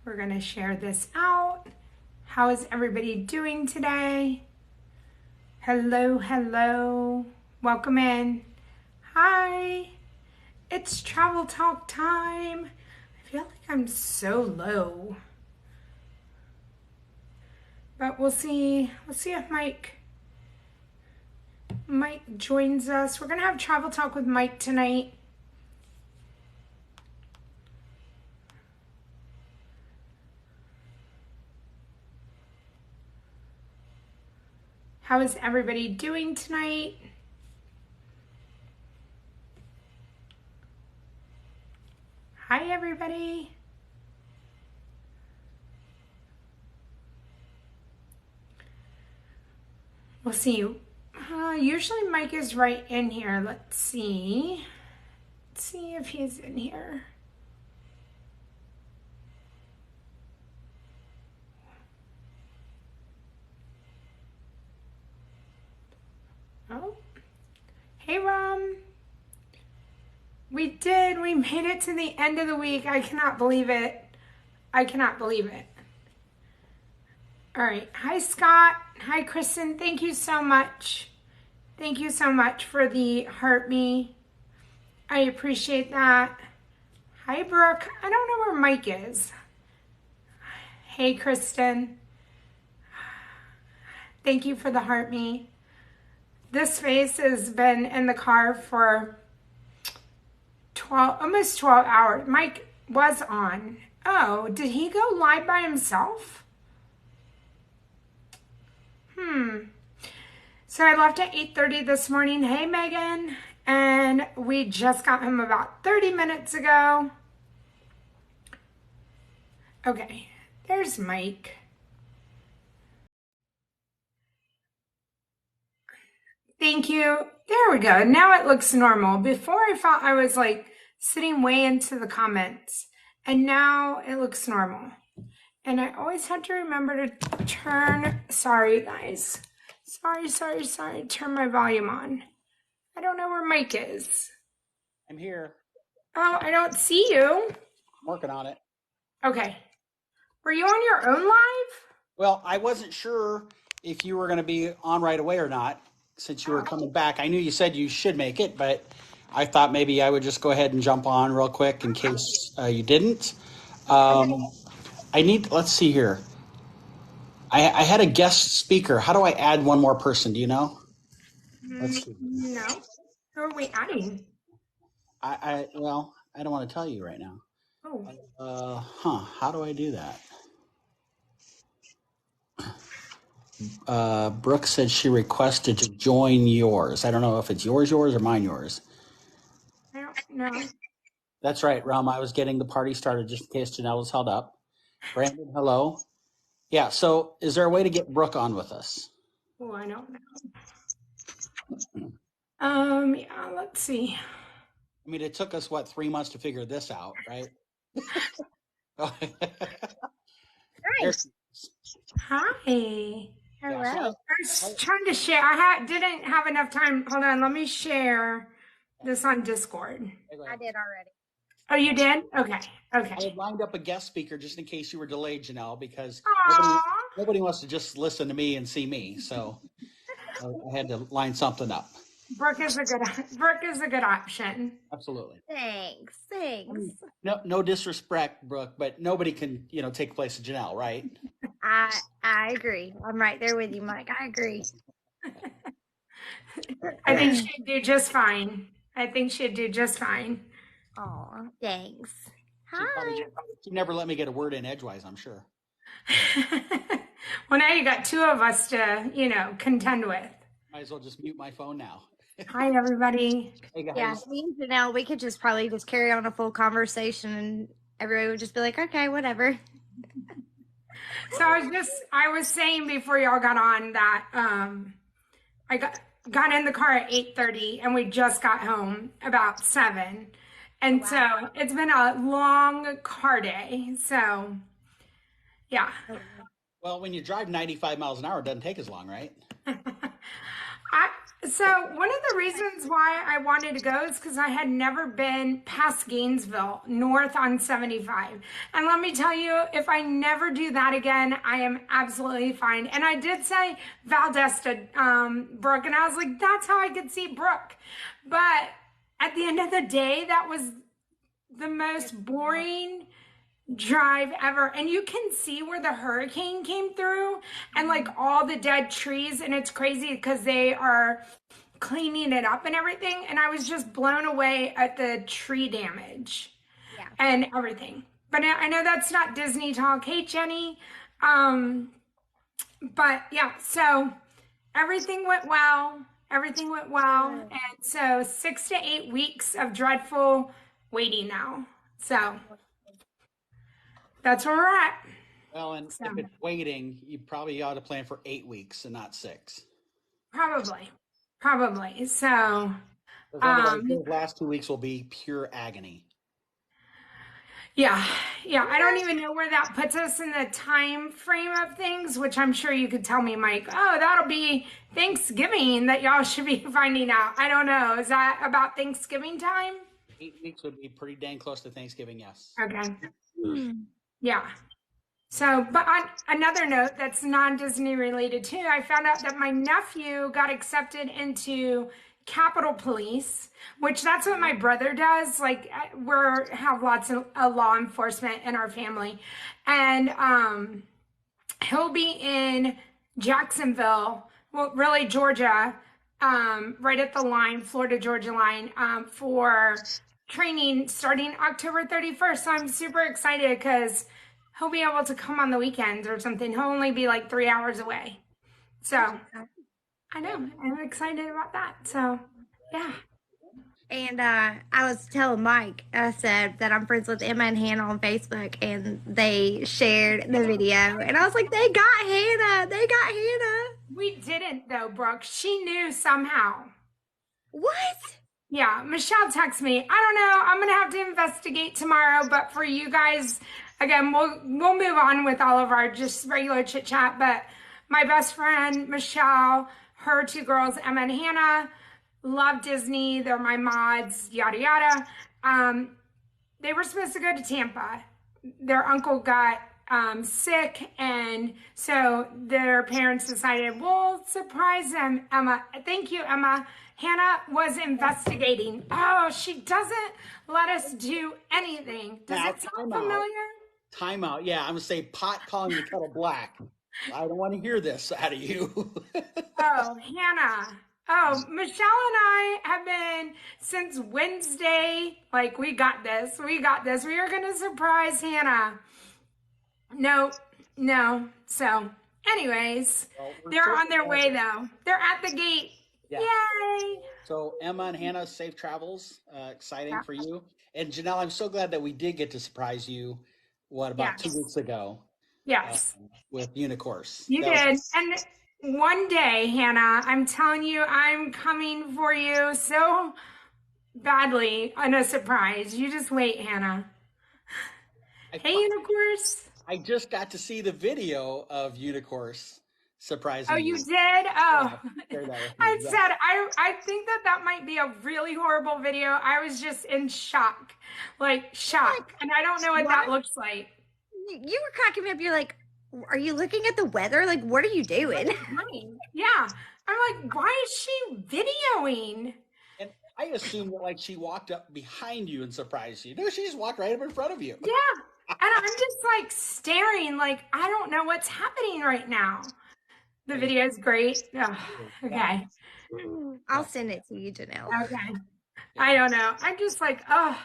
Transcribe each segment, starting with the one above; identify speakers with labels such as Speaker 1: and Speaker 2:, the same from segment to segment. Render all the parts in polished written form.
Speaker 1: We're going to share this out. How is everybody doing today? Hello, hello. Welcome in. Hi. It's travel talk time. I feel like I'm so low. But we'll see. We'll see if Mike joins us. We're going to have travel talk with Mike tonight. How is everybody doing tonight? Hi, everybody. We'll see. Usually Mike is right in here. Let's see. Let's see if he's in here. Oh. Hey, Rom. We did. We made it to the end of the week. I cannot believe it. I cannot believe it. All right. Hi, Scott. Hi, Kristen. Thank you so much. Thank you so much for the heart me. I appreciate that. Hi, Brooke. I don't know where Mike is. Hey, Kristen. Thank you for the heart me. This face has been in the car for almost 12 hours. Mike was on. Oh, did he go live by himself? So I left at 8:30 this morning. Hey, Megan. And we just got home about 30 minutes ago. Okay, there's Mike. Thank you. There we go. Now it looks normal. Before I thought I was like sitting way into the comments, and now it looks normal. And I always have to remember to sorry guys. Sorry. Turn my volume on. I don't know where Mike is.
Speaker 2: I'm here.
Speaker 1: Oh, I don't see you.
Speaker 2: I'm working on it.
Speaker 1: Okay. Were you on your own live?
Speaker 2: Well, I wasn't sure if you were going to be on right away or not since you were coming back. I knew you said you should make it, but I thought maybe I would just go ahead and jump on real quick in case you didn't. Let's see here. I had a guest speaker. How do I add one more person? Do you know? Let's see.
Speaker 1: No. Who are we adding?
Speaker 2: I don't want to tell you right now.
Speaker 1: Oh.
Speaker 2: How do I do that? Brooke said she requested to join yours. I don't know if it's yours or mine yours.
Speaker 1: I don't know.
Speaker 2: That's right, Ram. I was getting the party started just in case Janelle was held up. Brandon, hello. Yeah, so is there a way to get Brooke on with us?
Speaker 1: Oh, I don't know. Yeah, let's see.
Speaker 2: I mean, it took us, 3 months to figure this out, right?
Speaker 3: Nice.
Speaker 1: Hi.
Speaker 3: Hello.
Speaker 1: I was trying to share. I didn't have enough time. Hold on, let me share this on Discord.
Speaker 3: I did already.
Speaker 1: Oh, you did? Okay.
Speaker 2: I had lined up a guest speaker just in case you were delayed, Janelle, because nobody wants to just listen to me and see me. So I had to line something up.
Speaker 1: Brooke is a good option.
Speaker 2: Absolutely.
Speaker 3: Thanks.
Speaker 2: No disrespect, Brooke, but nobody can, take the place of Janelle, right?
Speaker 3: I agree. I'm right there with you, Mike. I agree.
Speaker 1: I think she'd do just fine.
Speaker 3: Oh, thanks. Hi.
Speaker 2: She'd never let me get a word in edgewise, I'm sure.
Speaker 1: Well, now you got two of us to, contend with.
Speaker 2: Might as well just mute my phone now.
Speaker 1: Hi, everybody.
Speaker 2: Hey, guys.
Speaker 3: Yeah, me and Janelle, we could probably just carry on a full conversation and everybody would just be like, okay, whatever.
Speaker 1: So I was saying before y'all got on that I got in the car at 8:30 and we just got home about 7. And so it's been a long car day. So yeah.
Speaker 2: Well, when you drive 95 miles an hour, it doesn't take as long, right?
Speaker 1: So one of the reasons why I wanted to go is because I had never been past Gainesville, north on 75. And let me tell you, if I never do that again, I am absolutely fine. And I did say Valdez to Brooke, and I was like, that's how I could see Brooke. But at the end of the day, that was the most boring drive ever. And you can see where the hurricane came through and like all the dead trees, and it's crazy because they are cleaning it up and everything, and I was just blown away at the tree damage and everything. But I know that's not Disney talk. Hey Jenny. But yeah, so everything went well. And so 6 to 8 weeks of dreadful waiting now. So that's where we're at.
Speaker 2: Well, and if it's waiting, you probably ought to plan for 8 weeks and not 6.
Speaker 1: Probably. So,
Speaker 2: the last 2 weeks will be pure agony.
Speaker 1: Yeah. I don't even know where that puts us in the time frame of things, which I'm sure you could tell me, Mike. Oh, that'll be Thanksgiving that y'all should be finding out. I don't know. Is that about Thanksgiving time?
Speaker 2: 8 weeks would be pretty dang close to Thanksgiving, yes.
Speaker 1: Okay. Yeah. So, but on another note that's non-Disney related too, I found out that my nephew got accepted into Capitol Police, which that's what my brother does. Like have lots of law enforcement in our family. And he'll be in Jacksonville, well, really Georgia, right at the line, Florida-Georgia line, for training starting October 31st. So I'm super excited because he'll be able to come on the weekends or something. He'll only be like 3 hours away. So I know, I'm excited about that. So yeah.
Speaker 3: And I was telling Mike, I said that I'm friends with Emma and Hannah on Facebook, and they shared the video. And I was like, they got Hannah.
Speaker 1: We didn't though, Brooke. She knew somehow.
Speaker 3: What?
Speaker 1: Yeah, Michelle texted me. I don't know. I'm gonna have to investigate tomorrow. But for you guys, again, we'll move on with all of our just regular chit chat. But my best friend Michelle, her 2 girls, Emma and Hannah, love Disney. They're my mods. Yada yada. They were supposed to go to Tampa. Their uncle got sick, and so their parents decided we'll surprise them. Emma, thank you, Emma. Hannah was investigating. Oh, she doesn't let us do anything. Does it sound familiar?
Speaker 2: Time out. Yeah, I'm gonna say pot calling the kettle black. I don't want to hear this out of you.
Speaker 1: Oh, Hannah. Oh, Michelle and I have been since Wednesday. Like, we got this. We are gonna surprise Hannah. No. So, anyways, they're on their way though. They're at the gate. Yeah. Yay!
Speaker 2: So Emma and Hannah, safe travels. Exciting for you. And Janelle, I'm so glad that we did get to surprise you. About 2 weeks ago?
Speaker 1: Yes.
Speaker 2: With Unicourse.
Speaker 1: You did. And one day, Hannah, I'm telling you, I'm coming for you so badly on a surprise. You just wait, Hannah. Hey, Unicourse.
Speaker 2: I just got to see the video of Unicourse surprising.
Speaker 1: Oh, you did? Oh, I think that might be a really horrible video. I was just in shock, and I don't know what that looks like.
Speaker 3: You were cracking me up. You're like, are you looking at the weather? Like, what are you doing?
Speaker 1: Yeah. I'm like, why is she videoing?
Speaker 2: And I assumed that she walked up behind you and surprised you. No, she just walked right up in front of you.
Speaker 1: Yeah. And I'm just staring, I don't know what's happening right now. The video is great. Oh, okay.
Speaker 3: I'll send it to you, Janelle.
Speaker 1: Okay. I don't know. I'm just I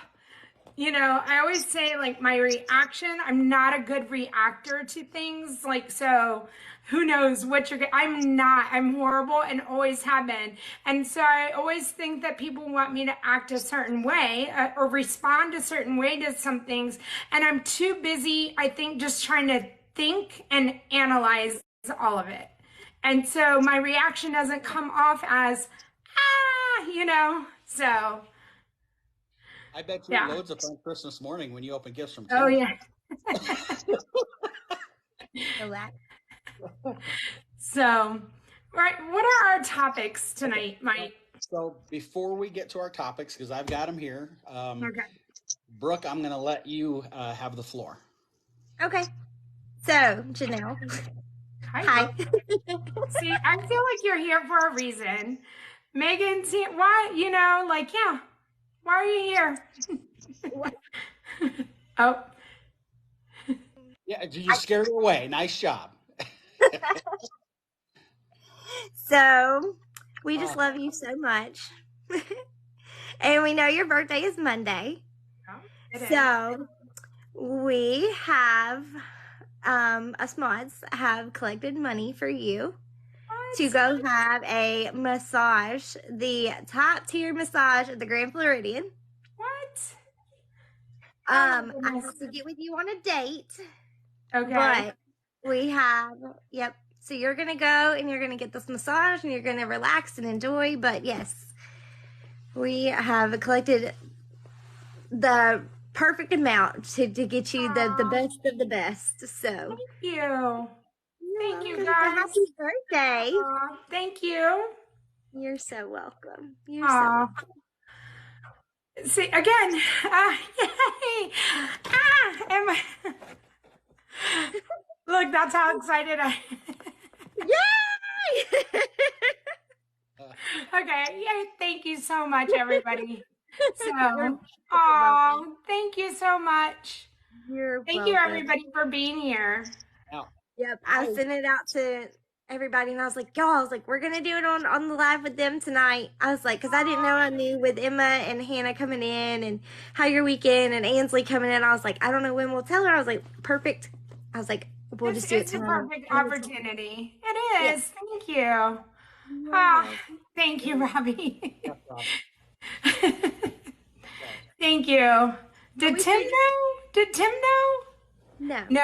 Speaker 1: always say my reaction, I'm not a good reactor to things. So who knows what I'm horrible and always have been. And so I always think that people want me to act a certain way or respond a certain way to some things. And I'm too busy, I think, just trying to think and analyze all of it. And so my reaction doesn't come off as, so.
Speaker 2: I bet you had loads of fun Christmas morning when you open gifts from
Speaker 1: Tim. Oh, yeah. So, Right. What are our topics tonight, Mike?
Speaker 2: So before we get to our topics, because I've got them here,
Speaker 1: Okay.
Speaker 2: Brooke, I'm going to let you have the floor.
Speaker 3: Okay. So, Janelle.
Speaker 1: Hi.
Speaker 3: Hi.
Speaker 1: See, I feel like you're here for a reason. Megan, see, why, yeah, why are you here? Oh,
Speaker 2: Yeah, you scared her away. Nice job.
Speaker 3: So, we just
Speaker 2: Uh,
Speaker 3: love you so much. And we know your birthday is Monday.
Speaker 1: it is.
Speaker 3: So, we have, us mods have collected money for you to
Speaker 1: What?
Speaker 3: go have a massage, the top tier massage at the Grand Floridian.
Speaker 1: What? Oh my
Speaker 3: I
Speaker 1: goodness.
Speaker 3: have to get with you on a date,
Speaker 1: Okay.
Speaker 3: but we have, yep. So you're going to go and you're going to get this massage and you're going to relax and enjoy. But yes, we have collected the perfect amount to get you the best of the best. So
Speaker 1: Thank you. Thank you,
Speaker 3: welcome.
Speaker 1: guys.
Speaker 3: Happy birthday.
Speaker 1: Thank you.
Speaker 3: You're so welcome. You're so welcome.
Speaker 1: See, again, yay! Am I... Look, that's how excited I
Speaker 3: Yay!
Speaker 1: Okay, yay, thank you so much, everybody.
Speaker 3: You're
Speaker 1: So, thank you so much.
Speaker 3: You're
Speaker 1: Thank you,
Speaker 3: welcome.
Speaker 1: everybody, for being here.
Speaker 2: now,
Speaker 3: Yep, I sent it out to everybody, and I was like, y'all, I was like, we're gonna do it on the live with them tonight. I was like, because I didn't know I knew with Emma and Hannah coming in, and how your weekend and Ansley coming in. I was like, I don't know when we'll tell her. I was like, perfect. I was like, we'll just do it
Speaker 1: It's a
Speaker 3: tonight.
Speaker 1: perfect opportunity. It is.
Speaker 3: Yes.
Speaker 1: Thank you. Thank you, Robbie.
Speaker 2: yeah, Rob.
Speaker 1: Thank you. Did Tim know? Did Tim know?
Speaker 3: No.
Speaker 1: No?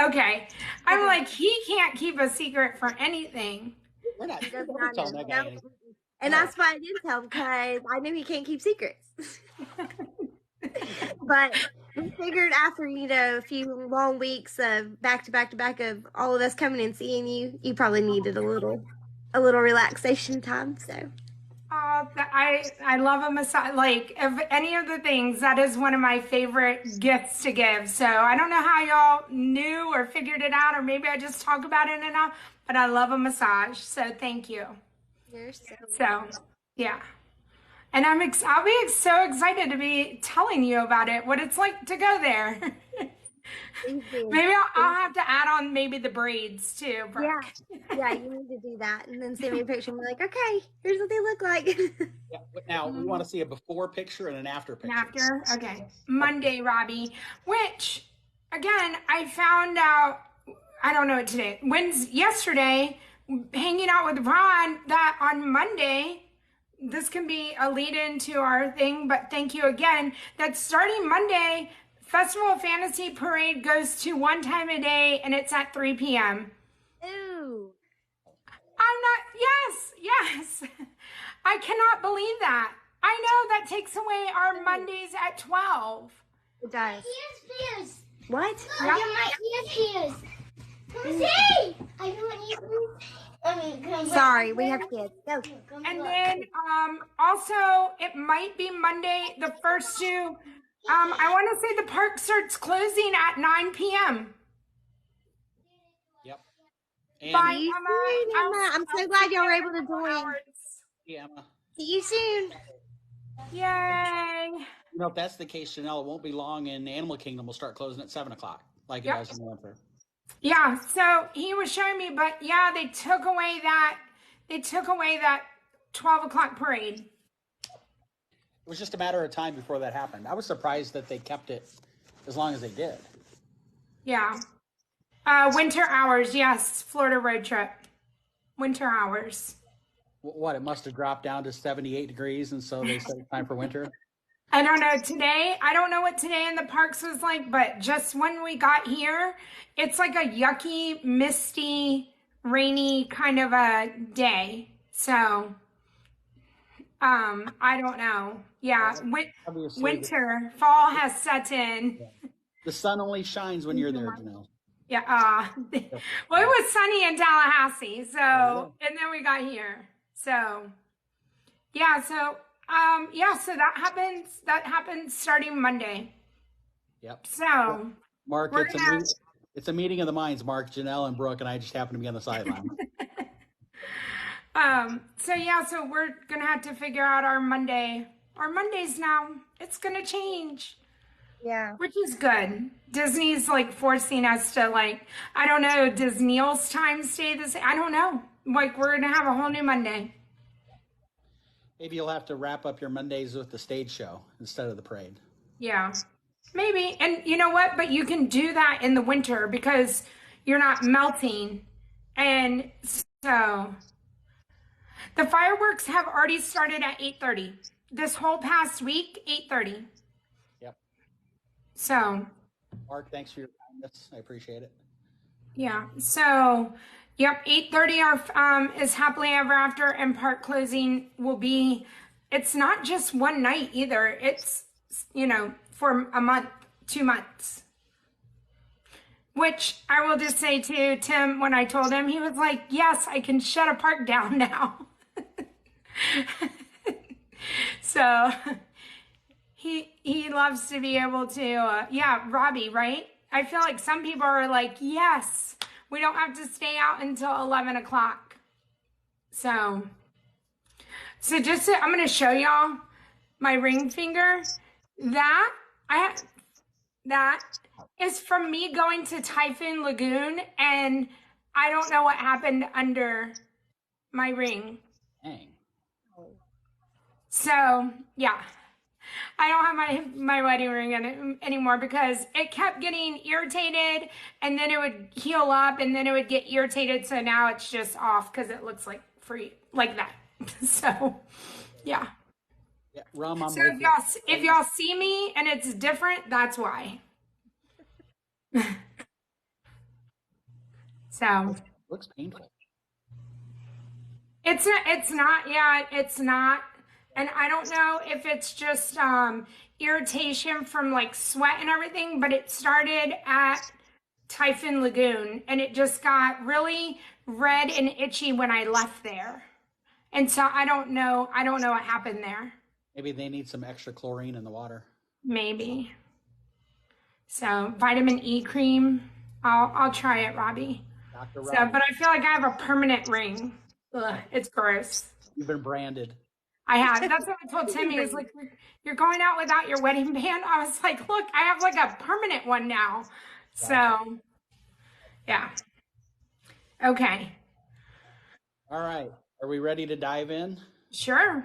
Speaker 1: Okay. I'm like, he can't keep a secret for anything.
Speaker 2: We're not
Speaker 3: He does
Speaker 2: we're
Speaker 3: not
Speaker 2: telling
Speaker 3: know.
Speaker 2: that guy
Speaker 3: No.
Speaker 2: anything.
Speaker 3: And that's why I didn't tell him, because I knew he can't keep secrets. But we figured after, a few long weeks of back to back to back of all of us coming and seeing you, you probably needed a little relaxation time. So
Speaker 1: I love a massage. Like, of any of the things, that is one of my favorite gifts to give. So I don't know how y'all knew or figured it out, or maybe I just talk about it enough, but I love a massage. So thank you.
Speaker 3: you're so
Speaker 1: So, yeah. And I'll be so excited to be telling you about it, what it's like to go there. Maybe I'll have to add on maybe the braids too, Brooke.
Speaker 3: Yeah, you need to do that, and then send me a picture and be like, okay, here's what they look like.
Speaker 2: Yeah, but now we want to see a before picture and an after picture.
Speaker 1: After, okay. Monday, Robbie, which, again, I found out, I don't know what today, yesterday, hanging out with Ron, that on Monday, this can be a lead into our thing, but thank you again, that starting Monday, Festival of Fantasy Parade goes to one time a day, and it's at 3 p.m.
Speaker 3: Ooh.
Speaker 1: I'm not, yes. I cannot believe that. I know that takes away our Mondays at 12.
Speaker 3: It does.
Speaker 4: Ears.
Speaker 3: What?
Speaker 4: Look at my ears. Come see. I want you. Come
Speaker 3: Sorry, we have kids. Go.
Speaker 1: And then also, it might be Monday, the first two. I want to say the park starts closing at 9 p.m.
Speaker 2: Yep. And
Speaker 1: Bye,
Speaker 3: See you
Speaker 1: Emma.
Speaker 3: soon, Emma. I'm so glad y'all were able to join.
Speaker 1: Hours.
Speaker 2: yeah, Emma.
Speaker 3: See you soon.
Speaker 1: Yay.
Speaker 2: If that's the case, Chanel, it won't be long and Animal Kingdom will start closing at 7 o'clock, like it
Speaker 1: Yep.
Speaker 2: does in the winter.
Speaker 1: Yeah, so he was showing me, but yeah, they took away that 12 o'clock parade.
Speaker 2: It was just a matter of time before that happened. I was surprised that they kept it as long as they did.
Speaker 1: Yeah. Winter hours, yes, Florida road trip. Winter hours.
Speaker 2: What, it must have dropped down to 78 degrees, and so they said it's time for winter?
Speaker 1: I don't know today. I don't know what today in the parks was like, but just when we got here, it's like a yucky, misty, rainy kind of a day. So, I don't know. Yeah,
Speaker 2: Obviously,
Speaker 1: winter, fall has set in.
Speaker 2: the sun only shines when you're there, Janelle.
Speaker 1: Yeah. Well, it was sunny in Tallahassee. So, and then we got here. So, yeah. So, so that happens starting Monday.
Speaker 2: Yep.
Speaker 1: So,
Speaker 2: Mark,
Speaker 1: we're gonna,
Speaker 2: it's a meeting of the minds, Mark. Janelle and Brooke and I just happen to be on the sideline.
Speaker 1: so we're gonna have to figure out our Mondays now. It's gonna change.
Speaker 3: Yeah.
Speaker 1: Which is good. Disney's like forcing us to I don't know, does Neil's time stay the same? I don't know. Like we're gonna have a whole new Monday.
Speaker 2: Maybe you'll have to wrap up your Mondays with the stage show instead of the parade.
Speaker 1: Yeah. Maybe. And you know what? But you can do that in the winter because you're not melting. And so the fireworks have already started at 8:30. This whole past week, 8:30.
Speaker 2: Yep.
Speaker 1: So
Speaker 2: Mark, thanks for your kindness. I appreciate it.
Speaker 1: yeah. So, yep, 8:30 is Happily Ever After, and park closing will be. It's not just one night either. It's for a month, 2 months. Which I will just say to Tim, when I told him, he was like, "Yes, I can shut a park down now." So. He loves to be able to, Robbie, right? I feel like some people are like, yes, we don't have to stay out until 11 o'clock. So I'm going to show y'all my ring finger. That is from me going to Typhoon Lagoon, and I don't know what happened under my ring.
Speaker 2: Dang.
Speaker 1: So, yeah. I don't have my wedding ring in it anymore because it kept getting irritated, and then it would heal up, and then it would get irritated. So now it's just off because it looks like free like that. So, yeah.
Speaker 2: Yeah, Rum, I'm
Speaker 1: So
Speaker 2: with
Speaker 1: if y'all see me and it's different, that's why. So
Speaker 2: looks painful.
Speaker 1: it's not. Yeah, it's not. And I don't know if it's just irritation from like sweat and everything, but it started at Typhoon Lagoon, and it just got really red and itchy when I left there. And so I don't know what happened there.
Speaker 2: Maybe they need some extra chlorine in the water.
Speaker 1: Maybe. So vitamin E cream. I'll try it, Robbie.
Speaker 2: Dr.
Speaker 1: So, but I feel like I have a permanent ring. Ugh, it's gross.
Speaker 2: You've been branded.
Speaker 1: I have. That's what I told Tim. He was like, "You're going out without your wedding band?" I was like, "Look, I have like a permanent one now." So, yeah. Okay.
Speaker 2: All right. Are we ready to dive in?
Speaker 1: Sure.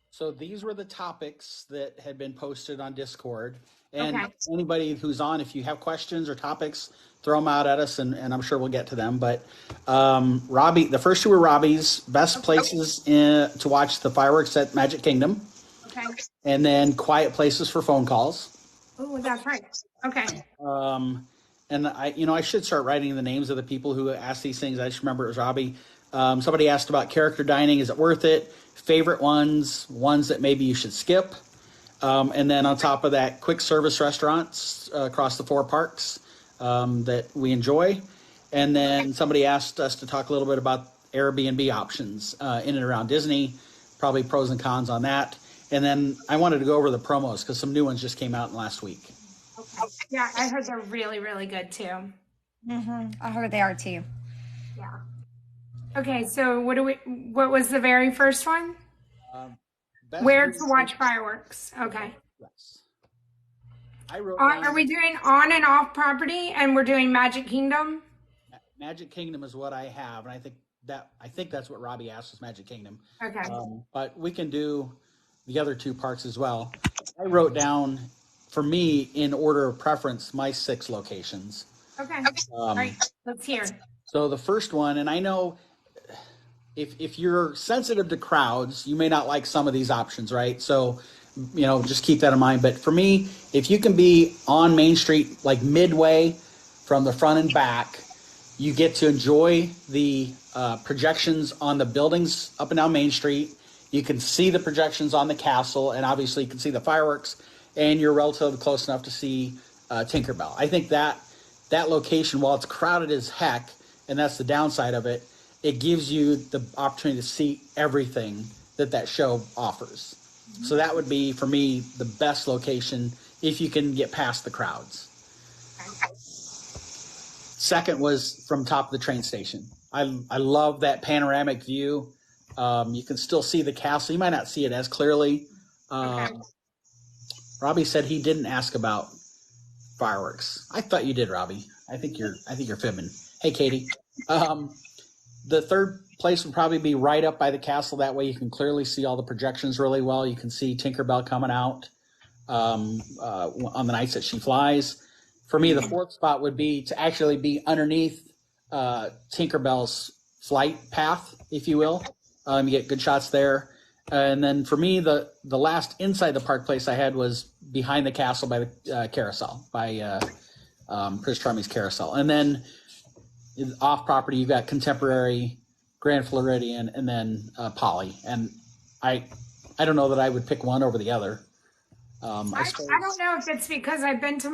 Speaker 2: So these were the topics that had been posted on Discord. And
Speaker 1: Okay.
Speaker 2: anybody who's on, if you have questions or topics, throw them out at us, and I'm sure we'll get to them. But Robbie, the first two were Robbie's best places to watch the fireworks at Magic Kingdom.
Speaker 1: Okay.
Speaker 2: And then quiet places for phone calls.
Speaker 1: Oh, that's right. Okay.
Speaker 2: And I should start writing the names of the people who asked these things. I just remember it was Robbie. Somebody asked about character dining. Is it worth it? Favorite ones that maybe you should skip. And then on top of that, quick service restaurants across the 4 parks that we enjoy. And then somebody asked us to talk a little bit about Airbnb options in and around Disney, probably pros and cons on that. And then I wanted to go over the promos because some new ones just came out in last week.
Speaker 1: Okay. Yeah, I heard they're really, really good too.
Speaker 3: I heard they are too.
Speaker 1: Yeah. Okay, so what was the very first one? Where to watch fireworks. Okay.
Speaker 2: Yes. I wrote
Speaker 1: Are we doing on and off property, and we're doing Magic Kingdom?
Speaker 2: Magic Kingdom is what I have, and I think that's what Robbie asked is Magic Kingdom.
Speaker 1: Okay.
Speaker 2: But we can do the other 2 parks as well. I wrote down, for me, in order of preference, my 6 locations.
Speaker 1: Okay. All right. Let's hear.
Speaker 2: So the first one, and I know if you're sensitive to crowds, you may not like some of these options, right? So, just keep that in mind. But for me, if you can be on Main Street, like midway from the front and back, you get to enjoy the projections on the buildings up and down Main Street. You can see the projections on the castle, and obviously you can see the fireworks, and you're relatively close enough to see Tinkerbell. I think that that location, while it's crowded as heck, and that's the downside of it, it gives you the opportunity to see everything that show offers. So that would be, for me, the best location if you can get past the crowds. Second was from top of the train station. I love that panoramic view. You can still see the castle. You might not see it as clearly. Robbie said he didn't ask about fireworks. I thought you did, Robbie. I think you're fibbing. Hey, Katie. The third place would probably be right up by the castle. That way you can clearly see all the projections really well. You can see Tinkerbell coming out on the nights that she flies. For me, the fourth spot would be to actually be underneath Tinkerbell's flight path, if you will. You get good shots there. And then for me, the last inside the park place I had was behind the castle by the carousel, by Prince Charming's carousel. And then off property, you've got Contemporary, Grand Floridian, and then Poly. And I don't know that I would pick one over the other. I
Speaker 1: don't know if it's because I've been to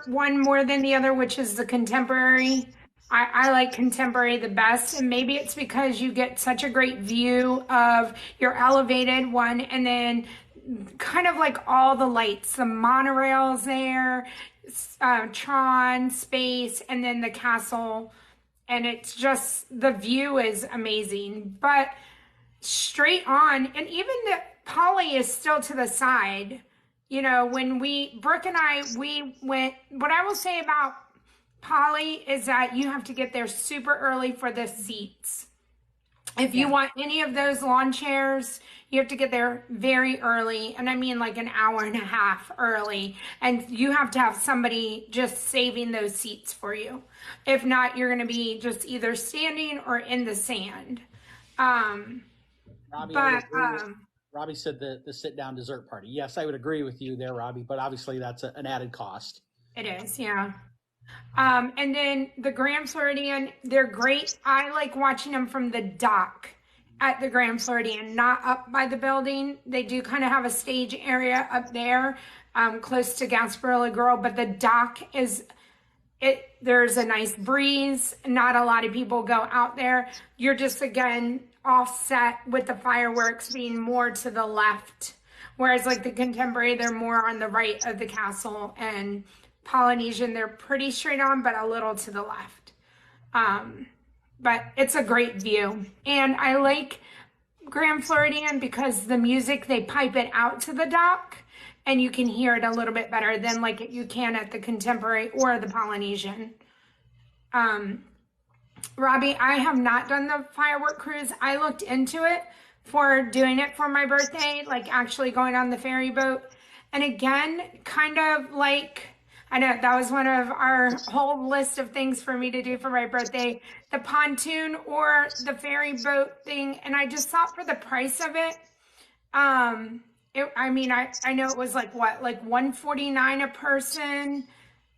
Speaker 1: one more than the other, which is the Contemporary. I like Contemporary the best, and maybe it's because you get such a great view of your elevated one, and then kind of like all the lights, the monorails there, Tron, Space, and then the castle. And it's just, the view is amazing. But straight on, and even the Poly is still to the side. You know, when Brooke and I, we went, what I will say about Poly is that you have to get there super early for the seats. If you want any of those lawn chairs, you have to get there very early. And I mean like an hour and a half early. And you have to have somebody just saving those seats for you. If not, you're going to be just either standing or in the sand.
Speaker 2: Robbie said the sit-down dessert party. Yes, I would agree with you there, Robbie, but obviously that's an added cost.
Speaker 1: It is, yeah. And then the Grand Floridian, they're great. I like watching them from the dock at the Grand Floridian, not up by the building. They do kind of have a stage area up there, close to Gasparilla Girl, but the dock there's a nice breeze. Not a lot of people go out there. You're just, again, offset with the fireworks being more to the left. Whereas like the Contemporary, they're more on the right of the castle, and Polynesian, they're pretty straight on, but a little to the left. But it's a great view. And I like Grand Floridian because the music, they pipe it out to the dock, and you can hear it a little bit better than like you can at the Contemporary or the Polynesian. Robbie, I have not done the firework cruise. I looked into it for doing it for my birthday, like actually going on the ferry boat. And again, kind of like, I know that was one of our whole list of things for me to do for my birthday, the pontoon or the ferry boat thing. And I just thought for the price of it, I know it was like $149 a person.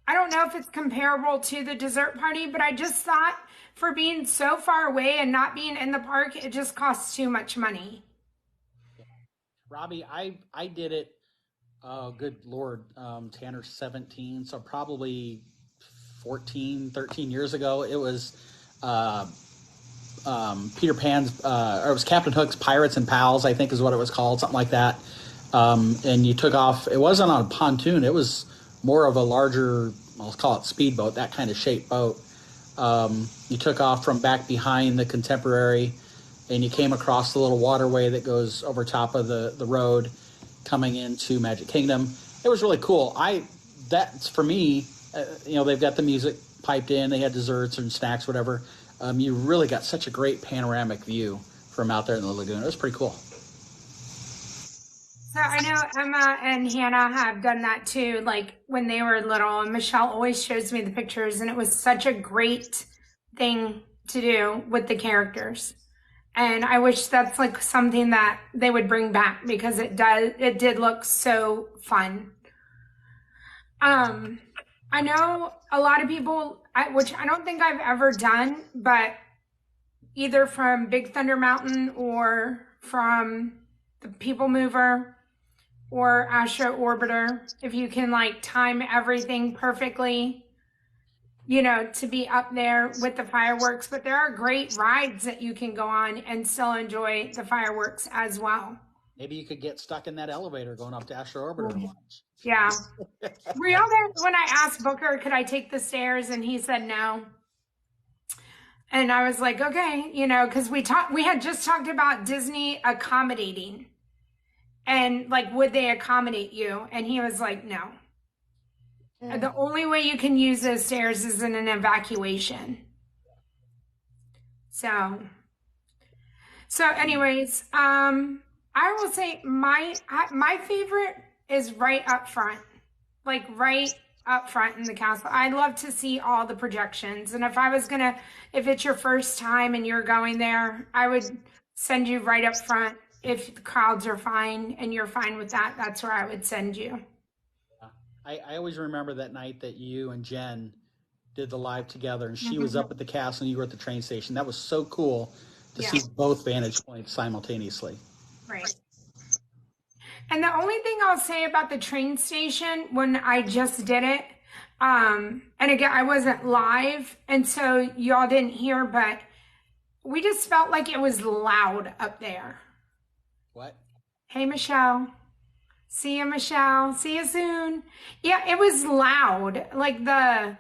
Speaker 1: I don't know if it's comparable to the dessert party, but I just thought for being so far away and not being in the park, it just costs too much money.
Speaker 2: Robbie, I did it. Oh, good Lord. Tanner's 17, so probably 14, 13 years ago. It was Peter Pan's, or it was Captain Hook's Pirates and Pals, I think is what it was called, something like that. And you took off, it wasn't on a pontoon, it was more of a larger, let's call it speedboat, that kind of shaped boat. You took off from back behind the Contemporary, and you came across the little waterway that goes over top of the road coming into Magic Kingdom. It was really cool. That's for me, they've got the music piped in, they had desserts and snacks, whatever. You really got such a great panoramic view from out there in the lagoon. It was pretty cool.
Speaker 1: So I know Emma and Hannah have done that too, like when they were little, and Michelle always shows me the pictures, and it was such a great thing to do with the characters. And I wish that's like something that they would bring back, because it did look so fun. I know a lot of people, which I don't think I've ever done, but either from Big Thunder Mountain or from the People Mover or Astro Orbiter, if you can like time everything perfectly, to be up there with the fireworks, but there are great rides that you can go on and still enjoy the fireworks as well.
Speaker 2: Maybe you could get stuck in that elevator going up to Astro Orbiter and watch.
Speaker 1: Yeah. Were y'all there when I asked Booker, could I take the stairs? And he said no. And I was like, okay, because we had just talked about Disney accommodating and like, would they accommodate you? And he was like, no. The only way you can use those stairs is in an evacuation. So anyways, I will say my favorite is right up front, like right up front in the castle. I'd love to see all the projections. And if it's your first time and you're going there, I would send you right up front. If the crowds are fine and you're fine with that, that's where I would send you.
Speaker 2: I always remember that night that you and Jen did the live together, and she was up at the castle and you were at the train station. That was so cool to see both vantage points simultaneously.
Speaker 1: Right. And the only thing I'll say about the train station when I just did it, and again, I wasn't live, and so y'all didn't hear, but we just felt like it was loud up there.
Speaker 2: What?
Speaker 1: Hey, Michelle. See you, Michelle. See you soon. Yeah, it was loud. Like the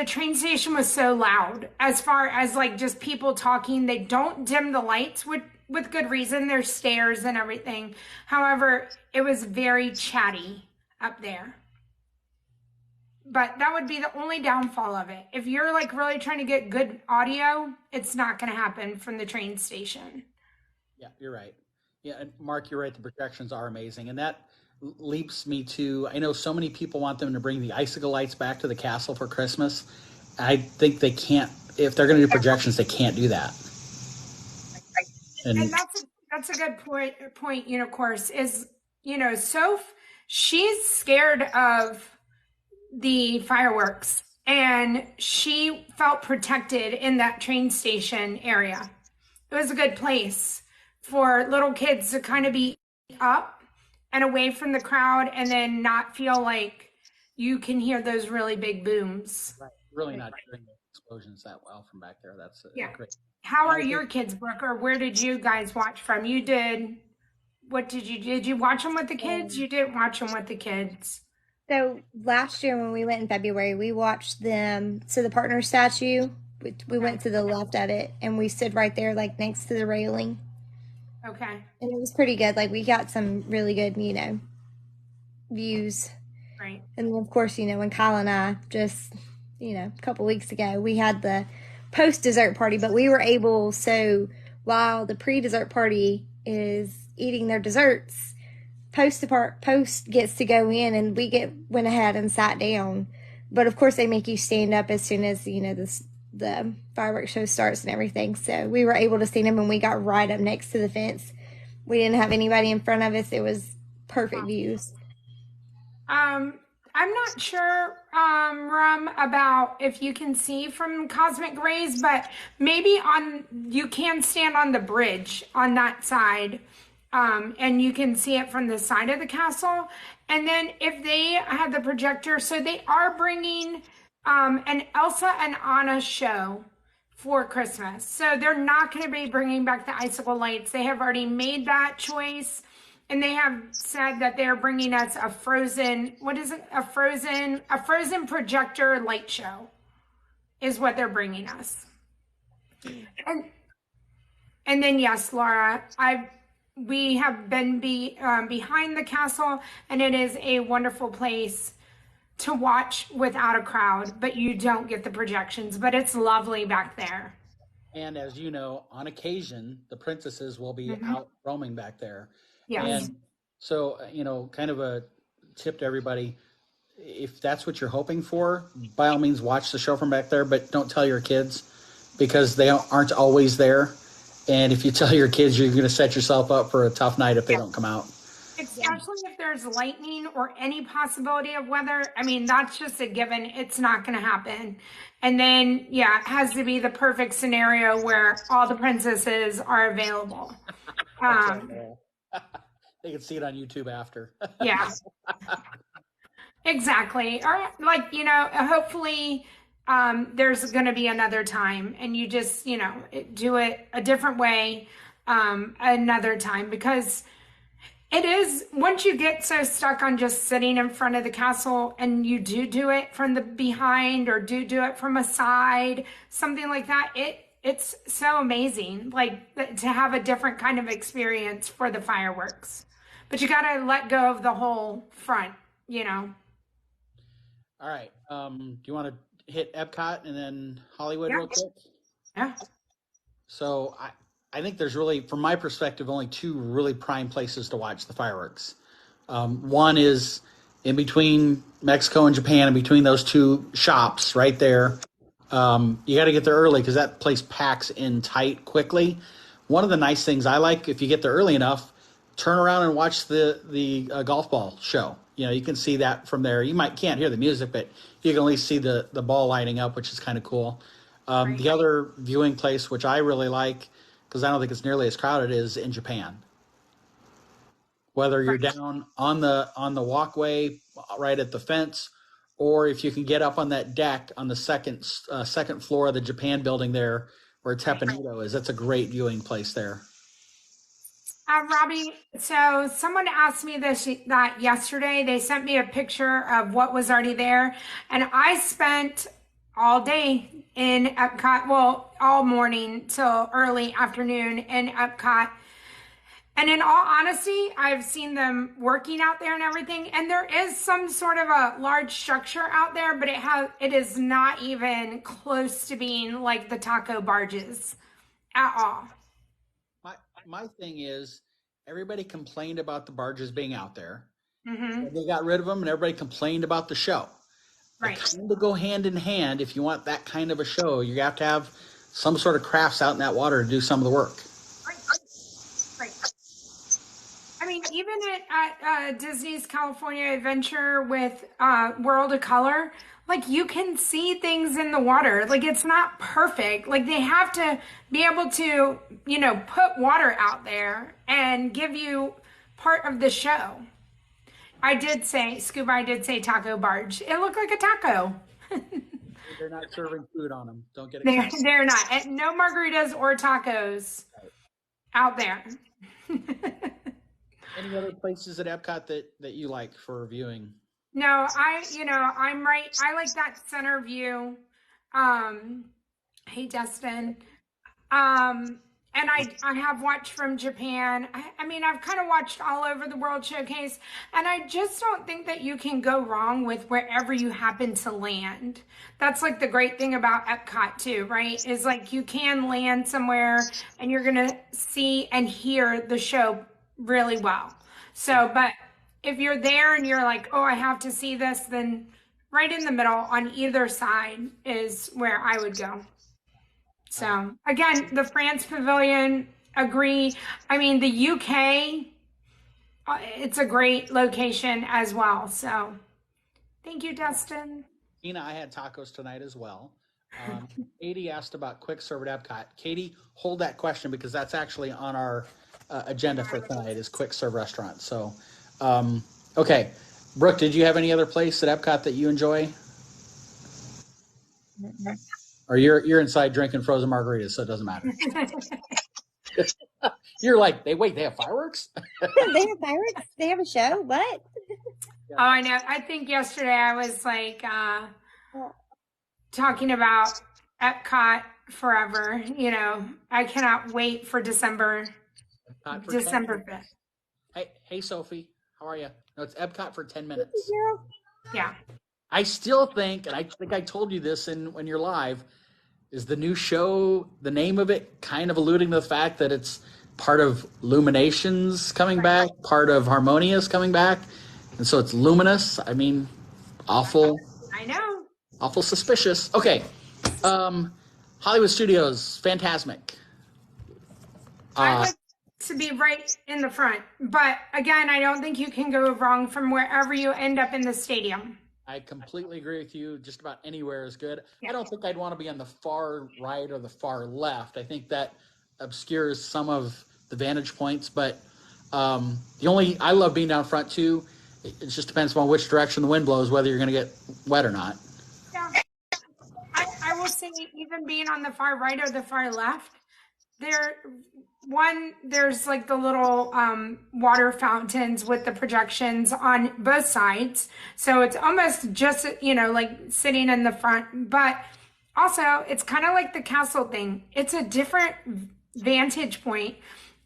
Speaker 1: train station was so loud as far as like just people talking. They don't dim the lights with good reason. There's stairs and everything. However, it was very chatty up there. But that would be the only downfall of it. If you're like really trying to get good audio, it's not going to happen from the train station.
Speaker 2: Yeah, you're right. Yeah, and Mark, you're right. The projections are amazing. And that leaps me to, I know so many people want them to bring the icicle lights back to the castle for Christmas. I think they can't, if they're going to do projections, they can't do that.
Speaker 1: And that's a good point, of course, is, Soph, she's scared of the fireworks and she felt protected in that train station area. It was a good place for little kids to kind of be up and away from the crowd and then not feel like you can hear those really big booms.
Speaker 2: Right. Really not hearing the explosions that well from back there. That's great.
Speaker 1: How are your kids, Brooke, or where did you guys watch from? Did you watch them with the kids? You didn't watch them with the kids.
Speaker 3: So last year when we went in February, we watched them. So the partner statue, we went to the left at it and we stood right there, like next to the railing.
Speaker 1: Okay.
Speaker 3: And it was pretty good. Like we got some really good, views.
Speaker 1: Right.
Speaker 3: And then of course, when Kyle and I just, a couple weeks ago, we had the post dessert party, but we were able, so while the pre-dessert party is eating their desserts, post gets to go in and we went ahead and sat down. But of course they make you stand up as soon as, the fireworks show starts and everything. So we were able to stand up and we got right up next to the fence. We didn't have anybody in front of us. It was perfect views.
Speaker 1: I'm not sure, Rum, about if you can see from Cosmic Rays, but maybe you can stand on the bridge on that side, and you can see it from the side of the castle. And then if they have the projector, so they are bringing an Elsa and Anna show for Christmas. So they're not going to be bringing back the icicle lights. They have already made that choice. And they have said that they're bringing us a frozen projector light show is what they're bringing us. And then, yes, Laura, we have been behind the castle, and it is a wonderful place to watch without a crowd, but you don't get the projections, but it's lovely back there.
Speaker 2: And as you know, on occasion, the princesses will be out roaming back there.
Speaker 1: Yes.
Speaker 2: And so, kind of a tip to everybody, if that's what you're hoping for, by all means, watch the show from back there, but don't tell your kids because they aren't always there. And if you tell your kids, you're going to set yourself up for a tough night if they don't come out.
Speaker 1: Especially if there's lightning or any possibility of weather. I mean, that's just a given. It's not going to happen. And then, it has to be the perfect scenario where all the princesses are available.
Speaker 2: They can see it on YouTube after.
Speaker 1: Yeah. Exactly. Or like, hopefully there's going to be another time and you just, do it a different way another time because it is once you get so stuck on just sitting in front of the castle and you do it from the behind or do it from a side, something like that, it's so amazing like to have a different kind of experience for the fireworks. But you got to let go of the whole front, you know.
Speaker 2: All right. Do you want to hit Epcot and then Hollywood
Speaker 1: Yeah.
Speaker 2: real quick?
Speaker 1: Yeah.
Speaker 2: So I think there's really, from my perspective, only two really prime places to watch the fireworks. One is in between Mexico and Japan, in between those two shops right there. You got to get there early because that place packs in tight quickly. One of the nice things I like, if you get there early enough, turn around and watch the golf ball show. You can see that from there. You can't hear the music, but you can at least see the ball lighting up, which is kind of cool.
Speaker 1: Right.
Speaker 2: The other viewing place, which I really like, because I don't think it's nearly as crowded, is in Japan. Whether you're down on the walkway right at the fence, or if you can get up on that deck on the second floor of the Japan building there, where Teppanyaki is, that's a great viewing place there.
Speaker 1: Robbie, so someone asked me that yesterday. They sent me a picture of what was already there, and I spent all day in Epcot, well, all morning till early afternoon in Epcot. And in all honesty, I've seen them working out there and everything, and there is some sort of a large structure out there, but it is not even close to being like the taco barges at all.
Speaker 2: My thing is, everybody complained about the barges being out there.
Speaker 1: Mm-hmm.
Speaker 2: They got rid of them, and everybody complained about the show.
Speaker 1: Right.
Speaker 2: They kind of go hand in hand. If you want that kind of a show, you have to have some sort of crafts out in that water to do some of the work.
Speaker 1: Right. I mean, even at Disney's California Adventure with World of Color, like you can see things in the water. Like it's not perfect. Like they have to be able to, put water out there and give you part of the show. I did say taco barge. It looked like a taco.
Speaker 2: They're not serving food on them. Don't get
Speaker 1: They're,
Speaker 2: excited.
Speaker 1: they're not. And no margaritas or tacos out there.
Speaker 2: Any other places at Epcot that you like for viewing?
Speaker 1: No, I'm right. I like that center view. Hey, Dustin. And I have watched from Japan. I mean, I've kind of watched all over the World Showcase, and I just don't think that you can go wrong with wherever you happen to land. That's like the great thing about Epcot too, right? Is like you can land somewhere and you're gonna see and hear the show really well. So, but if you're there and you're like, oh, I have to see this, then right in the middle on either side is where I would go. So again, the France Pavilion, agree. I mean, the UK, it's a great location as well. So thank you, Dustin.
Speaker 2: Tina, I had tacos tonight as well. Katie asked about quick serve at Epcot. Katie, hold that question because that's actually on our agenda for tonight is quick serve restaurants. So, okay. Brooke, did you have any other place at Epcot that you enjoy? Or you're inside drinking frozen margaritas, so it doesn't matter. You're like, they have fireworks?
Speaker 3: They have fireworks? They have a show? What?
Speaker 1: Oh, I know. I think yesterday I was like talking about Epcot forever. I cannot wait for December 5th.
Speaker 2: Hey, Sophie, how are you? No, it's Epcot for 10 minutes.
Speaker 1: Yeah.
Speaker 2: I still think, and I think I told you this when you're live, is the new show, the name of it, kind of alluding to the fact that it's part of Luminations coming back, part of Harmonious coming back, and so it's Luminous. I mean, awful.
Speaker 1: I know.
Speaker 2: Awful suspicious. Okay. Hollywood Studios, Fantasmic.
Speaker 1: I like to be right in the front, but again, I don't think you can go wrong from wherever you end up in the stadium.
Speaker 2: I completely agree with you. Just about anywhere is good. I don't think I'd want to be on the far right or the far left. I think that obscures some of the vantage points. But I love being down front too. it just depends on which direction the wind blows, whether you're going to get wet or not.
Speaker 1: Yeah. I will say, even being on the far right or the far left, there's like the little water fountains with the projections on both sides. So it's almost just, like sitting in the front. But also, it's kind of like the castle thing. It's a different vantage point.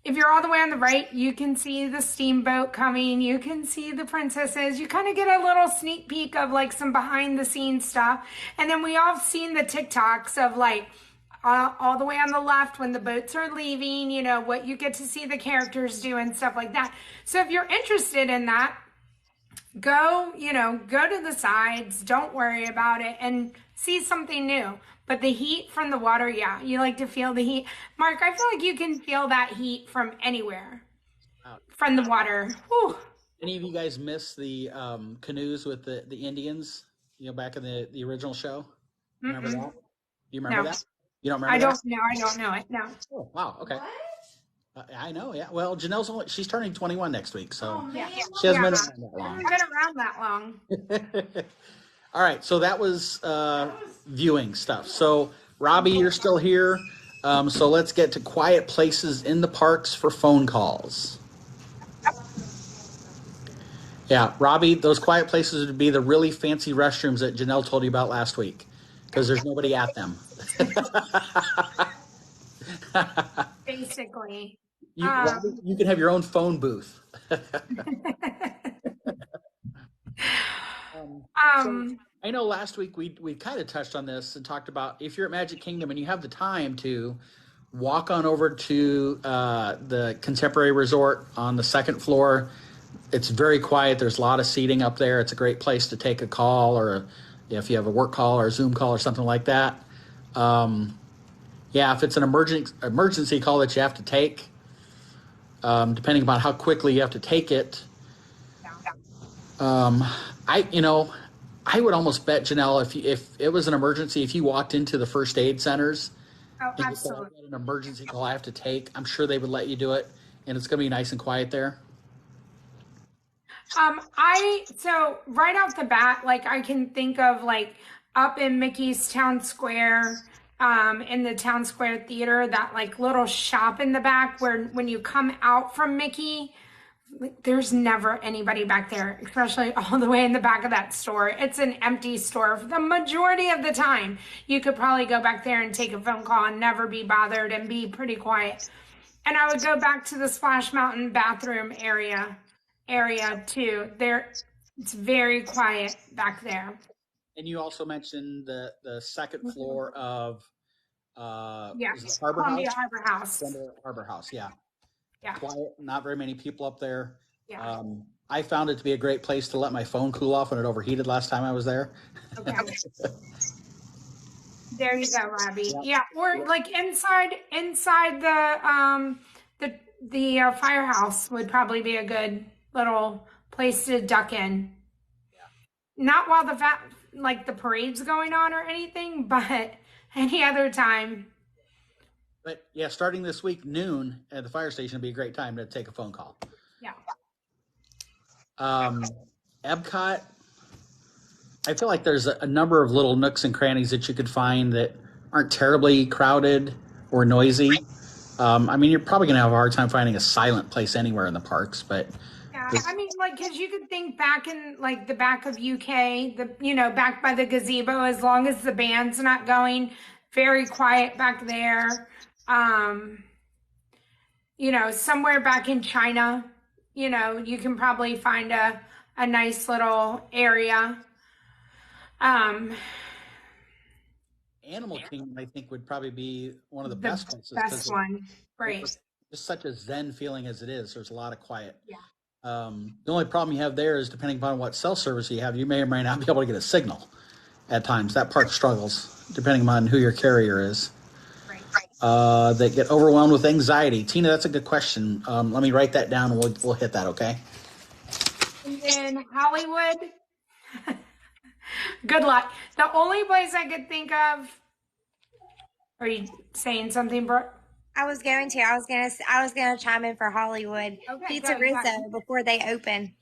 Speaker 1: If you're all the way on the right, you can see the steamboat coming. You can see the princesses. You kind of get a little sneak peek of like some behind the scenes stuff. And then we all have seen the TikToks of like all the way on the left when the boats are leaving, what you get to see the characters do and stuff like that. So if you're interested in that, go to the sides. Don't worry about it and see something new. But the heat from the water, yeah, you like to feel the heat. Mark, I feel like you can feel that heat from anywhere, from the water. Whew.
Speaker 2: Any of you guys miss the canoes with the Indians, back in the original show? Remember that? Do you remember that? You don't remember that?
Speaker 1: I don't know it, no.
Speaker 2: Oh, wow, okay. I know, yeah. Well, Janelle's she's turning 21 next week, so she hasn't been
Speaker 1: around that long.
Speaker 2: All right, so that was viewing stuff. So, Robbie, you're still here. So let's get to quiet places in the parks for phone calls. Yeah, Robbie, those quiet places would be the really fancy restrooms that Janelle told you about last week, because there's nobody at them.
Speaker 1: Basically.
Speaker 2: Robbie, you can have your own phone booth. So I know last week we kind of touched on this and talked about if you're at Magic Kingdom and you have the time to walk on over to the Contemporary Resort on the second floor. It's very quiet. There's a lot of seating up there. It's a great place to take a call, or if you have a work call or a Zoom call or something like that. If it's an emergency call that you have to take, depending upon how quickly you have to take it, I would almost bet, Janelle, if it was an emergency, if you walked into the first aid centers, and you said, "I've got an emergency call I have to take," I'm sure they would let you do it, and it's going to be nice and quiet there.
Speaker 1: So right off the bat, like I can think of like up in Mickey's Town Square, in the Town Square Theater, that like little shop in the back where when you come out from Mickey, there's never anybody back there, especially all the way in the back of that store. It's an empty store the majority of the time. You could probably go back there and take a phone call and never be bothered and be pretty quiet. And I would go back to the Splash Mountain bathroom area too. It's very quiet back there.
Speaker 2: And you also mentioned the second floor of
Speaker 1: Columbia Harbor House.
Speaker 2: Harbor House, yeah.
Speaker 1: Yeah.
Speaker 2: Quiet, not very many people up there.
Speaker 1: Yeah.
Speaker 2: I found it to be a great place to let my phone cool off when it overheated last time I was there.
Speaker 1: Okay. There you go, Robbie. Yeah, or like inside the firehouse would probably be a good little place to duck in. Yeah. Not while the parade's going on or anything, but any other time.
Speaker 2: But yeah, starting this week, noon at the fire station would be a great time to take a phone call.
Speaker 1: Yeah.
Speaker 2: Epcot, I feel like there's a number of little nooks and crannies that you could find that aren't terribly crowded or noisy. You're probably going to have a hard time finding a silent place anywhere in the parks, but
Speaker 1: yeah, because you could think back in like the back of UK, back by the gazebo, as long as the band's not going, very quiet back there. Somewhere back in China, you can probably find a nice little area.
Speaker 2: Animal Kingdom, I think, would probably be one of the best places.
Speaker 1: Best one, right?
Speaker 2: Just such a zen feeling as it is. There's a lot of quiet.
Speaker 1: Yeah.
Speaker 2: The only problem you have there is, depending upon what cell service you have, you may or may not be able to get a signal. At times, that park struggles, depending on who your carrier is. That get overwhelmed with anxiety. Tina, that's a good question. Let me write that down and we'll hit that, okay?
Speaker 1: In Hollywood, good luck. The only place I could think of. Are you saying something, Brooke?
Speaker 3: I was going to chime in for Hollywood.
Speaker 1: Okay,
Speaker 3: Pizza Rizzo before they open.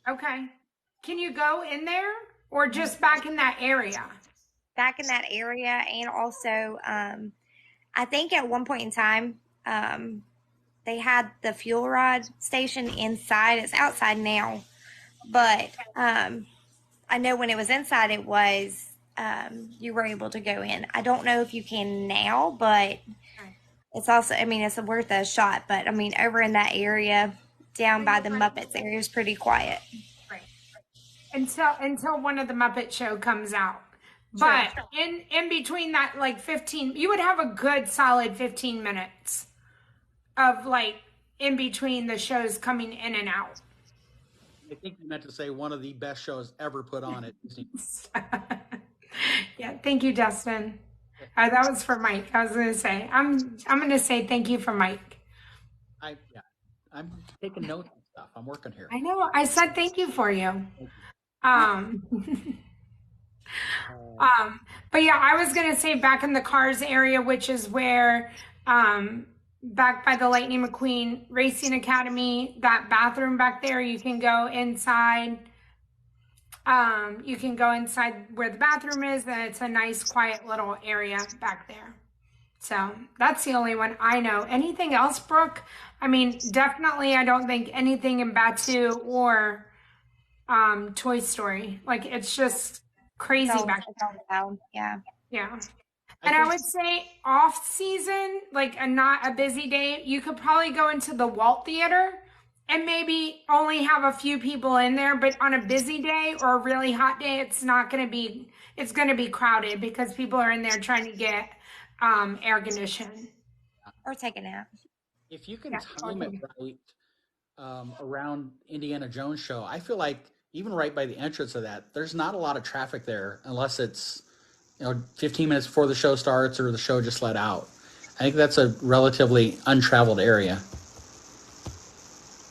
Speaker 1: Okay. Can you go in there or just back in that area?
Speaker 3: Back in that area, and also, I think at one point in time, they had the fuel rod station inside. It's outside now, but I know when it was inside, it was you were able to go in. I don't know if you can now, but it's also, I mean, it's worth a shot. But I mean, over in that area, down by the Muppets area, is pretty quiet.
Speaker 1: Right. Until one of the Muppet Show comes out. But in between that, like 15, you would have a good solid 15 minutes of like in between the shows coming in and out.
Speaker 2: I think you meant to say one of the best shows ever put on at Disney.
Speaker 1: Yeah, thank you, Dustin. That was for Mike. I was gonna say I'm gonna say thank you for Mike.
Speaker 2: I'm taking notes and stuff. I'm working here.
Speaker 1: I know. I said thank you for you. Um, but yeah, I was gonna say back in the Cars area, which is where back by the Lightning McQueen Racing Academy, that bathroom back there, you can go inside. You can go inside where the bathroom is, and it's a nice, quiet little area back there. So that's the only one I know. Anything else, Brooke? I mean, definitely, I don't think anything in Batu or Toy Story. Like, it's just crazy back there.
Speaker 3: Yeah.
Speaker 1: Yeah. And I would say off season, like not a busy day, you could probably go into the Walt Theater and maybe only have a few people in there, but on a busy day or a really hot day, it's going to be crowded because people are in there trying to get air conditioning.
Speaker 3: Or take a nap.
Speaker 2: If you can time it right around Indiana Jones show, I feel like even right by the entrance of that, there's not a lot of traffic there unless it's 15 minutes before the show starts or the show just let out. I think that's a relatively untraveled area.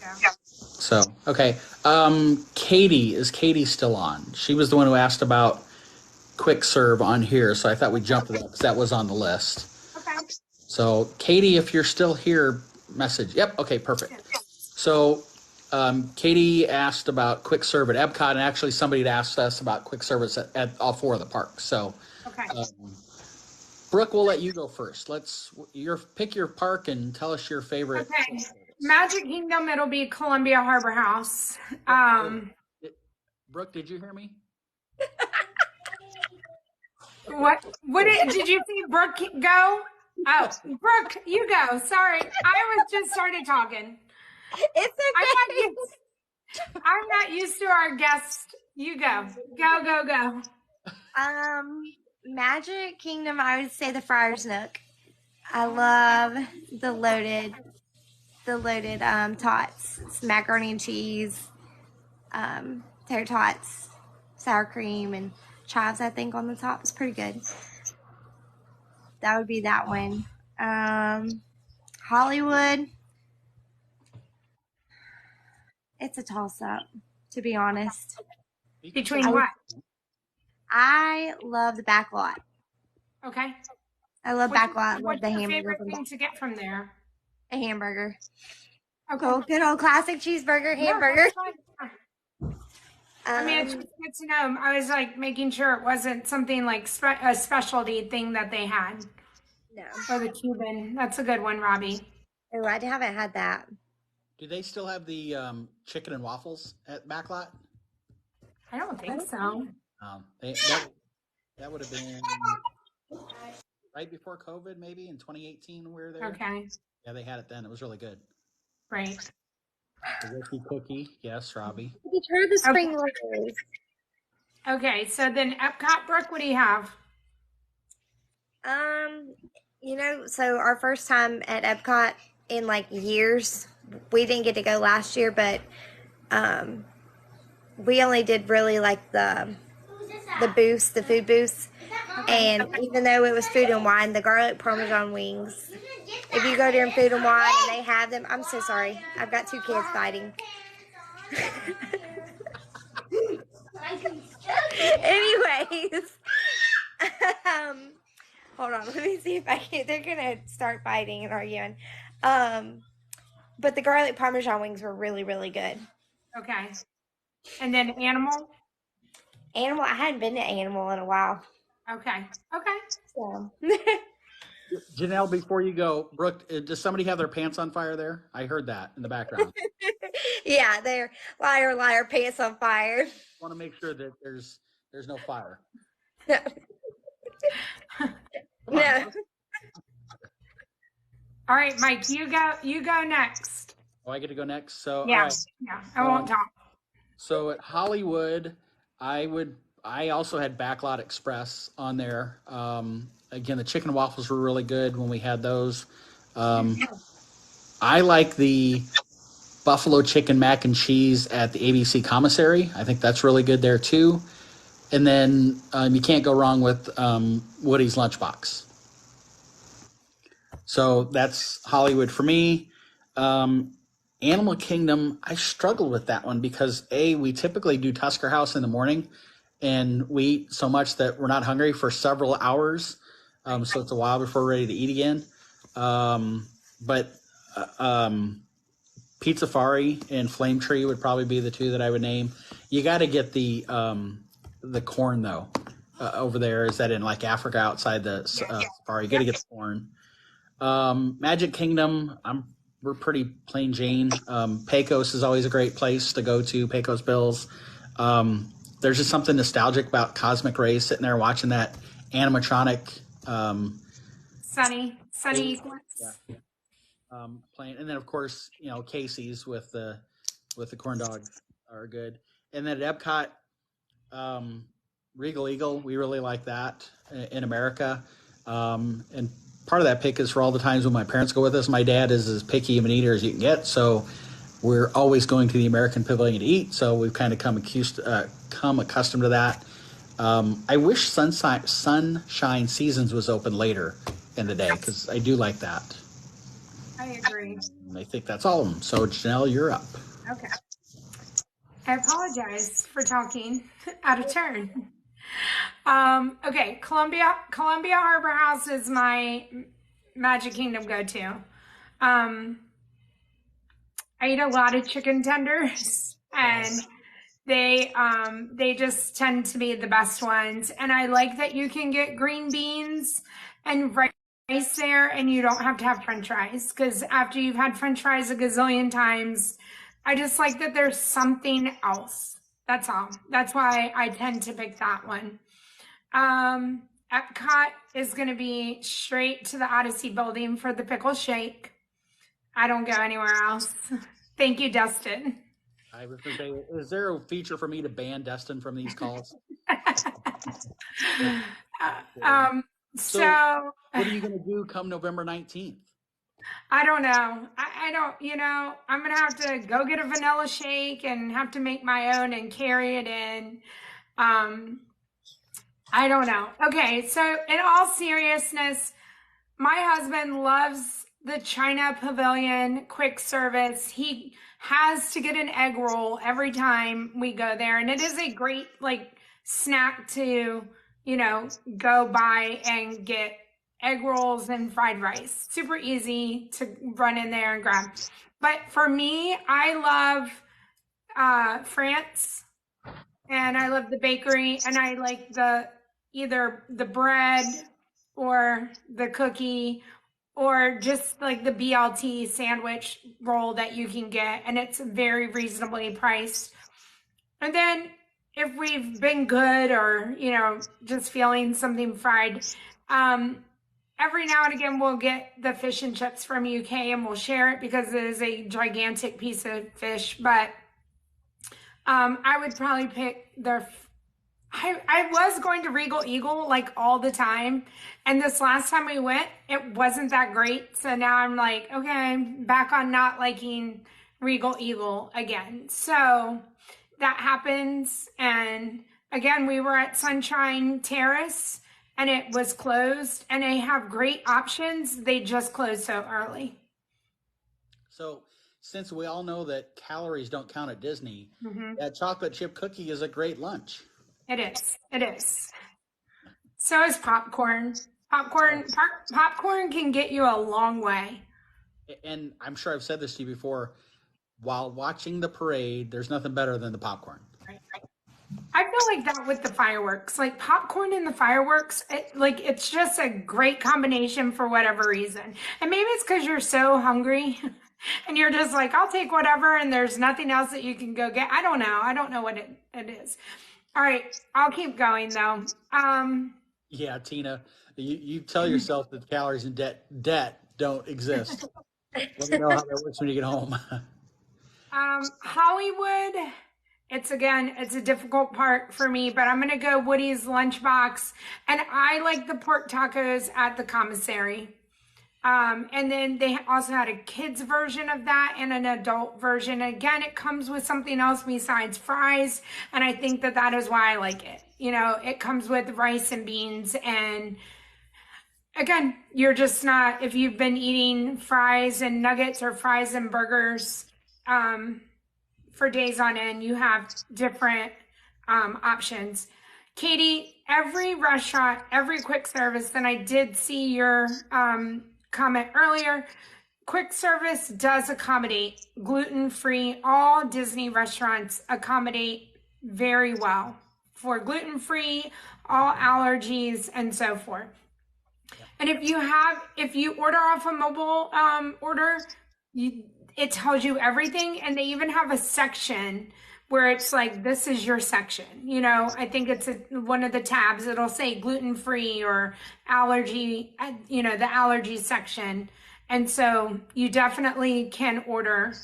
Speaker 1: Yeah.
Speaker 2: So, okay. Katie, is Katie still on? She was the one who asked about quick serve on here, so I thought we'd jump to that because that was on the list.
Speaker 1: Okay.
Speaker 2: So, Katie, if you're still here, message. Yep, okay, perfect. So, Katie asked about quick serve at Epcot, and actually somebody had asked us about quick service at all 4 of the parks. So,
Speaker 1: okay.
Speaker 2: Brooke, we'll let you go first. Pick your park and tell us your favorite.
Speaker 1: Okay. Magic Kingdom, it'll be Columbia Harbor House.
Speaker 2: Brooke, did you hear me?
Speaker 1: What did you see Brooke go? Oh, Brooke, you go. Sorry. I was just started talking.
Speaker 3: It's okay.
Speaker 1: I'm not used to our guest. You go. Go.
Speaker 3: Magic Kingdom, I would say the Friar's Nook. I love the loaded tots. It's macaroni and cheese, tater tots, sour cream, and chives, I think, on the top. It's pretty good. That would be that one. Hollywood. It's a toss-up, to be honest.
Speaker 1: Between what?
Speaker 3: I love the back lot.
Speaker 1: Okay.
Speaker 3: I love back lot. I love
Speaker 1: What's
Speaker 3: the
Speaker 1: your
Speaker 3: hamburger.
Speaker 1: favorite thing to get from there?
Speaker 3: A hamburger.
Speaker 1: Okay.
Speaker 3: Oh, good old classic cheeseburger hamburger.
Speaker 1: I mean, it's just good to know. I was like making sure it wasn't something like a specialty thing that they had.
Speaker 3: No.
Speaker 1: Or the Cuban. That's a good one, Robbie.
Speaker 3: Oh, I haven't had that.
Speaker 2: Do they still have the chicken and waffles at Backlot?
Speaker 1: I don't think so.
Speaker 2: That would have been right before COVID, maybe in 2018 we were there.
Speaker 1: Okay.
Speaker 2: Yeah, they had it then. It was really good.
Speaker 1: Right.
Speaker 2: The Ricky cookie. Yes, Robbie.
Speaker 3: You tried the spring rolls.
Speaker 1: Okay, so then Epcot, Brooke, what do you have?
Speaker 3: So our first time at Epcot in like years, we didn't get to go last year, but we only did really like the booths, the food booths. And even though it was Food and Wine, the garlic parmesan wings, if you go during Food and Wine and they have them, I'm so sorry. I've got 2 kids fighting. Anyways, hold on. Let me see if I can. They're going to start fighting and arguing. But the garlic parmesan wings were really, really good.
Speaker 1: Okay. And then animal.
Speaker 3: Animal. I hadn't been to Animal in a while.
Speaker 1: Okay. Okay.
Speaker 3: So.
Speaker 2: Janelle, before you go, Brooke, does somebody have their pants on fire there? I heard that in the background.
Speaker 3: Yeah, they're liar, liar, pants on fire.
Speaker 2: Want to make sure that there's no fire.
Speaker 3: No.
Speaker 2: Come on.
Speaker 3: No.
Speaker 1: All right, Mike, you go next.
Speaker 2: Oh, I get to go next. So
Speaker 1: Yeah.
Speaker 2: all right.
Speaker 1: Yeah. I won't talk.
Speaker 2: So at Hollywood, I also had Backlot Express on there. Again, the chicken and waffles were really good when we had those. I like the buffalo chicken mac and cheese at the ABC Commissary. I think that's really good there too. And then you can't go wrong with Woody's Lunchbox. So that's Hollywood for me. Animal Kingdom, I struggled with that one because we typically do Tusker House in the morning, and we eat so much that we're not hungry for several hours. So it's a while before we're ready to eat again. But Pizza Safari and Flame Tree would probably be the two that I would name. You got to get the corn though. Over there, is that in like Africa outside the safari? You got to get the corn. Magic Kingdom, we're pretty plain Jane. Pecos is always a great place to go to. Pecos Bills. There's just something nostalgic about Cosmic Ray sitting there watching that animatronic.
Speaker 1: Sunny
Speaker 2: Yeah. Playing, and then of course Casey's with the corn dogs are good, and then at Epcot, Regal Eagle, we really like that in America, and part of that pick is for all the times when my parents go with us. My dad is as picky of an eater as you can get, so we're always going to the American Pavilion to eat. So we've kind of come accustomed to that. I wish Sunshine Seasons was open later in the day because I do like that.
Speaker 1: I agree.
Speaker 2: And I think that's all of them. So Janelle, you're up.
Speaker 1: Okay. I apologize for talking out of turn. Okay, Columbia Harbor House is my Magic Kingdom go-to. I eat a lot of chicken tenders, and they just tend to be the best ones. And I like that you can get green beans and rice there, and you don't have to have French fries, because after you've had French fries a gazillion times, I just like that there's something else. That's all. That's why I tend to pick that one. Epcot is going to be straight to the Odyssey building for the pickle shake. I don't go anywhere else. Thank you, Dustin.
Speaker 2: I was going to say, is there a feature for me to ban Dustin from these calls? So what are you going to do come November 19th?
Speaker 1: I don't know. I don't, I'm going to have to go get a vanilla shake and have to make my own and carry it in. I don't know. Okay, so in all seriousness, my husband loves the China Pavilion quick service. He has to get an egg roll every time we go there, and it is a great snack to, go buy and get egg rolls and fried rice. Super easy to run in there and grab. But for me, I love France, and I love the bakery, and I like either the bread or the cookie or just like the BLT sandwich roll that you can get, and it's very reasonably priced. And then if we've been good or, just feeling something fried, every now and again we'll get the fish and chips from UK and we'll share it because it is a gigantic piece of fish. But I would probably pick I was going to Regal Eagle all the time, and this last time we went, it wasn't that great. So now I'm like, okay, back on not liking Regal Eagle again. So that happens. And again, we were at Sunshine Terrace and it was closed, and they have great options. They just closed so early.
Speaker 2: So since we all know that calories don't count at Disney, that chocolate chip cookie is a great lunch.
Speaker 1: It is. So is popcorn. Popcorn can get you a long way.
Speaker 2: And I'm sure I've said this to you before. While watching the parade, there's nothing better than the popcorn.
Speaker 1: I feel like that with the fireworks, like popcorn and the fireworks, it's just a great combination for whatever reason. And maybe it's because you're so hungry and you're just like, I'll take whatever, and there's nothing else that you can go get. I don't know. I don't know what it is. All right, I'll keep going though.
Speaker 2: Yeah, Tina, you tell yourself that calories and debt don't exist. Let me know how that works when you get home.
Speaker 1: Hollywood. It's a difficult part for me, but I'm gonna go Woody's Lunchbox, and I like the pork tacos at the commissary. And then they also had a kids version of that and an adult version. Again, it comes with something else besides fries, and I think that is why I like it. It comes with rice and beans, and again, you're just not, if you've been eating fries and nuggets or fries and burgers, for days on end, you have different options. Katie, every restaurant, every quick service, and I did see your comment earlier, quick service does accommodate gluten-free. All Disney restaurants accommodate very well for gluten-free, all allergies, and so forth. And if you order off a mobile order, it tells you everything, and they even have a section where it's like, this is your section. I think it's one of the tabs. It'll say gluten-free or allergy, the allergy section. And so you definitely can order.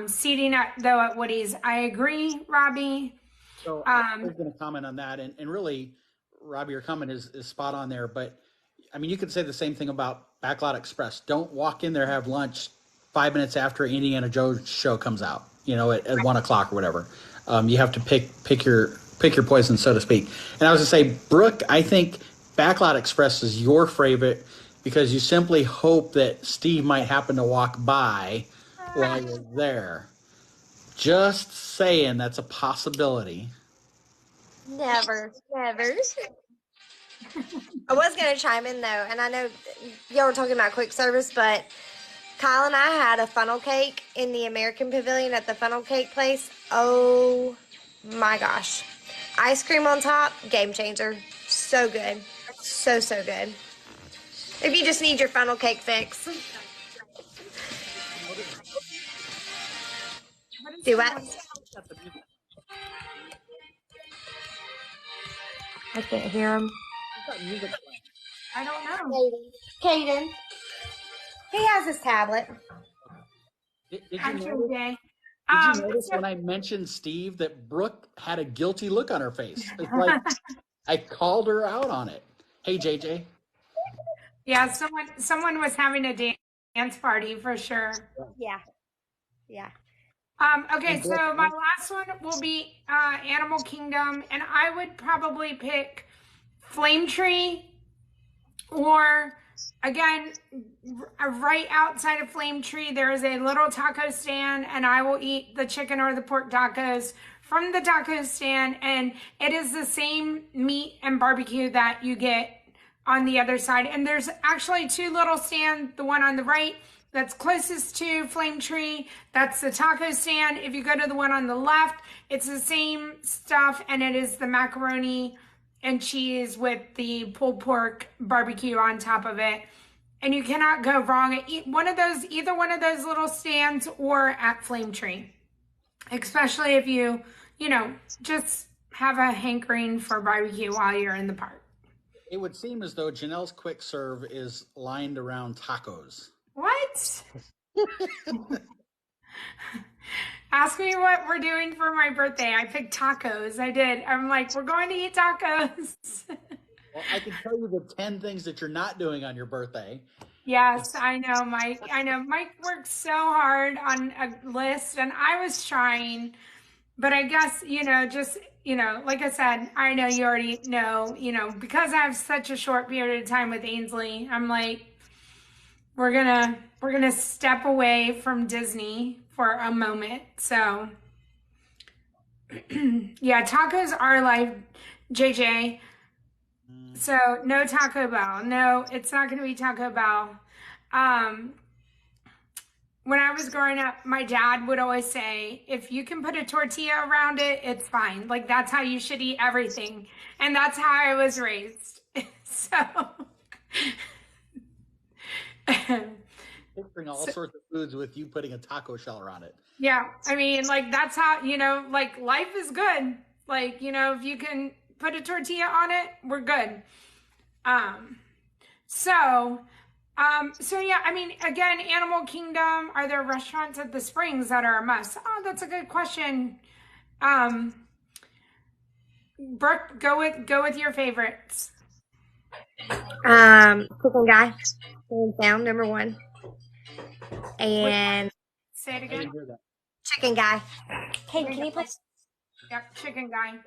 Speaker 1: Seating at Woody's, I agree, Robbie.
Speaker 2: So I was going to comment on that, and really, Robbie, your comment is spot on there. But I mean, you could say the same thing about Backlot Express. Don't walk in there, have lunch 5 minutes after Indiana Jones show comes out, at 1 o'clock or whatever. You have to pick your poison, so to speak. And I was going to say, Brooke, I think Backlot Express is your favorite because you simply hope that Steve might happen to walk by while you're there. Just saying, that's a possibility.
Speaker 3: Never. I was going to chime in, though, and I know y'all were talking about quick service, but Kyle and I had a funnel cake in the American Pavilion at the funnel cake place. Oh, my gosh. Ice cream on top, game changer. So good. So good. If you just need your funnel cake fix. Do what? I can't hear him.
Speaker 1: I don't know.
Speaker 3: Caden. He has his tablet.
Speaker 2: Did you notice when I mentioned Steve that Brooke had a guilty look on her face? It's like I called her out on it. Hey, JJ.
Speaker 1: Yeah, someone was having a dance party for sure.
Speaker 3: Yeah.
Speaker 1: Okay, so my last one will be Animal Kingdom, and I would probably pick Flame Tree, or again, right outside of Flame Tree, there is a little taco stand, and I will eat the chicken or the pork tacos from the taco stand, and it is the same meat and barbecue that you get on the other side. And there's actually two little stands, the one on the right that's closest to Flame Tree, that's the taco stand. If you go to the one on the left, it's the same stuff, and it is the macaroni and cheese with the pulled pork barbecue on top of it. And you cannot go wrong at either one of those little stands or at Flame Tree. Especially if you just have a hankering for barbecue while you're in the park.
Speaker 2: It would seem as though Janelle's quick serve is lined around tacos.
Speaker 1: What? Ask me what we're doing for my birthday. I picked tacos. I did. I'm like, we're going to eat tacos.
Speaker 2: Well, I can tell you the 10 things that you're not doing on your birthday.
Speaker 1: Yes, I know, Mike. Mike worked so hard on a list, and I was trying, but I guess, like I said, I know you already know, because I have such a short period of time with Ainsley, I'm like, we're gonna step away from Disney for a moment. So yeah, tacos are life, JJ. So no Taco Bell. No, it's not gonna be Taco Bell. when I was growing up, my dad would always say, if you can put a tortilla around it, it's fine. Like that's how you should eat everything. And that's how I was raised. So
Speaker 2: Picturing all sorts of foods with you putting a taco shell around it.
Speaker 1: yeah, I mean, like that's how, like life is good. Like, if you can put a tortilla on it, we're good. Um, so, so yeah, I mean, again, Animal Kingdom, are there restaurants at the Springs that are a must? Oh, that's a good question. Brooke, go with your favorites.
Speaker 3: Chicken Guy, hands down, number one. And
Speaker 1: Say it
Speaker 2: I
Speaker 1: again.
Speaker 2: didn't hear that.
Speaker 3: Chicken Guy. Hey, can you put
Speaker 1: Yep, Chicken Guy.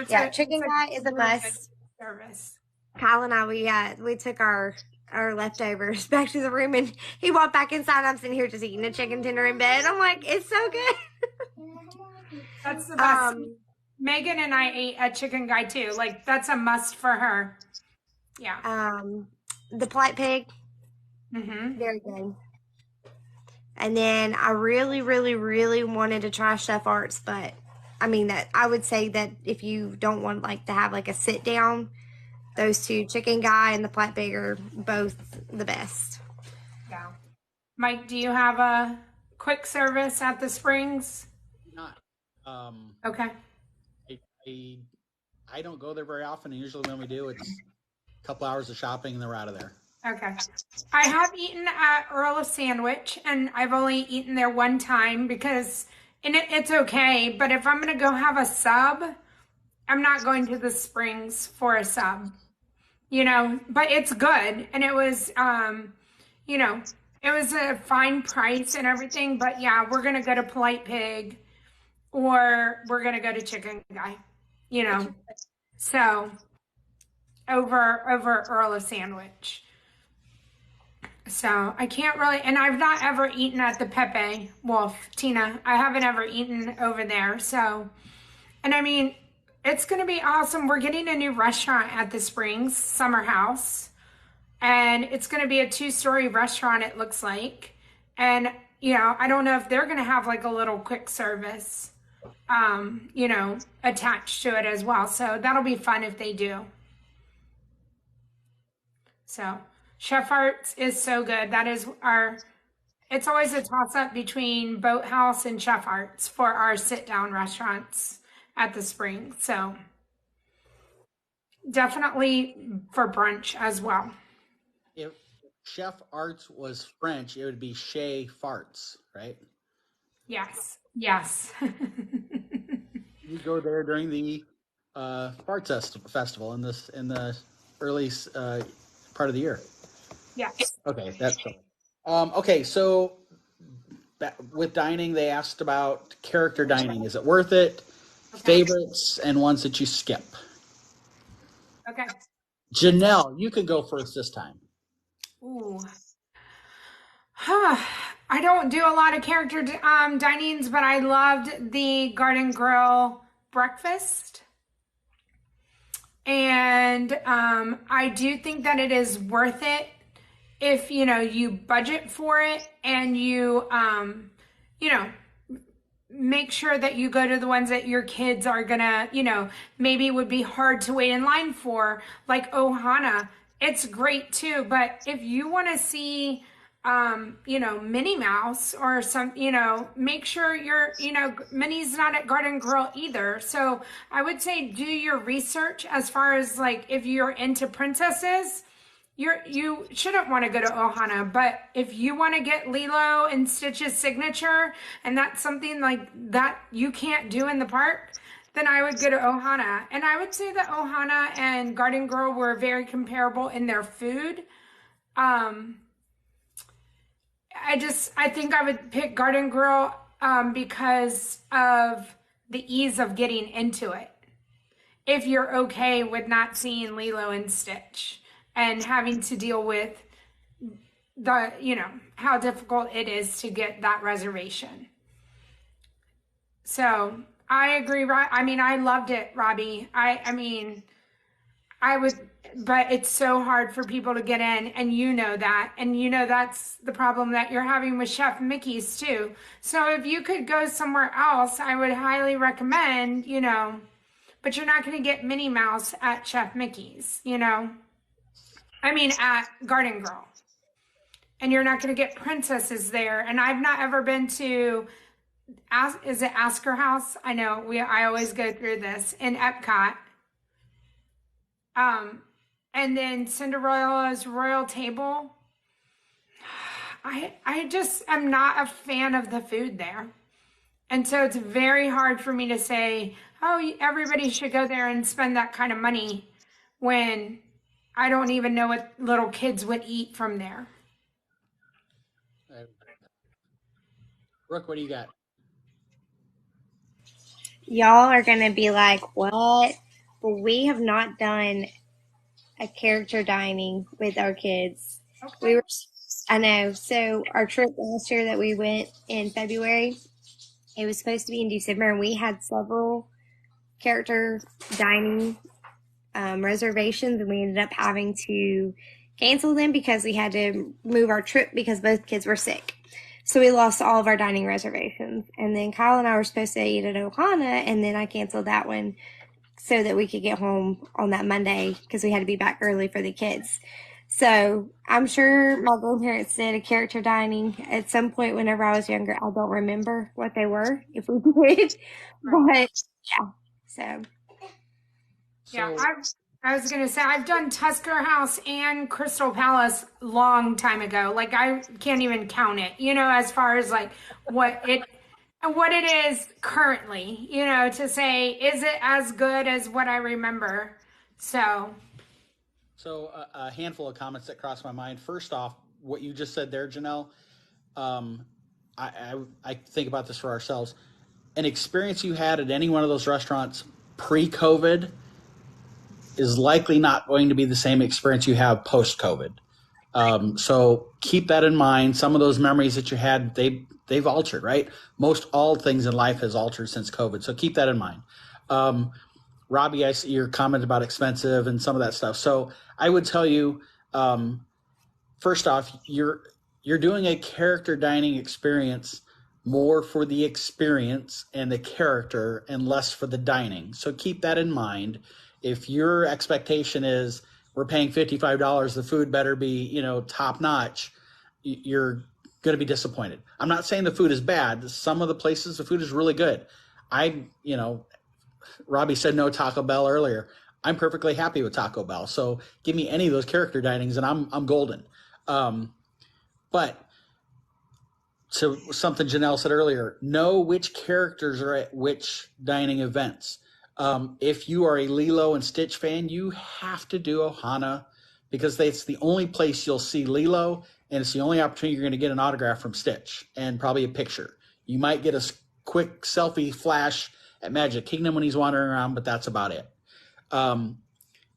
Speaker 3: yeah, Chicken Guy is a
Speaker 1: really good
Speaker 3: must.
Speaker 1: service.
Speaker 3: Kyle and I, we took our leftovers back to the room, and he walked back inside. I'm sitting here just eating a chicken tender in bed. I'm like, it's so good.
Speaker 1: That's the best. Megan and I ate a Chicken Guy too. Like that's a must for her. Yeah.
Speaker 3: The Polite Pig,
Speaker 1: Mm-hmm.
Speaker 3: very good. And then I really, really, really wanted to try Chef Arts, but I mean that I would say that if you don't want like to have like a sit down, those two, Chicken Guy and the Polite Pig, are both the best.
Speaker 1: Yeah. Mike, do you have a quick service at the Springs?
Speaker 2: Not.
Speaker 1: Okay.
Speaker 2: I don't go there very often, and usually when we do, it's a couple hours of shopping and then we're out of there.
Speaker 1: Okay. I have eaten at Earl of Sandwich, and I've only eaten there one time because it's okay. But if I'm going to go have a sub, I'm not going to the Springs for a sub, but it's good. And it was, it was a fine price and everything. But yeah, we're going to go to Polite Pig or we're going to go to Chicken Guy, so over Earl of Sandwich. So I can't really, and I've not ever eaten at the Pepe Wolf, Tina. I haven't ever eaten over there. So, and I mean, it's going to be awesome. We're getting a new restaurant at the Springs, Summer House, and it's going to be a 2-story restaurant, it looks like. And, I don't know if they're going to have like a little quick service, attached to it as well. So that'll be fun if they do. So Chef Arts is so good. That is it's always a toss up between Boathouse and Chef Arts for our sit down restaurants at the Spring. So definitely for brunch as well.
Speaker 2: If Chef Arts was French, it would be Chez Farts, right?
Speaker 1: Yes.
Speaker 2: You go there during the Farts Festival in the early part of the year.
Speaker 1: Yes.
Speaker 2: Okay, that's okay. So with dining, they asked about character dining. Is it worth it? Okay. Favorites and ones that you skip.
Speaker 1: Okay.
Speaker 2: Janelle, you can go first this time.
Speaker 1: Ooh. I don't do a lot of character dinings, but I loved the Garden Grill breakfast. And I do think that it is worth it if, you budget for it and you, make sure that you go to the ones that your kids are gonna, maybe would be hard to wait in line for, like Ohana. It's great too, but if you want to see, Minnie Mouse or some, make sure Minnie's not at Garden Grill either. So I would say do your research as far as like, if you're into princesses, you shouldn't want to go to Ohana, but if you want to get Lilo and Stitch's signature, and that's something like that you can't do in the park, then I would go to Ohana. And I would say that Ohana and Garden Grill were very comparable in their food. I think I would pick Garden Grill because of the ease of getting into it. If you're okay with not seeing Lilo and Stitch and having to deal with how difficult it is to get that reservation. So I agree. I mean, I loved it, Robbie. I mean, I would, but it's so hard for people to get in, and you know that. And you know that's the problem that you're having with Chef Mickey's too. So if you could go somewhere else, I would highly recommend, but you're not going to get Minnie Mouse at Chef Mickey's, I mean, at Garden Girl. And you're not going to get princesses there. And I've not ever been to, is it Asker House? I know I always go through this in Epcot. And then Cinderella's Royal Table. I just am not a fan of the food there. And so it's very hard for me to say, oh, everybody should go there and spend that kind of money when I don't even know what little kids would eat from there.
Speaker 2: Brooke, what do you got?
Speaker 3: Y'all are going to be like, what? But we have not done a character dining with our kids.
Speaker 1: Okay.
Speaker 3: I know. So our trip last year that we went in February, it was supposed to be in December, and we had several character dining reservations, and we ended up having to cancel them because we had to move our trip because both kids were sick. So we lost all of our dining reservations. And then Kyle and I were supposed to eat at Ohana, and then I canceled that one so that we could get home on that Monday because we had to be back early for the kids. So I'm sure my grandparents did a character dining at some point whenever I was younger. I don't remember what they were, if we did. But yeah,
Speaker 1: Yeah, I was going to say, I've done Tusker House and Crystal Palace long time ago. Like, I can't even count it, as far as like what it is currently, to say, is it as good as what I remember? So
Speaker 2: a handful of comments that crossed my mind. First off, what you just said there, Janelle, I think about this for ourselves. An experience you had at any one of those restaurants pre-COVID is likely not going to be the same experience you have post-COVID. So keep that in mind. Some of those memories that you had, they've altered, right? Most all things in life has altered since COVID. So keep that in mind. Robbie, I see your comment about expensive and some of that stuff. So I would tell you, first off, you're doing a character dining experience more for the experience and the character and less for the dining. So keep that in mind. If your expectation is we're paying $55, the food better be, top notch, you're going to be disappointed. I'm not saying the food is bad. Some of the places, the food is really good. Robbie said no Taco Bell earlier. I'm perfectly happy with Taco Bell. So give me any of those character dinings and I'm golden. But so something Janelle said earlier, know which characters are at which dining events. If you are a Lilo and Stitch fan, you have to do Ohana because it's the only place you'll see Lilo, and it's the only opportunity you're going to get an autograph from Stitch and probably a picture. You might get a quick selfie flash at Magic Kingdom when he's wandering around, but that's about it.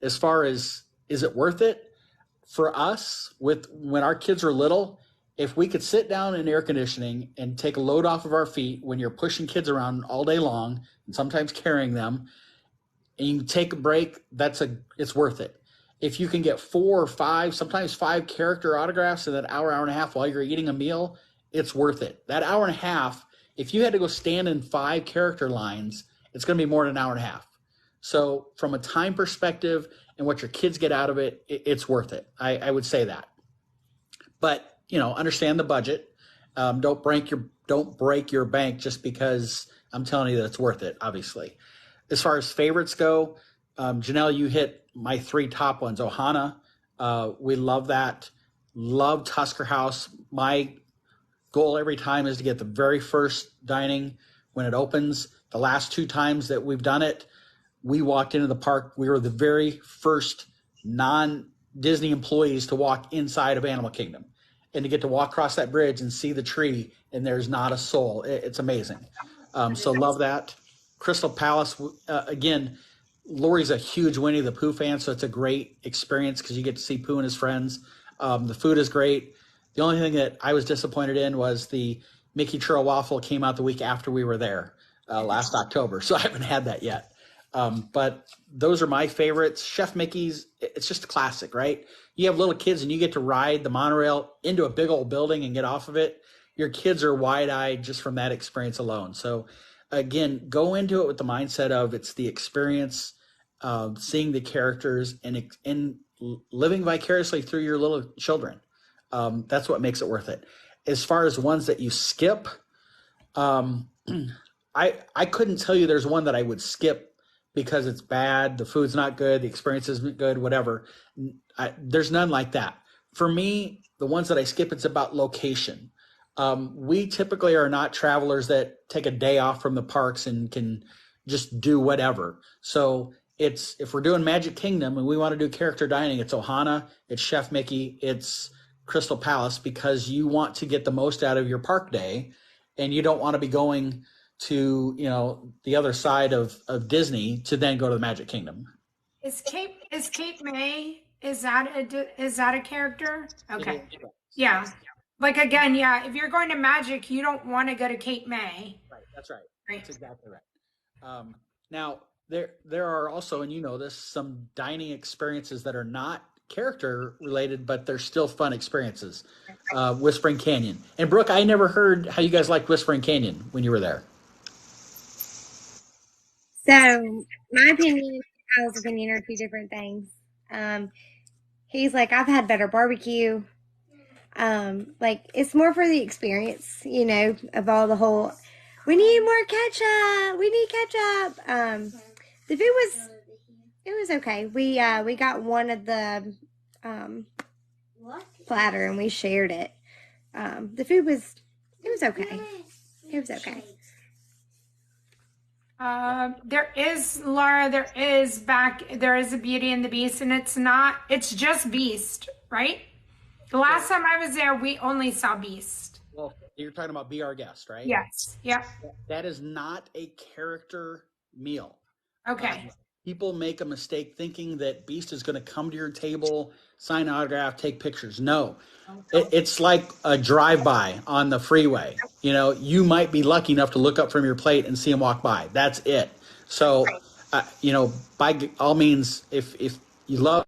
Speaker 2: As far as, is it worth it? For us, when our kids are little, if we could sit down in air conditioning and take a load off of our feet when you're pushing kids around all day long and sometimes carrying them, and you take a break, it's worth it. If you can get 4 or 5, sometimes 5 character autographs in that hour and a half while you're eating a meal, it's worth it. That hour and a half, if you had to go stand in 5 character lines, it's going to be more than an hour and a half. So from a time perspective and what your kids get out of it, it's worth it. I would say that. But understand the budget. Don't break your bank just because I'm telling you that it's worth it, obviously. As far as favorites go, Janelle, you hit my 3 top ones. Ohana, we love that. Love Tusker House. My goal every time is to get the very first dining when it opens. The last 2 times that we've done it, we walked into the park. We were the very first non-Disney employees to walk inside of Animal Kingdom. And to get to walk across that bridge and see the tree and there's not a soul. It's amazing. So love that. Crystal Palace, again, Lori's a huge Winnie the Pooh fan, so it's a great experience because you get to see Pooh and his friends. The food is great. The only thing that I was disappointed in was the Mickey Churro Waffle came out the week after we were there last October, so I haven't had that yet. But those are my favorites. Chef Mickey's, it's just a classic, right? You have little kids and you get to ride the monorail into a big old building and get off of it. Your kids are wide-eyed just from that experience alone. So again, go into it with the mindset of it's the experience of seeing the characters and living vicariously through your little children. That's what makes it worth it. As far as ones that you skip, I couldn't tell you there's one that I would skip because it's bad, the food's not good, the experience isn't good, whatever. There's none like that. For me, the ones that I skip, it's about location. We typically are not travelers that take a day off from the parks and can just do whatever. So it's, if we're doing Magic Kingdom and we want to do character dining, it's Ohana, it's Chef Mickey, it's Crystal Palace, because you want to get the most out of your park day and you don't want to be going to, you know, the other side of Disney to then go to the Magic Kingdom.
Speaker 1: Is Cape May, is that a character? Okay. Yeah. Like, again, yeah, if you're going to Magic, you don't want to go to Cape May.
Speaker 2: Right, that's right. That's exactly right. Now, there are also, and you know this, some dining experiences that are not character related, but they're still fun experiences. Whispering Canyon. And Brooke, I never heard how you guys liked Whispering Canyon when you were there.
Speaker 3: So my opinion and Kyle's opinion are two different things. He's like, I've had better barbecue. Like, it's more for the experience, you know, of all the whole, we need more ketchup. We need ketchup. The food was okay. We got one of the platter and we shared it. The food was okay. It was okay.
Speaker 1: There is, Laura, there is a Beauty and the Beast, and it's just Beast, right? The last time I was there, we only saw Beast.
Speaker 2: Well, you're talking about Be Our Guest, right?
Speaker 1: Yes. Yeah.
Speaker 2: That is not a character meal.
Speaker 1: Okay.
Speaker 2: People make a mistake thinking that Beast is going to come to your table, sign an autograph, take pictures. No, it's like a drive-by on the freeway. You know, you might be lucky enough to look up from your plate and see him walk by. That's it. So, you know, by all means, if you love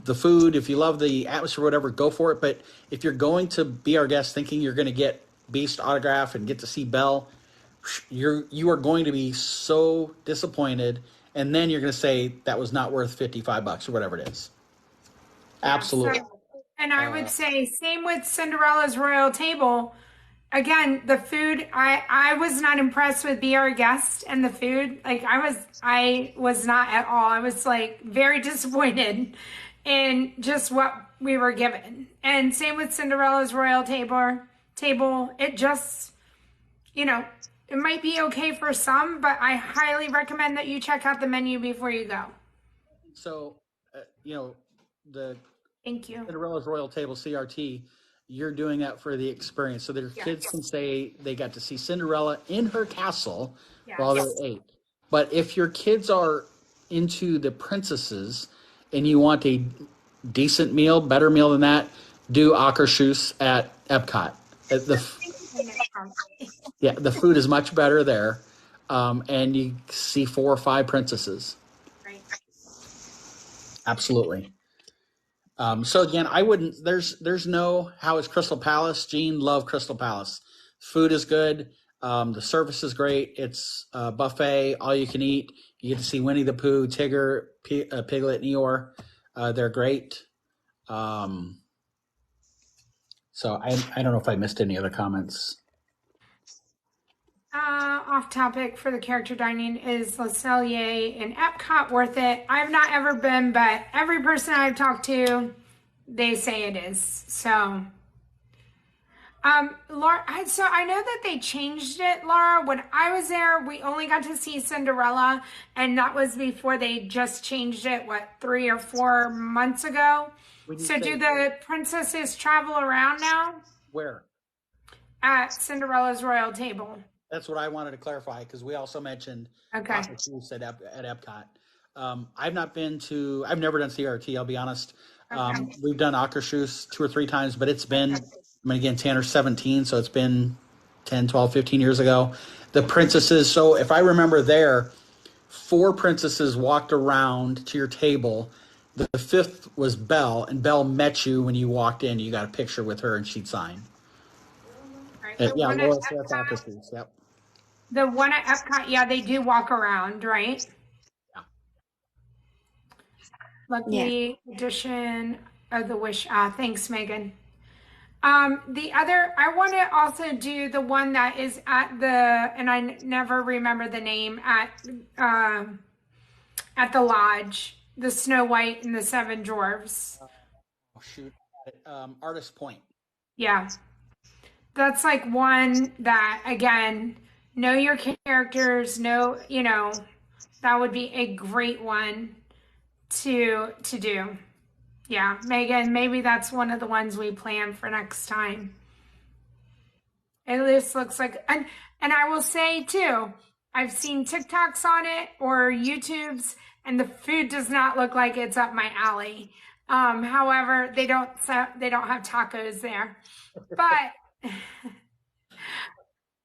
Speaker 2: the food, if you love the atmosphere, whatever, go for it. But if you're going to Be Our Guest thinking you're going to get Beast autograph and get to see Belle, you are going to be so disappointed. And then you're going to say that was not worth $55 or whatever it is. Absolutely.
Speaker 1: And I would say same with Cinderella's Royal Table. Again, the food, I was not impressed with Be Our Guest and the food. Like, I was not at all. I was like very disappointed in just what we were given. And same with Cinderella's Royal Table. It just, you know, it might be okay for some, but I highly recommend that you check out the menu before you go.
Speaker 2: So, you know,
Speaker 1: Thank you.
Speaker 2: Cinderella's Royal Table, CRT, you're doing that for the experience. So their kids can say they got to see Cinderella in her castle while they ate. But if your kids are into the princesses and you want a decent meal, better meal than that, do Akershus at Epcot. The food is much better there. And you see 4 or 5 princesses.
Speaker 1: Right.
Speaker 2: Absolutely. So again, I wouldn't, there's no, how is Crystal Palace? Gene, love Crystal Palace. Food is good. The service is great. It's a buffet, all you can eat. You get to see Winnie the Pooh, Tigger, Piglet, and Eeyore. They're great. So I don't know if I missed any other comments.
Speaker 1: Off topic for the character dining, is Le Cellier in Epcot worth it? I've not ever been, but every person I've talked to, they say it is. So, Laura, so I know that they changed it, Laura. When I was there, we only got to see Cinderella, and that was before they just changed it, 3 or 4 months ago? So do the princesses travel around now?
Speaker 2: Where?
Speaker 1: At Cinderella's Royal Table.
Speaker 2: That's what I wanted to clarify, because we also mentioned at Epcot. I've never done CRT, I'll be honest. We've done Akershus 2 or 3 times, but it's been, again, Tanner's 17, so it's been 10, 12, 15 years ago. The princesses, so if I remember there, 4 princesses walked around to your table. The 5th was Belle, and Belle met you when you walked in. You got a picture with her, and she'd sign.
Speaker 1: Right.
Speaker 2: Yeah, Laura Smith Offices. Yep.
Speaker 1: The one at Epcot, yeah, they do walk around, right?
Speaker 2: Yeah.
Speaker 1: Lucky edition of the Wish. Thanks, Megan. The other, I want to also do the one that is at the, and I never remember the name, at the lodge, the Snow White and the Seven Dwarfs.
Speaker 2: Oh, shoot. Artist Point.
Speaker 1: Yeah. That's like one that, again, know your characters, that would be a great one to do. Yeah, Megan, maybe that's one of the ones we plan for next time. It just looks like, and I will say too, I've seen TikToks on it or YouTubes, and the food does not look like it's up my alley. However, they don't have tacos there, but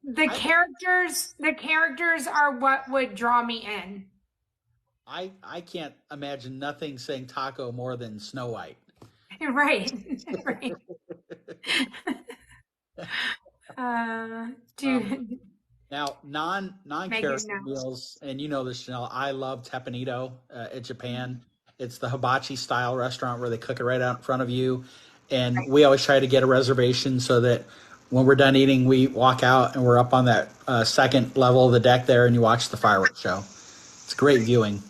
Speaker 1: the characters are what would draw me in.
Speaker 2: I can't imagine nothing saying taco more than Snow White.
Speaker 1: Right. Right.
Speaker 2: Now, non-character meals, and you know this, Janelle, I love Teppanyto at Japan. It's the hibachi style restaurant where they cook it right out in front of you. And we always try to get a reservation so that when we're done eating, we walk out and we're up on that second level of the deck there and you watch the fireworks show. It's great viewing.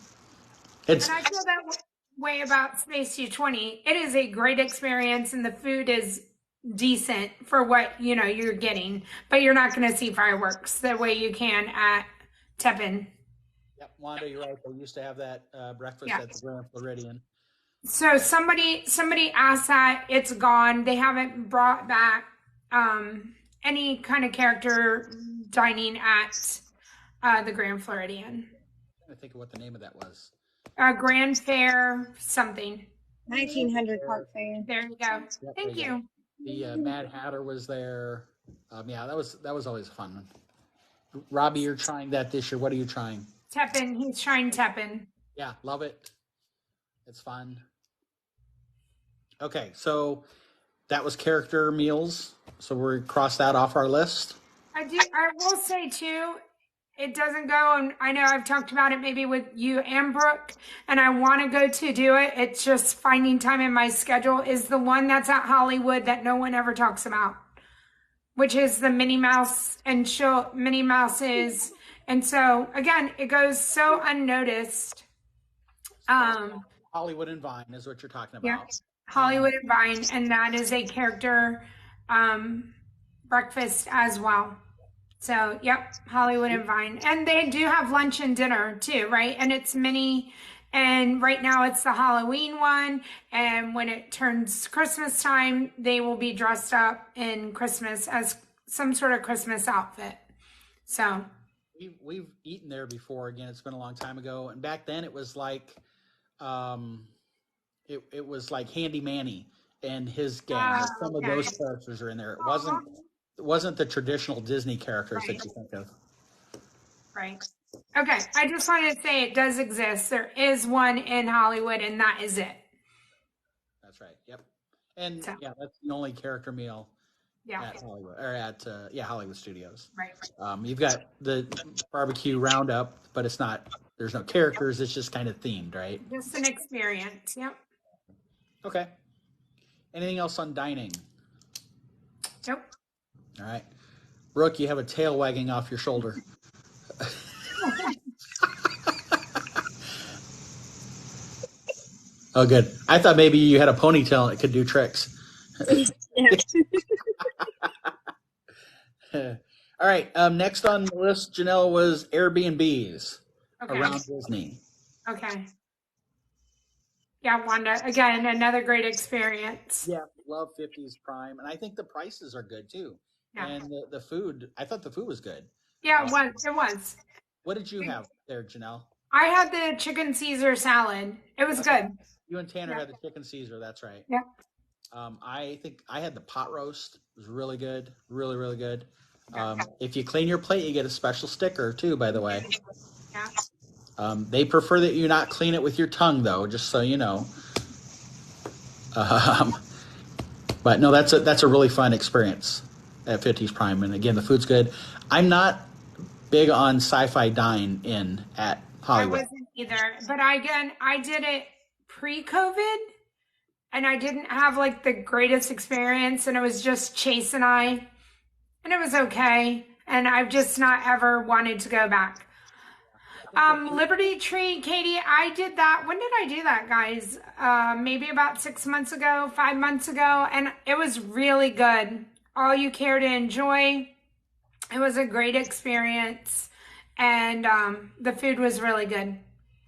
Speaker 1: And I feel that way about Space 220. It is a great experience and the food is decent for what you're getting, but you're not going to see fireworks the way you can at Teppan.
Speaker 2: Yep, Wanda, you're right. They used to have that breakfast at the Grand Floridian.
Speaker 1: So somebody asked that. It's gone. They haven't brought back any kind of character dining at the Grand Floridian.
Speaker 2: I'm trying to think of what the name of that was.
Speaker 1: Grand Fair something.
Speaker 3: 1900 Park Fair.
Speaker 1: There you go.
Speaker 2: Yep,
Speaker 1: Thank you.
Speaker 2: The Mad Hatter was there. Yeah, that was always a fun one. Robbie, you're trying that this year. What are you trying?
Speaker 1: Teppan. He's trying Teppan.
Speaker 2: Yeah, love it. It's fun. Okay, so that was character meals. So we're cross that off our list.
Speaker 1: I will say too, it doesn't go, and I know I've talked about it maybe with you and Brooke, and I want to go to do it. It's just finding time in my schedule is the one that's at Hollywood that no one ever talks about, which is the Minnie Mouse and Minnie Mouse's. And so again, it goes so unnoticed.
Speaker 2: Hollywood and Vine is what you're talking about.
Speaker 1: Yeah, Hollywood and Vine, and that is a character breakfast as well. So, yep, Hollywood and Vine. And they do have lunch and dinner too, right? And it's Minnie, and right now it's the Halloween one. And when it turns Christmas time, they will be dressed up in Christmas as some sort of Christmas outfit. So
Speaker 2: we've eaten there before. Again, it's been a long time ago. And back then it was like, it was like Handy Manny and his gang. Some of those characters are in there. It wasn't the traditional Disney characters that you think of.
Speaker 1: Right. Okay. I just wanted to say it does exist. There is one in Hollywood, and that is it.
Speaker 2: That's right. Yep. And yeah, that's the only character meal at Hollywood or at Hollywood Studios.
Speaker 1: Right.
Speaker 2: You've got the barbecue roundup, but it's not. There's no characters. It's just kind of themed, right?
Speaker 1: Just an experience. Yep.
Speaker 2: Okay. Anything else on dining?
Speaker 1: Nope.
Speaker 2: All right. Brooke, you have a tail wagging off your shoulder. Oh, good. I thought maybe you had a ponytail and it could do tricks. All right. Next on the list, Janelle, was Airbnbs around Disney.
Speaker 1: Okay. Yeah, Wanda. Again, another great experience.
Speaker 2: Yeah, love 50s Prime. And I think the prices are good too. Yeah. And the food, I thought the food was good.
Speaker 1: Yeah, it was.
Speaker 2: What did you have there, Janelle?
Speaker 1: I had the chicken Caesar salad. It was good.
Speaker 2: You and Tanner had the chicken Caesar. That's right.
Speaker 1: Yeah.
Speaker 2: I think I had the pot roast. It was really good. Really, really good. If you clean your plate, you get a special sticker too, by the way.
Speaker 1: Yeah.
Speaker 2: They prefer that you not clean it with your tongue, though, just so you know. Um, but no, that's a really fun experience at 50s Prime. And again, the food's good. I'm not big on sci-fi dine in at
Speaker 1: I
Speaker 2: Hollywood.
Speaker 1: wasn't either. But I did it pre-COVID, and I didn't have like the greatest experience, and it was just Chase and I, and it was okay. And I've just not ever wanted to go back. Liberty Tree, Katie, I did that. When did I do that, guys? Maybe about 6 months ago, 5 months ago, and it was really good. All you care to enjoy. It was a great experience, and the food was really good.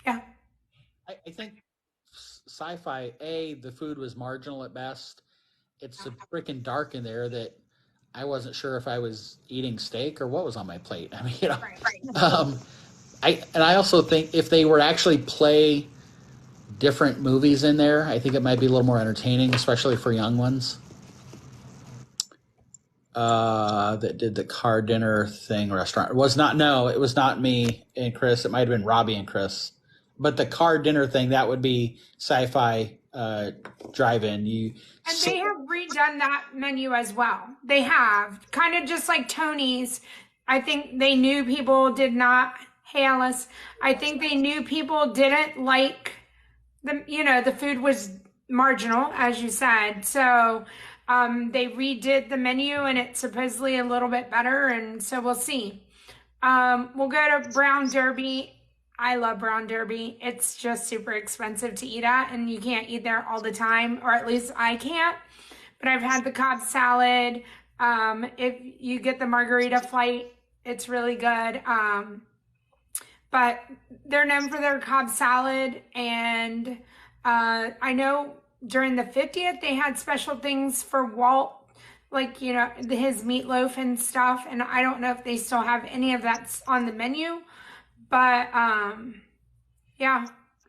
Speaker 1: Yeah.
Speaker 2: I think sci-fi, the food was marginal at best. It's so freaking dark in there that I wasn't sure if I was eating steak or what was on my plate. I mean, Um, I also think if they were to actually play different movies in there, I think it might be a little more entertaining, especially for young ones. That did the car dinner thing restaurant. It was not, no, it was not me and Chris. It might have been Robbie and Chris. But the car dinner thing, that would be sci-fi drive-in.
Speaker 1: And they have redone that menu as well. They have, kind of just like Tony's. I think they knew people did not, hey Alice, I think they knew people didn't like the food was marginal, as you said. So they redid the menu, and it's supposedly a little bit better, and so we'll see. We'll go to Brown Derby. I love Brown Derby. It's just super expensive to eat at, and you can't eat there all the time, or at least I can't. But I've had the Cobb salad. If you get the margarita flight, it's really good. But they're known for their Cobb salad, and I know during the 50th they had special things for Walt, like his meatloaf and stuff. And I don't know if they still have any of that on the menu, but yeah,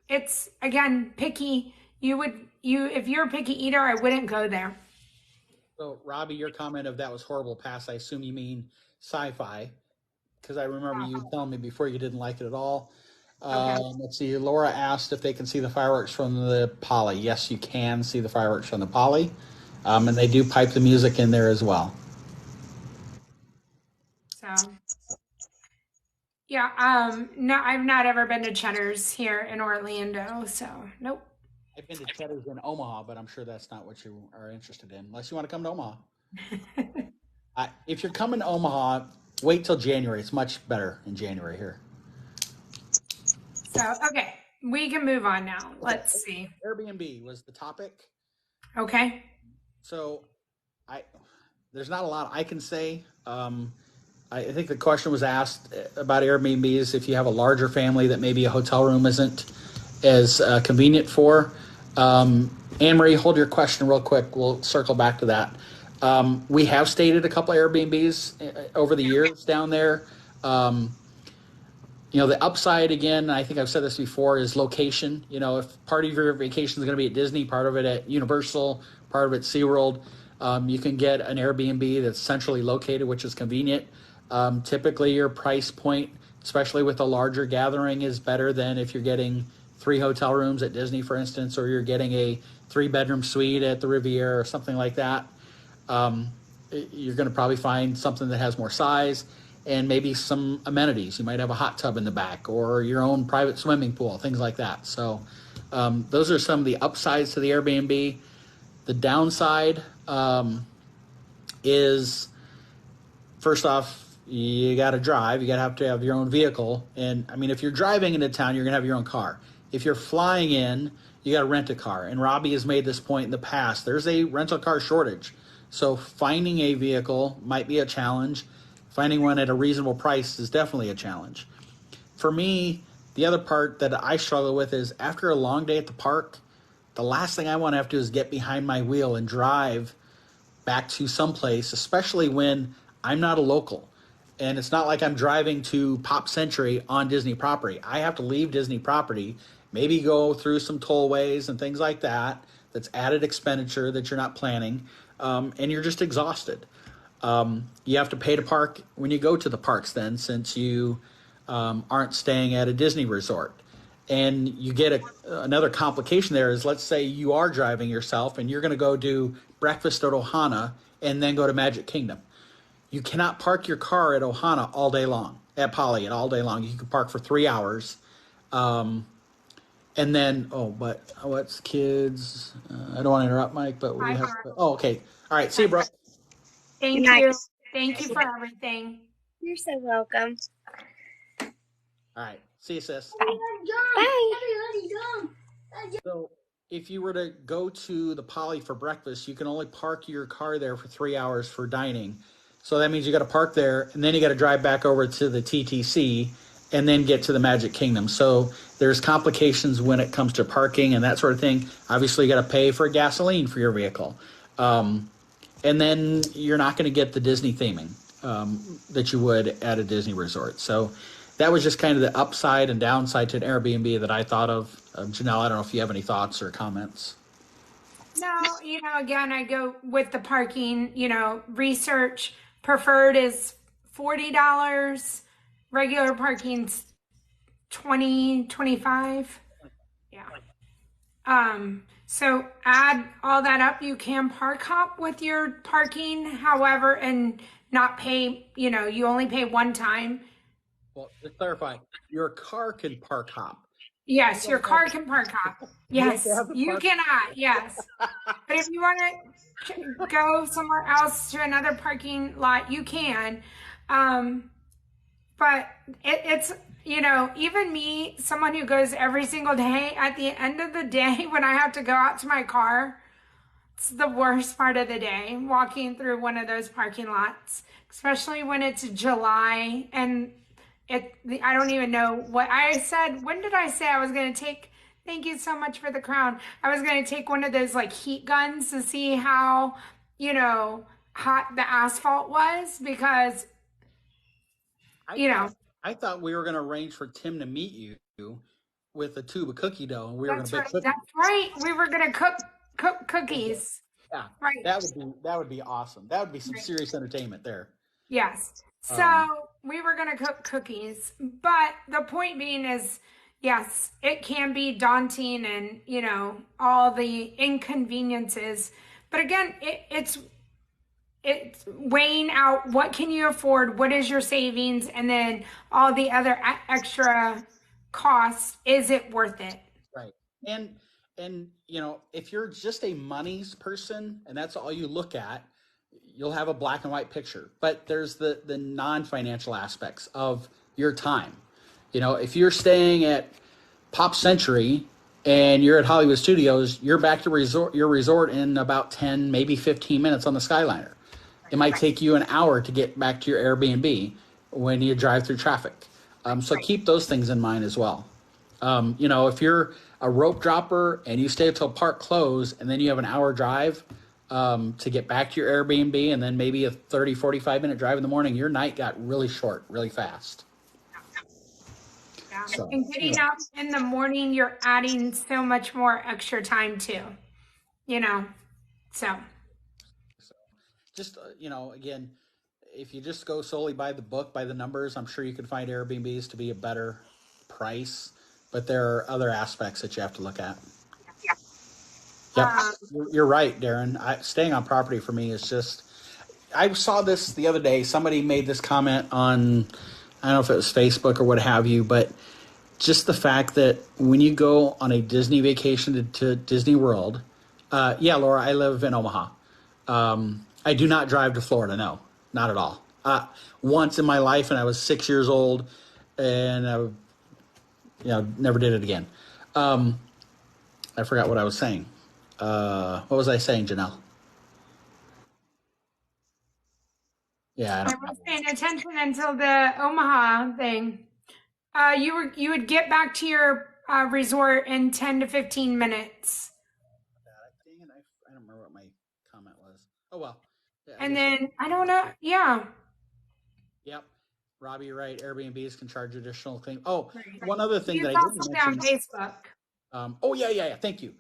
Speaker 1: it's again picky. If you're a picky eater, I wouldn't go there.
Speaker 2: So Robbie, your comment of that was horrible pass, I assume you mean sci-fi, because I remember you telling me before you didn't like it at all.
Speaker 1: Okay.
Speaker 2: Let's see. Laura asked if they can see the fireworks from the Poly. Yes, you can see the fireworks from the Poly, and they do pipe the music in there as well.
Speaker 1: So, yeah. No, I've not ever been to Cheddar's here in Orlando. So, nope.
Speaker 2: I've been to Cheddar's in Omaha, but I'm sure that's not what you are interested in, unless you want to come to Omaha. If you're coming to Omaha, wait till January. It's much better in January here.
Speaker 1: So, okay, we can move on now. Let's see.
Speaker 2: Airbnb was the topic.
Speaker 1: Okay.
Speaker 2: So, there's not a lot I can say. I think the question was asked about Airbnbs if you have a larger family that maybe a hotel room isn't as convenient for. Anne-Marie, hold your question real quick. We'll circle back to that. We have stated a couple of Airbnbs over the years down there. The upside, again, I think I've said this before, is location. If part of your vacation is going to be at Disney, part of it at Universal, part of it at SeaWorld, you can get an Airbnb that's centrally located, which is convenient. Typically, your price point, especially with a larger gathering, is better than if you're getting 3 hotel rooms at Disney, for instance, or you're getting a 3-bedroom suite at the Riviera or something like that. You're going to probably find something that has more size and maybe some amenities. You might have a hot tub in the back or your own private swimming pool, things like that. So those are some of the upsides to the Airbnb. The downside is, first off, you got to drive. You got to have your own vehicle. And I mean, if you're driving into town, you're going to have your own car. If you're flying in, you got to rent a car. And Robbie has made this point in the past. There's a rental car shortage. So finding a vehicle might be a challenge. Finding one at a reasonable price is definitely a challenge. For me, the other part that I struggle with is after a long day at the park, the last thing I want to have to do is get behind my wheel and drive back to someplace, especially when I'm not a local. And it's not like I'm driving to Pop Century on Disney property. I have to leave Disney property, maybe go through some tollways and things like that. That's added expenditure that you're not planning, and you're just exhausted. You have to pay to park when you go to the parks then, since you aren't staying at a Disney resort. And you get another complication there is, let's say you are driving yourself and you're going to go do breakfast at Ohana and then go to Magic Kingdom. You cannot park your car at Ohana all day long, at Poly all day long. You can park for 3 hours. And then, what's kids? I don't want to interrupt, Mike, but we have, okay. All right. See you, bro.
Speaker 1: Thank you. Thank you for everything.
Speaker 3: You're so welcome.
Speaker 2: All right. See you, sis.
Speaker 3: Bye.
Speaker 2: So if you were to go to the Poly for breakfast, you can only park your car there for 3 hours for dining. So that means you got to park there, and then you got to drive back over to the TTC and then get to the Magic Kingdom. So there's complications when it comes to parking and that sort of thing. Obviously, you got to pay for gasoline for your vehicle. And then you're not going to get the Disney theming that you would at a Disney resort. So that was just kind of the upside and downside to an Airbnb that I thought of. Janelle, I don't know if you have any thoughts or comments.
Speaker 1: No, again, I go with the parking, research preferred is $40. Regular parking's $20, $25. Yeah. So add all that up. You can park hop with your parking, however, and not pay, you only pay one time.
Speaker 2: Well, to clarify, your car can park hop.
Speaker 1: Yes, your car can park hop. Yes, you cannot. Yes. But if you want to go somewhere else to another parking lot, you can. But it's, even me, someone who goes every single day, at the end of the day, when I have to go out to my car, it's the worst part of the day, walking through one of those parking lots, especially when it's July and I don't even know what I said. When did I say I was going to take, thank you so much for the crown. I was going to take one of those like heat guns to see how, hot the asphalt was, because,
Speaker 2: I thought we were going to arrange for Tim to meet you with a tube of cookie dough, and we were going to bake cookies.
Speaker 1: That's right. We were going to cook cookies.
Speaker 2: Yeah.
Speaker 1: Right.
Speaker 2: That would be awesome. That would be some serious entertainment there.
Speaker 1: Yes. So we were going to cook cookies, but the point being is, yes, it can be daunting and, all the inconveniences, but again, it's weighing out what can you afford, what is your savings, and then all the other extra costs. Is it worth it?
Speaker 2: Right. And if you're just a monies person and that's all you look at, you'll have a black and white picture. But there's the non-financial aspects of your time. If you're staying at Pop Century and you're at Hollywood Studios, you're back to your resort in about 10, maybe 15 minutes on the Skyliner. It might take you an hour to get back to your Airbnb when you drive through traffic. So keep those things in mind as well. If you're a rope dropper and you stay until park close and then you have an hour drive to get back to your Airbnb and then maybe a 30, 45-minute drive in the morning, your night got really short, really fast.
Speaker 1: Yeah. So, and getting up in the morning, you're adding so much more extra time too, so.
Speaker 2: Just, again, if you just go solely by the book, by the numbers, I'm sure you can find Airbnbs to be a better price, but there are other aspects that you have to look at. Yeah, you're right, Darren. Staying on property for me is just, I saw this the other day. Somebody made this comment on, I don't know if it was Facebook or what have you, but just the fact that when you go on a Disney vacation to Disney World, Laura, I live in Omaha. I do not drive to Florida. No, not at all. Once in my life, and I was 6 years old, and I, never did it again. I forgot what I was saying. What was I saying, Janelle? Yeah,
Speaker 1: I was paying attention until the Omaha thing. You would get back to your resort in 10 to 15 minutes.
Speaker 2: I don't remember what my comment was. Oh well. Yeah,
Speaker 1: and then I don't know. Yeah.
Speaker 2: Yep. Robbie, you're right. Airbnbs can charge additional things. Oh,
Speaker 1: right.
Speaker 2: One other thing that I didn't mention.
Speaker 1: On Facebook.
Speaker 2: Yeah. Thank you.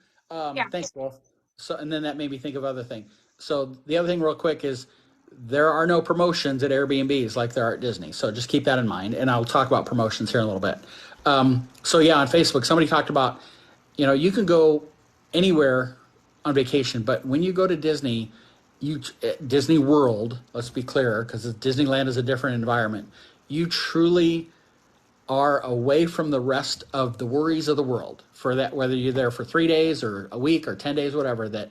Speaker 2: Thanks, Wolf. So, and then that made me think of other thing. So the other thing real quick is there are no promotions at Airbnbs like there are at Disney. So just keep that in mind. And I'll talk about promotions here in a little bit. So yeah, on Facebook, somebody talked about, you can go anywhere on vacation, but when you go to Disney, Disney World, let's be clear, because Disneyland is a different environment. You truly are away from the rest of the worries of the world for that, whether you're there for 3 days or a week or 10 days, whatever, the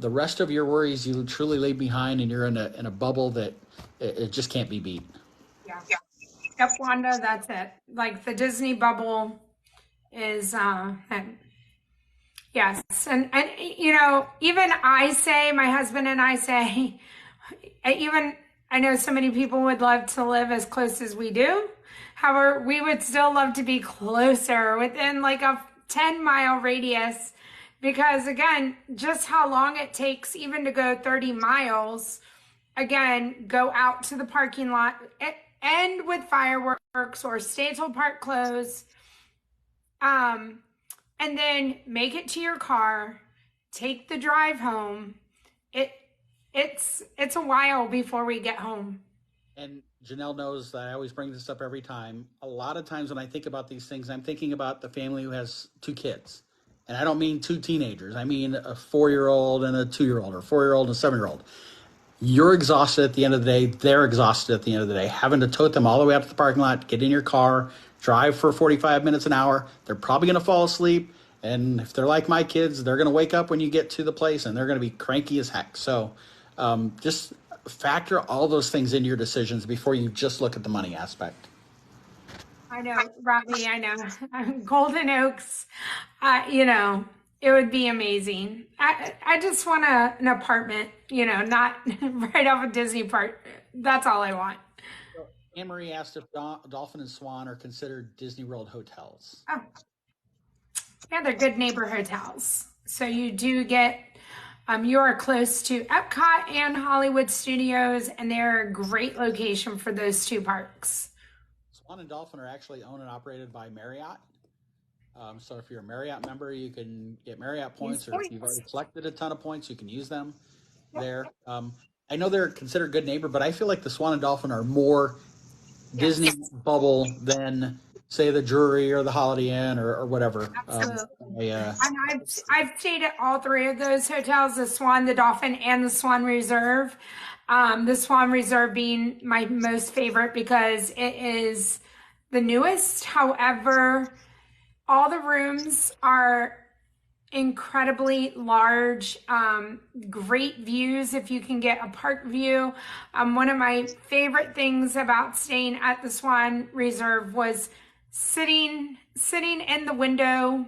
Speaker 2: rest of your worries you truly leave behind, and you're in a bubble that it just can't be beat.
Speaker 1: Yeah. Yep, Wanda, that's it. Like the Disney bubble is, yes. And, even my husband and I say, I know so many people would love to live as close as we do. However, we would still love to be closer within like a 10-mile radius, because again, just how long it takes even to go 30 miles, again, go out to the parking lot, end with fireworks or stay till park close, and then make it to your car, take the drive home. It's a while before we get home.
Speaker 2: And Janelle knows that I always bring this up every time. A lot of times when I think about these things, I'm thinking about the family who has 2 kids. And I don't mean 2 teenagers. I mean a 4-year-old and a 2-year-old, or 4-year-old and a 7-year-old. You're exhausted at the end of the day. They're exhausted at the end of the day. Having to tote them all the way up to the parking lot, get in your car, drive for 45 minutes, an hour. They're probably going to fall asleep. And if they're like my kids, they're going to wake up when you get to the place, and they're going to be cranky as heck. So just factor all those things into your decisions before you just look at the money aspect.
Speaker 1: I know, Robbie, I know. Golden Oaks, it would be amazing. I just want an apartment, not right off a Disney park. That's all I want.
Speaker 2: So Anne-Marie asked if Dolphin and Swan are considered Disney World hotels.
Speaker 1: Oh. Yeah, they're good neighbor hotels. So you do get, you are close to Epcot and Hollywood Studios, and they're a great location for those 2 parks.
Speaker 2: Swan and Dolphin are actually owned and operated by Marriott. So if you're a Marriott member, you can get Marriott points, or if you've already collected a ton of points, you can use them there. I know they're considered good neighbor, but I feel like the Swan and Dolphin are more Disney bubble than, say, the Drury or the Holiday Inn or whatever.
Speaker 1: Absolutely. And I've stayed at all 3 of those hotels, the Swan, the Dolphin, and the Swan Reserve. The Swan Reserve being my most favorite because it is the newest. However, all the rooms are incredibly large, great views if you can get a park view. One of my favorite things about staying at the Swan Reserve was sitting in the window,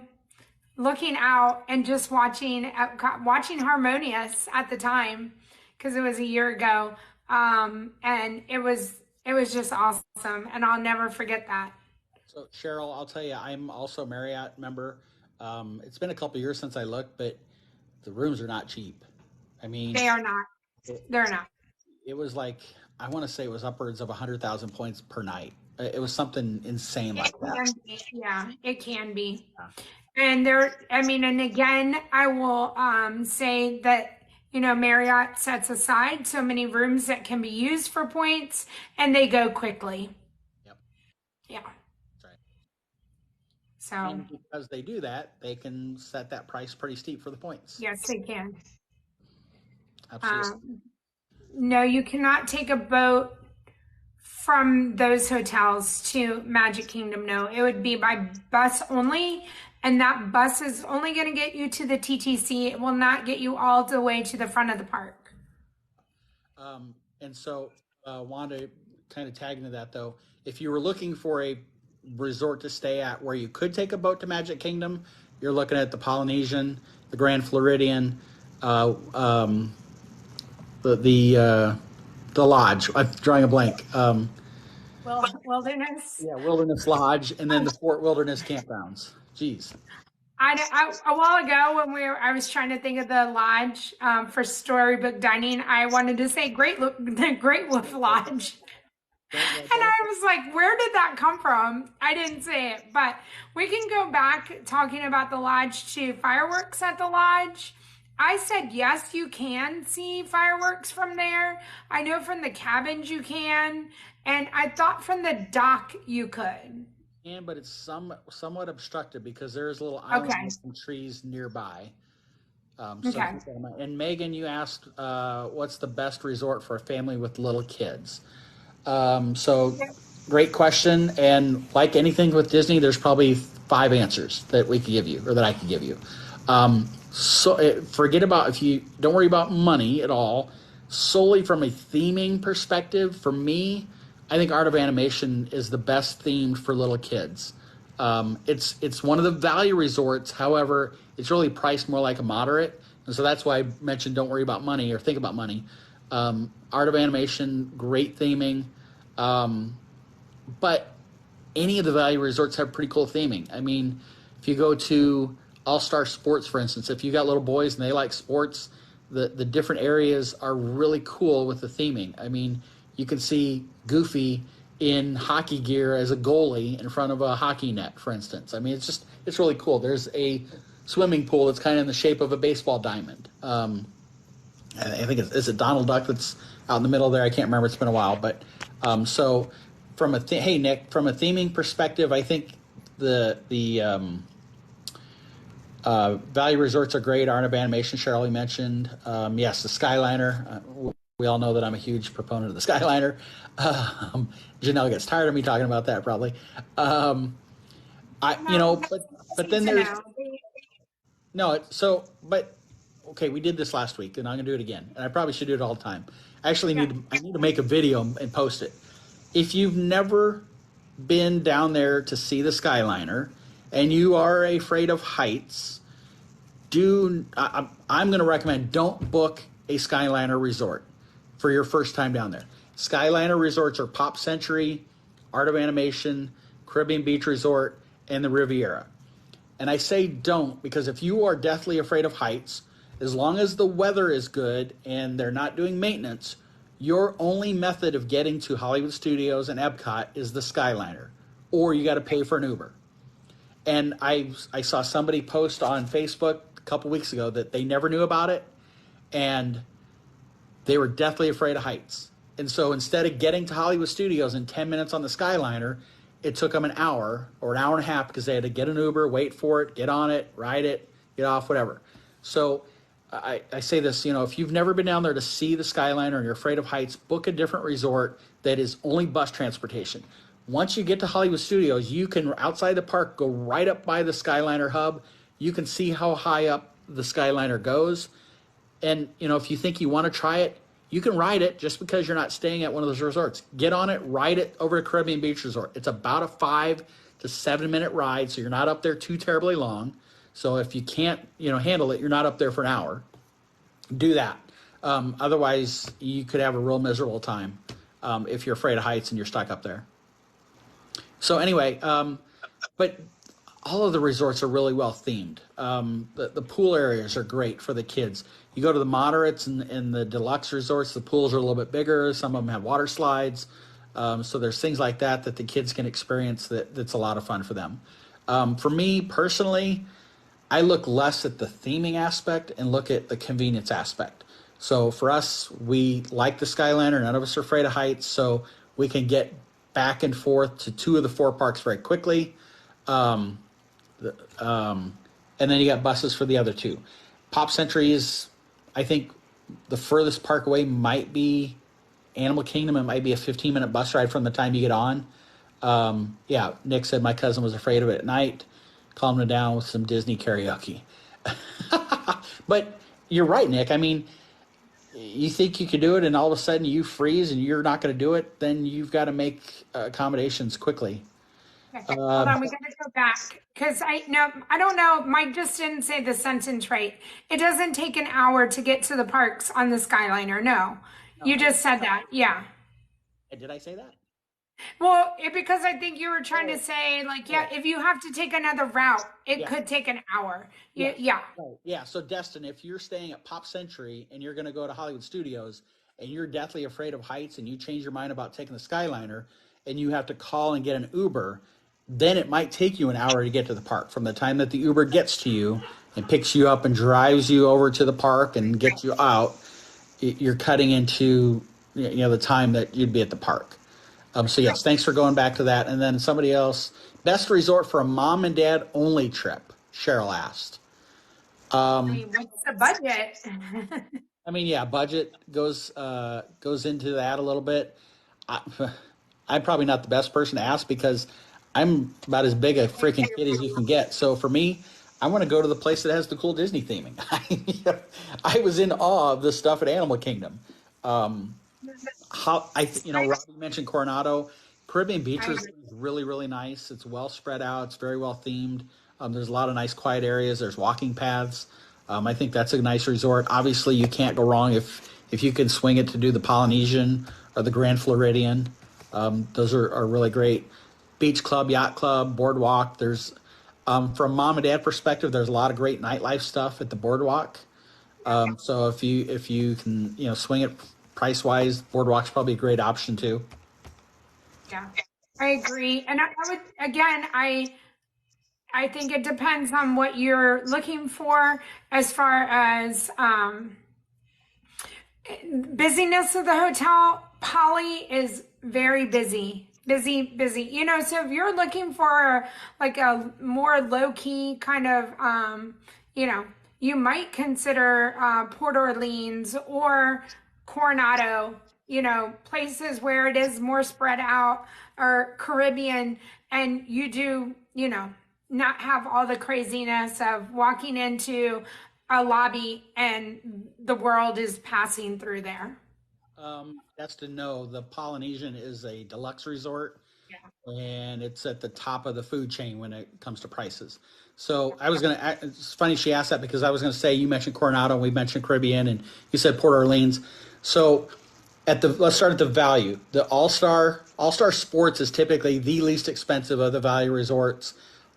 Speaker 1: looking out and just watching Harmonious at the time, because it was a year ago. And it was just awesome, and I'll never forget that.
Speaker 2: So Cheryl, I'll tell you, I'm also a Marriott member. It's been a couple of years since I looked, but the rooms are not cheap. I mean,
Speaker 1: they are not. They're not.
Speaker 2: It was like, I want to say it was upwards of 100,000 points per night. It was something insane like that.
Speaker 1: Yeah, it can be. Yeah. And again, I will say that, Marriott sets aside so many rooms that can be used for points, and they go quickly.
Speaker 2: Yep.
Speaker 1: Yeah.
Speaker 2: That's right.
Speaker 1: So.
Speaker 2: And because they do that, they can set that price pretty steep for the points.
Speaker 1: Yes, they can.
Speaker 2: Absolutely.
Speaker 1: No, you cannot take a boat from those hotels to Magic Kingdom. No, it would be by bus only. And that bus is only going to get you to the TTC. It will not get you all the way to the front of the park.
Speaker 2: And so, Wanda, kind of tagging to that though, if you were looking for a resort to stay at where you could take a boat to Magic Kingdom, you're looking at the Polynesian, the Grand Floridian, the Lodge. I'm drawing a blank.
Speaker 1: Wilderness.
Speaker 2: Yeah, Wilderness Lodge, and then the Fort Wilderness Campgrounds. Jeez.
Speaker 1: A while ago when I was trying to think of the lodge for Storybook Dining, I wanted to say the Great Wolf Lodge. And I was like, where did that come from? I didn't say it, but we can go back talking about the lodge to fireworks at the lodge. I said yes, you can see fireworks from there. I know from the cabins you can, and I thought from the dock you could.
Speaker 2: And but it's somewhat obstructed because there is a little island
Speaker 1: Okay.
Speaker 2: with some trees nearby. So
Speaker 1: Okay.
Speaker 2: keep that in mind. And Megan, you asked what's the best resort for a family with little kids. So great question. And like anything with Disney, there's probably 5 answers that we could give you or that I could give you. Forget about if you don't worry about money at all. Solely from a theming perspective, for me, I think Art of Animation is the best themed for little kids. It's one of the value resorts. However, it's really priced more like a moderate, and so that's why I mentioned don't worry about money or think about money. Art of Animation, great theming, but any of the value resorts have pretty cool theming. I mean, if you go to All Star Sports, for instance, if you got little boys and they like sports, the different areas are really cool with the theming. I mean, you can see Goofy in hockey gear as a goalie in front of a hockey net, for instance. I mean, it's really cool. There's a swimming pool that's kind of in the shape of a baseball diamond. I think it's a Donald Duck that's out in the middle there. I can't remember. It's been a while, but so hey Nick, from a theming perspective, I think the value resorts are great. Art of Animation, Cheryl, you mentioned. Yes, the Skyliner. We all know that I'm a huge proponent of the Skyliner. Janelle gets tired of me talking about that probably. But then there's no. So, but okay, we did this last week, and I'm gonna do it again. And I probably should do it all the time. I actually need to make a video and post it. If you've never been down there to see the Skyliner, and you are afraid of heights, I'm going to recommend don't book a Skyliner resort for your first time down there. Skyliner resorts are Pop Century, Art of Animation, Caribbean Beach Resort, and the Riviera. And I say don't because if you are deathly afraid of heights, as long as the weather is good and they're not doing maintenance, your only method of getting to Hollywood Studios and Epcot is the Skyliner, or you got to pay for an Uber. And I saw somebody post on Facebook a couple weeks ago that they never knew about it, and they were deathly afraid of heights. And so instead of getting to Hollywood Studios in 10 minutes on the Skyliner, it took them an hour or an hour and a half because they had to get an Uber, wait for it, get on it, ride it, get off, whatever. So I say this, if you've never been down there to see the Skyliner and you're afraid of heights, book a different resort that is only bus transportation. Once you get to Hollywood Studios, you can, outside the park, go right up by the Skyliner hub. You can see how high up the Skyliner goes. And, if you think you want to try it, you can ride it just because you're not staying at one of those resorts. Get on it, ride it over to Caribbean Beach Resort. It's about a 5 to 7 minute ride, so you're not up there too terribly long. So if you can't, handle it, you're not up there for an hour. Do that. Otherwise, you could have a real miserable time if you're afraid of heights and you're stuck up there. So anyway, but all of the resorts are really well themed. The pool areas are great for the kids. You go to the moderates and the deluxe resorts, the pools are a little bit bigger. Some of them have water slides. So there's things like that the kids can experience that's a lot of fun for them. For me personally, I look less at the theming aspect and look at the convenience aspect. So for us, we like the Skyliner. None of us are afraid of heights, so we can get back and forth to 2 of the 4 parks very quickly. And then you got buses for the other 2. Pop Century is, I think, the furthest park away might be Animal Kingdom. It might be a 15-minute bus ride from the time you get on. Nick said my cousin was afraid of it at night. Calmed him down with some Disney karaoke. But you're right, Nick. I mean, you think you could do it and all of a sudden you freeze and you're not going to do it, then you've got to make accommodations quickly.
Speaker 1: Okay. Hold on, we got to go back because I don't know. Mike just didn't say the sentence right. It doesn't take an hour to get to the parks on the Skyliner. No, you just said that. Yeah.
Speaker 2: Did I say that?
Speaker 1: Well, because I think you were trying to say, if you have to take another route, it could take an hour. Yeah.
Speaker 2: Right. Yeah. So, Destin, if you're staying at Pop Century and you're going to go to Hollywood Studios and you're deathly afraid of heights and you change your mind about taking the Skyliner and you have to call and get an Uber, then it might take you an hour to get to the park from the time that the Uber gets to you and picks you up and drives you over to the park and gets you out, you're cutting into the time that you'd be at the park. So yes, thanks for going back to that. And then somebody else, best resort for a mom and dad only trip, Cheryl asked.
Speaker 1: I mean, what's the budget?
Speaker 2: I mean, yeah, budget goes into that a little bit. I, I'm probably not the best person to ask because I'm about as big a freaking kid as you can get. So for me, I want to go to the place that has the cool Disney theming. I was in awe of the stuff at Animal Kingdom. Robbie mentioned Coronado. Caribbean Beaches is really, really nice. It's well spread out. It's very well themed. There's a lot of nice quiet areas. There's walking paths. I think that's a nice resort. Obviously, you can't go wrong if you can swing it to do the Polynesian or the Grand Floridian. Those are really great. Beach Club, Yacht Club, Boardwalk. There's from mom and dad perspective, there's a lot of great nightlife stuff at the Boardwalk. So if you can swing it price wise, Boardwalk's probably a great option too.
Speaker 1: Yeah, I agree. And I would, again, I think it depends on what you're looking for as far as busyness of the hotel. Poly is very busy. So if you're looking for like a more low-key kind of, you might consider Port Orleans or Coronado, places where it is more spread out, or Caribbean, and you do, not have all the craziness of walking into a lobby and the world is passing through there.
Speaker 2: That's to know the Polynesian is a deluxe resort, and it's at the top of the food chain when it comes to prices. So it's funny she asked that because I was going to say, you mentioned Coronado and we mentioned Caribbean and you said Port Orleans. So let's start at the value. The All-Star Sports is typically the least expensive of the value resorts.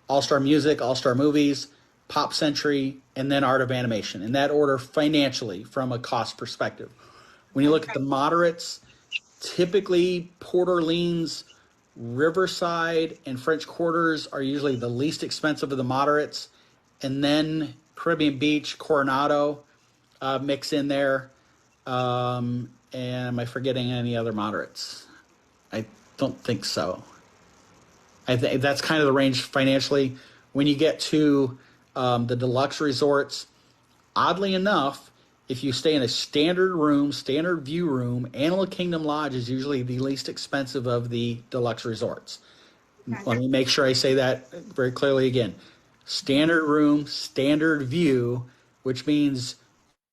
Speaker 2: All-Star Music, All-Star Movies, Pop Century, and then Art of Animation. In that order financially from a cost perspective. When you look at the moderates, typically Port Orleans, Riverside, and French Quarters are usually the least expensive of the moderates. And then Caribbean Beach, Coronado mix in there. And am I forgetting any other moderates? I don't think so. I think that's kind of the range financially. When you get to the deluxe resorts, oddly enough, if you stay in a standard view room, Animal Kingdom Lodge is usually the least expensive of the deluxe resorts. Okay. Let me make sure I say that very clearly again. Standard room, standard view, which means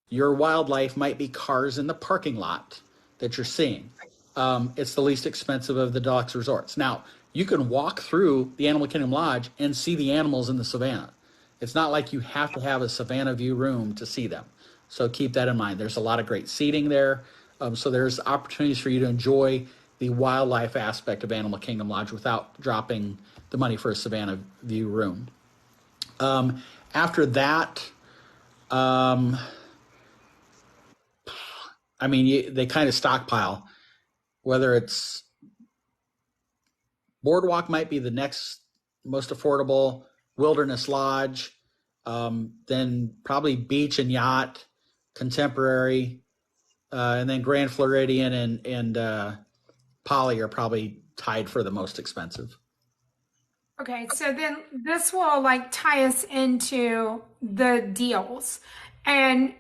Speaker 2: your wildlife might be cars in the parking lot that you're seeing. It's the least expensive of the deluxe resorts. Now, you can walk through the Animal Kingdom Lodge and see the animals in the savannah. It's not like you have to have a savannah view room to see them. So keep that in mind. There's a lot of great seating there. So there's opportunities for you to enjoy the wildlife aspect of Animal Kingdom Lodge without dropping the money for a savannah view room. After that, they kind of stockpile, whether it's Boardwalk might be the next most affordable, Wilderness Lodge, then probably Beach and Yacht, Contemporary, and then Grand Floridian and Poly are probably tied for the most expensive.
Speaker 1: Okay, so then this will tie us into the deals. And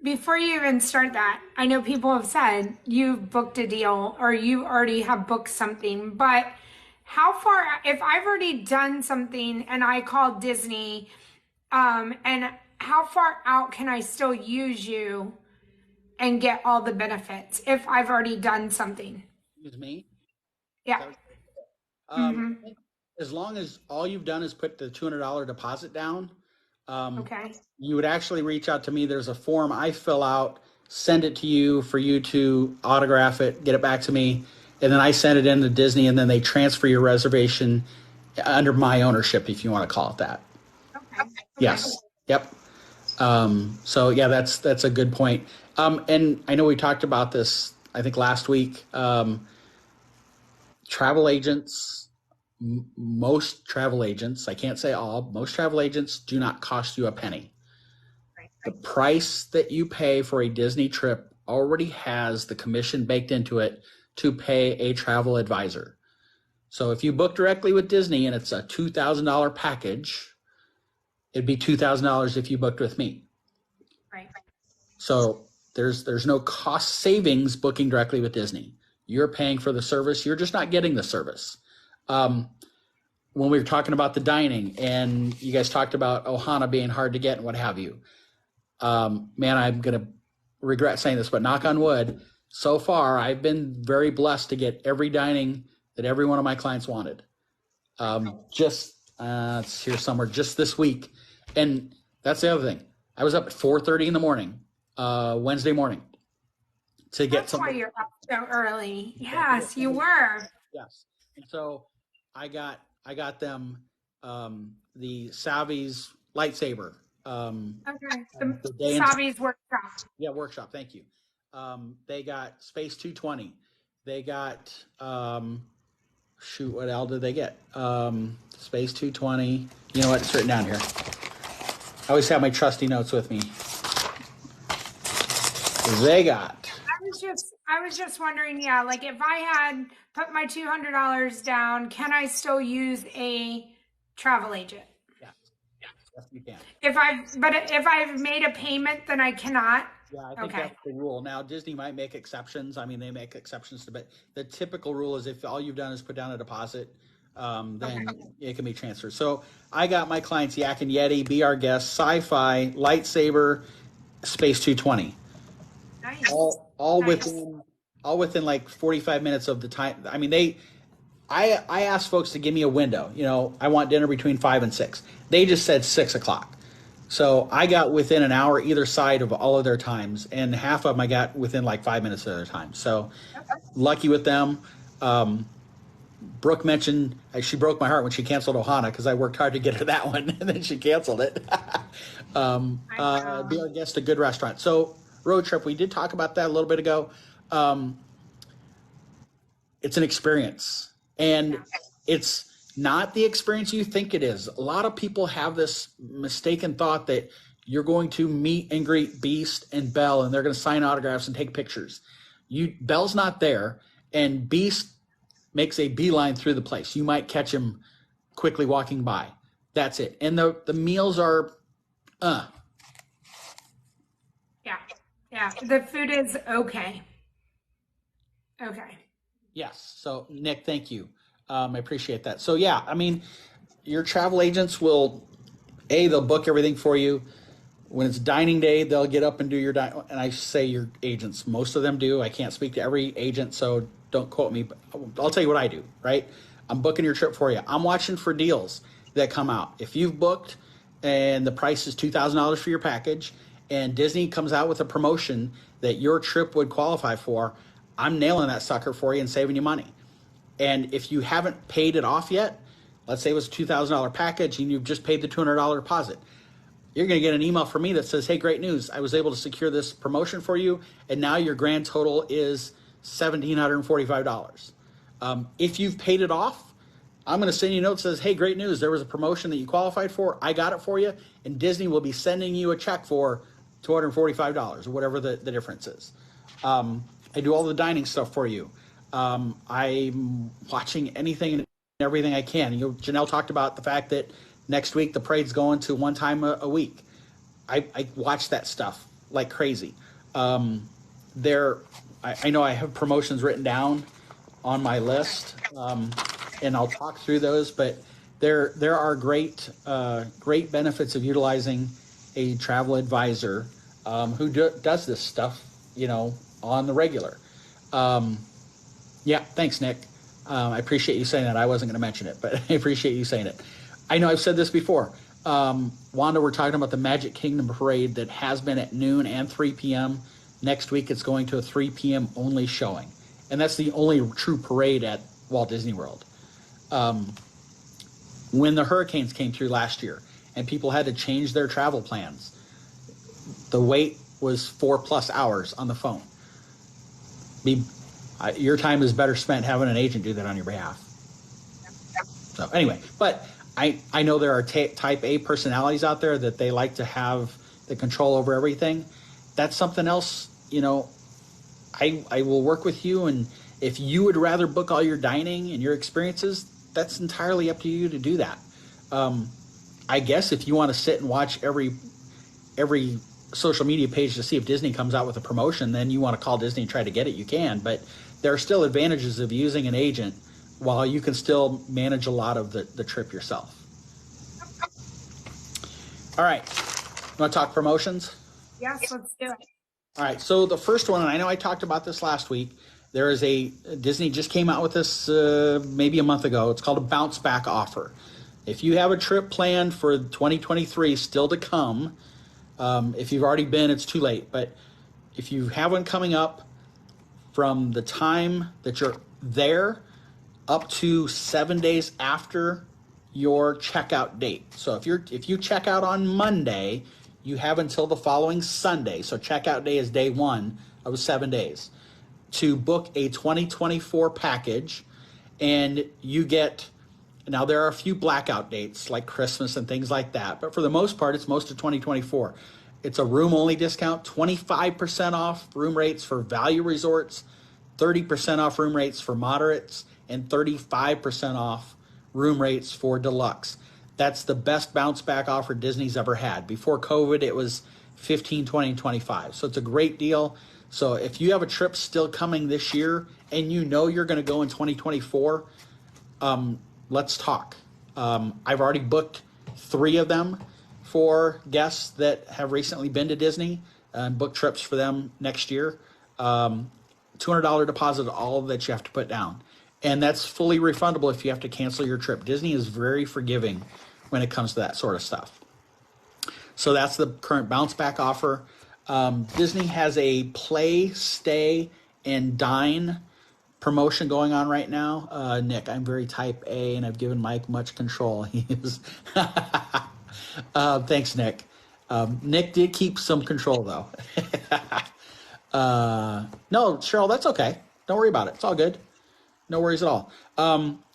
Speaker 1: before you even start that, I know people have said you've booked a deal or you already have booked something, but how far, if I've already done something and I call Disney, and how far out can I still use you and get all the benefits if I've already done something?
Speaker 2: Use me?
Speaker 1: Yeah.
Speaker 2: As long as all you've done is put the $200 deposit down,
Speaker 1: okay.
Speaker 2: You would actually reach out to me. There's a form I fill out, send it to you for you to autograph it, get it back to me, and then I send it in to Disney, and then they transfer your reservation under my ownership, if you want to call it that.
Speaker 1: Okay.
Speaker 2: Yes. Yep. So yeah, that's a good point. And I know we talked about this, I think last week. Travel agents, most travel agents, I can't say all, most travel agents do not cost you a penny. The price that you pay for a Disney trip already has the commission baked into it to pay a travel advisor. So if you book directly with Disney and it's a $2,000 package, it'd be $2,000 if you booked with me.
Speaker 1: Right.
Speaker 2: So there's no cost savings booking directly with Disney. You're paying for the service. You're just not getting the service. When we were talking about the dining and you guys talked about Ohana being hard to get and what have you, man, I'm going to regret saying this, but knock on wood, so far I've been very blessed to get every dining that every one of my clients wanted. It's here somewhere just this week. And that's the other thing. I was up at 4:30 in the morning, Wednesday morning to get
Speaker 1: That's why you're up so early. Yes, you were.
Speaker 2: Yes. And so I got them the Savvy's lightsaber.
Speaker 1: Okay.
Speaker 2: The day
Speaker 1: Savi's workshop.
Speaker 2: Yeah, workshop. Thank you. They got Space 220. They got what else did they get? Space 220. You know what? It's written down here. I always have my trusty notes with me. They got.
Speaker 1: I was just wondering, yeah, like if I had put my $200 down, can I still use a travel agent?
Speaker 2: Yes, you can.
Speaker 1: If I've made a payment, then I cannot.
Speaker 2: Yeah, I think that's the rule. Now, Disney might make exceptions. I mean, they make exceptions to, but the typical rule is if all you've done is put down a deposit, then it can be transferred. So I got my clients Yak and Yeti, Be Our Guest, Sci-Fi, Lightsaber, Space 220.
Speaker 1: Nice.
Speaker 2: All within like 45 minutes of the time. I mean, I asked folks to give me a window. You know, I want dinner between 5 and 6. They just said 6 o'clock. So I got within an hour either side of all of their times, and half of them I got within like 5 minutes of their time. So lucky with them. Brooke mentioned she broke my heart when she canceled Ohana because I worked hard to get her that one, and then she canceled it. Be Our Guest, a good restaurant. So road trip, we did talk about that a little bit ago. It's an experience, and it's not the experience you think it is. A lot of people have this mistaken thought that you're going to meet and greet Beast and Belle and they're going to sign autographs and take pictures. Belle's not there, and Beast makes a beeline through the place. You might catch him quickly walking by. That's it. And the meals are
Speaker 1: Yeah. The food is okay.
Speaker 2: Yes. So Nick, thank you. I appreciate that. So yeah, I mean, your travel agents will, they'll book everything for you. When it's dining day, they'll get up and do your dining. And I say your agents, most of them do. I can't speak to every agent, so don't quote me. But I'll tell you what I do, right? I'm booking your trip for you. I'm watching for deals that come out. If you've booked and the price is $2,000 for your package and Disney comes out with a promotion that your trip would qualify for, I'm nailing that sucker for you and saving you money. And if you haven't paid it off yet, let's say it was a $2,000 package and you've just paid the $200 deposit, you're going to get an email from me that says, hey, great news. I was able to secure this promotion for you, and now your grand total is $1,745. If you've paid it off, I'm going to send you a note that says, hey, great news. There was a promotion that you qualified for. I got it for you, and Disney will be sending you a check for $245 or whatever the difference is. I do all the dining stuff for you. I'm watching anything and everything I can. Janelle talked about the fact that next week the parade's going to one time a week. I watch that stuff like crazy. I know I have promotions written down on my list, and I'll talk through those. But there are great benefits of utilizing a travel advisor who does this stuff, on the regular. Yeah, thanks, Nick. I appreciate you saying that. I wasn't going to mention it, but I appreciate you saying it. I know I've said this before. Wanda, we're talking about the Magic Kingdom Parade that has been at noon and 3 p.m. Next week, it's going to a 3 p.m. only showing. And that's the only true parade at Walt Disney World. When the hurricanes came through last year and people had to change their travel plans, the wait was 4+ hours on the phone. Your time is better spent having an agent do that on your behalf. So anyway, but I know there are type A personalities out there that they like the control over everything, that's something else, I will work with you. And if you would rather book all your dining and your experiences, that's entirely up to you to do that. I guess if you want to sit and watch every social media page to see if Disney comes out with a promotion, then you want to call Disney and try to get it, you can. But there are still advantages of using an agent while you can still manage a lot of the trip yourself. All right. You want to talk promotions?
Speaker 1: Yes, let's do it.
Speaker 2: All right. So the first one, and I know I talked about this last week, there is Disney just came out with this maybe a month ago. It's called a bounce back offer. If you have a trip planned for 2023 still to come, if you've already been, it's too late. But if you have one coming up from the time that you're there up to 7 days after your checkout date. So if you check out on Monday, you have until the following Sunday. So checkout day is day 1 of 7 days to book a 2024 package, and you get, now there are a few blackout dates like Christmas and things like that, but for the most part, it's most of 2024. It's a room only discount, 25% off room rates for value resorts, 30% off room rates for moderates, and 35% off room rates for deluxe. That's the best bounce back offer Disney's ever had. Before COVID, it was 15, 20, and 25. So it's a great deal. So if you have a trip still coming this year and you know you're going to go in 2024, let's talk. I've already booked 3 of them for guests that have recently been to Disney and booked trips for them next year. $200 deposit, all that you have to put down. And that's fully refundable if you have to cancel your trip. Disney is very forgiving when it comes to that sort of stuff. So that's the current bounce back offer. Disney has a play, stay, and dine promotion going on right now. Nick, I'm very type A, and I've given Mike much control. He is. Thanks, Nick. Nick did keep some control, though. No, Cheryl, that's okay. Don't worry about it. It's all good. No worries at all.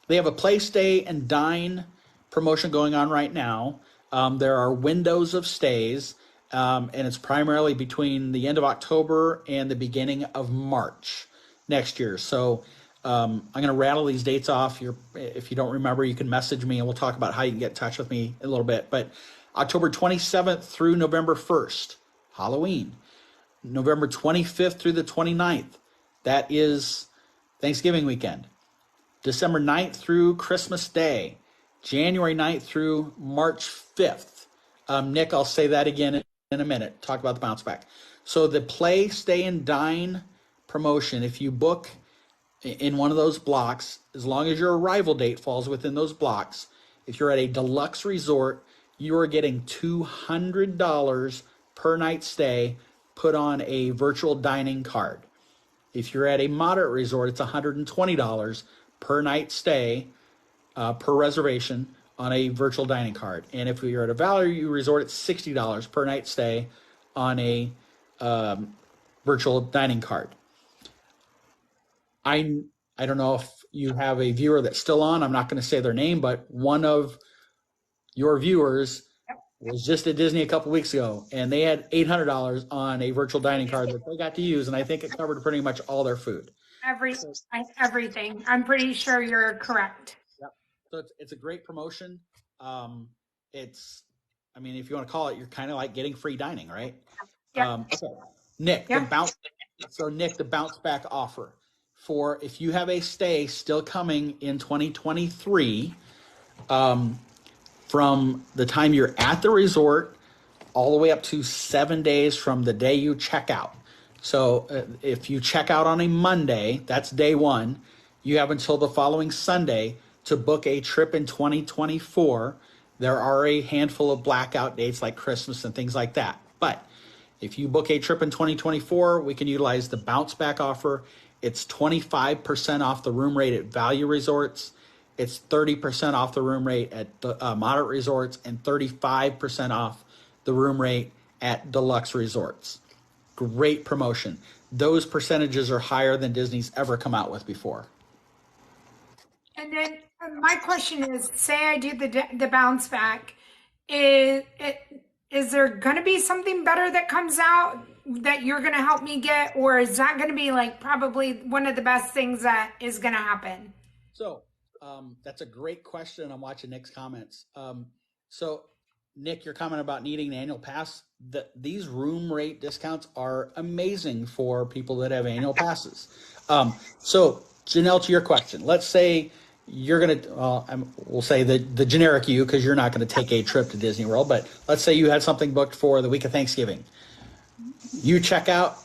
Speaker 2: They have a play, stay, and dine promotion going on right now. There are windows of stays, and it's primarily between the end of October and the beginning of March next year. So I'm going to rattle these dates off. If you don't remember, you can message me, and we'll talk about how you can get in touch with me a little bit. But October 27th through November 1st, Halloween. November 25th through the 29th, that is Thanksgiving weekend. December 9th through Christmas Day. January 9th through March 5th. Nick, I'll say that again in a minute. Talk about the bounce back. So the play, stay, and dine promotion, if you book in one of those blocks, as long as your arrival date falls within those blocks, if you're at a deluxe resort, you are getting $200 per night stay put on a virtual dining card. If you're at a moderate resort, it's $120 per night stay per reservation on a virtual dining card. And if you're at a value resort, it's $60 per night stay on a virtual dining card. I don't know if you have a viewer that's still on. I'm not going to say their name, but one of your viewers was just at Disney a couple weeks ago, and they had $800 on a virtual dining card that they got to use, and I think it covered pretty much all their food.
Speaker 1: Everything. I'm pretty sure you're correct.
Speaker 2: Yep. So it's a great promotion. If you want to call it, you're kind of like getting free dining, right?
Speaker 1: Yep.
Speaker 2: Okay. Nick,
Speaker 1: Yep.
Speaker 2: the bounce back offer for if you have a stay still coming in 2023, from the time you're at the resort all the way up to 7 days from the day you check out. So if you check out on a Monday, that's day 1, you have until the following Sunday to book a trip in 2024. There are a handful of blackout dates like Christmas and things like that. But if you book a trip in 2024, we can utilize the bounce back offer. It's 25% off the room rate at value resorts. It's 30% off the room rate at the moderate resorts and 35% off the room rate at deluxe resorts. Great promotion. Those percentages are higher than Disney's ever come out with before.
Speaker 1: And then my question is, say I do the bounce back, is it is there going to be something better that comes out that you're going to help me get, or is that going to be like probably one of the best things that is going to happen?
Speaker 2: So that's a great question. I'm watching Nick's comments. So Nick, your comment about needing an annual pass, these room rate discounts are amazing for people that have annual passes. So Janelle, to your question, let's say you're going to, we'll say the generic you, because you're not going to take a trip to Disney World, but let's say you had something booked for the week of Thanksgiving. You check out,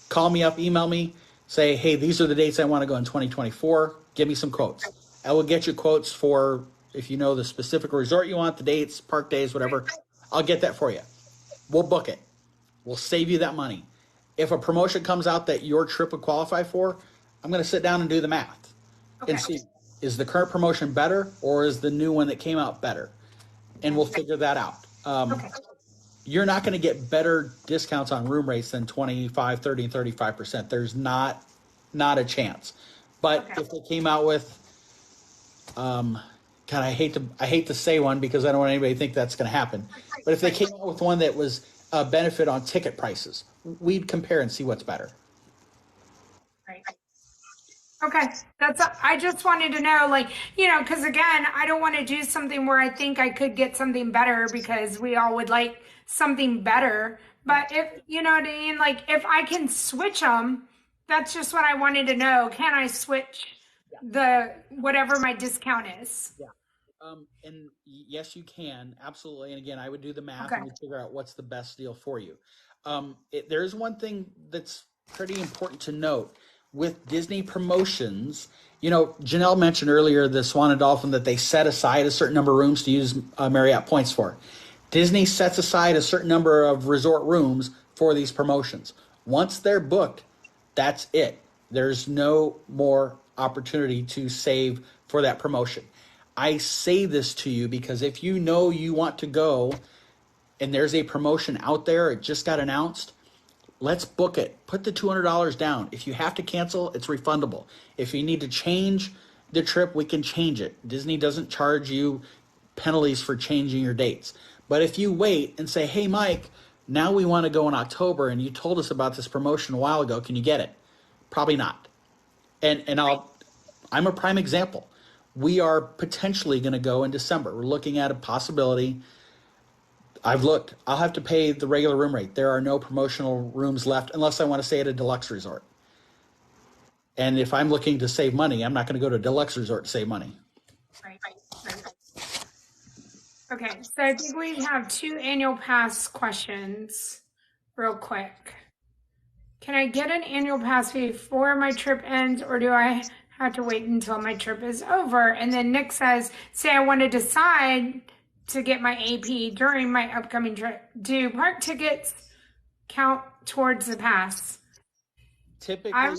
Speaker 2: call me up, email me, say, hey, these are the dates I want to go in 2024. Give me some quotes. I will get you quotes for, if you know the specific resort you want, the dates, park days, whatever. I'll get that for you. We'll book it. We'll save you that money. If a promotion comes out that your trip would qualify for, I'm going to sit down and do the math and see, is the current promotion better or is the new one that came out better? And we'll figure that out. You're not going to get better discounts on room rates than 25, 30, and 35%. There's not a chance. But if they came out with, God, I hate to say one because I don't want anybody to think that's going to happen. But if they came out with one that was a benefit on ticket prices, we'd compare and see what's better.
Speaker 1: Right. Okay, I just wanted to know, like, because again, I don't want to do something where I think I could get something better because we all would like something better. But if, you know what I mean, like if I can switch them, that's just what I wanted to know. Can I switch the whatever my discount is?
Speaker 2: Yeah. And yes, you can. Absolutely. And again, I would do the math and we'd figure out what's the best deal for you. There's one thing that's pretty important to note with Disney promotions. Janelle mentioned earlier the Swan and Dolphin that they set aside a certain number of rooms to use Marriott points for. Disney sets aside a certain number of resort rooms for these promotions. Once they're booked, that's it. There's no more opportunity to save for that promotion. I say this to you because if you know you want to go and there's a promotion out there, it just got announced, let's book it. Put the $200 down. If you have to cancel, it's refundable. If you need to change the trip, we can change it. Disney doesn't charge you penalties for changing your dates. But if you wait and say, hey, Mike, now we want to go in October and you told us about this promotion a while ago, can you get it? Probably not. And I'm a prime example. We are potentially going to go in December. We're looking at a possibility. I've looked. I'll have to pay the regular room rate. There are no promotional rooms left unless I want to stay at a deluxe resort. And if I'm looking to save money, I'm not going to go to a deluxe resort to save money.
Speaker 1: Right. Okay, so I think we have 2 annual pass questions real quick. Can I get an annual pass before my trip ends, or do I have to wait until my trip is over? And then Nick says, say I want to decide to get my AP during my upcoming trip. Do park tickets count towards the pass?
Speaker 2: Typically,
Speaker 1: go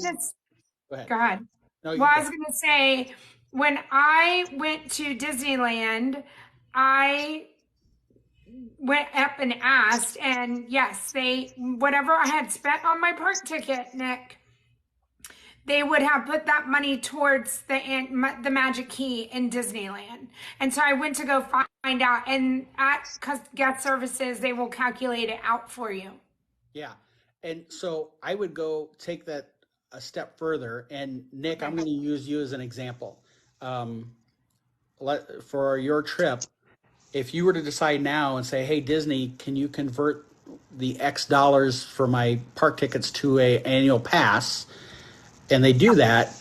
Speaker 1: ahead.
Speaker 2: No,
Speaker 1: I was going to say, when I went to Disneyland, I went up and asked, and yes, whatever I had spent on my park ticket, Nick, they would have put that money towards the Magic Key in Disneyland. And so I went to go find out, and at guest services, they will calculate it out for you.
Speaker 2: Yeah. And so I would go take that a step further. And Nick, I'm going to use you as an example. For your trip, if you were to decide now and say, hey, Disney, can you convert the X dollars for my park tickets to an annual pass? And they do that,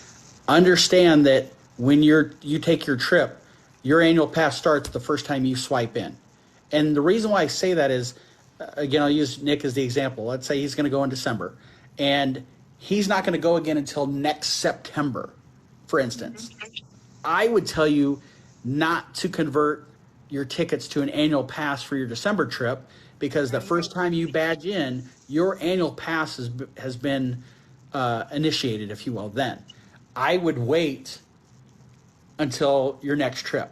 Speaker 2: understand that when you take your trip, your annual pass starts the first time you swipe in. And the reason why I say that is, again, I'll use Nick as the example. Let's say he's going to go in December, and he's not going to go again until next September, for instance. I would tell you not to convert your tickets to an annual pass for your December trip, because the first time you badge in, your annual pass has been initiated, if you will. Then I would wait until your next trip.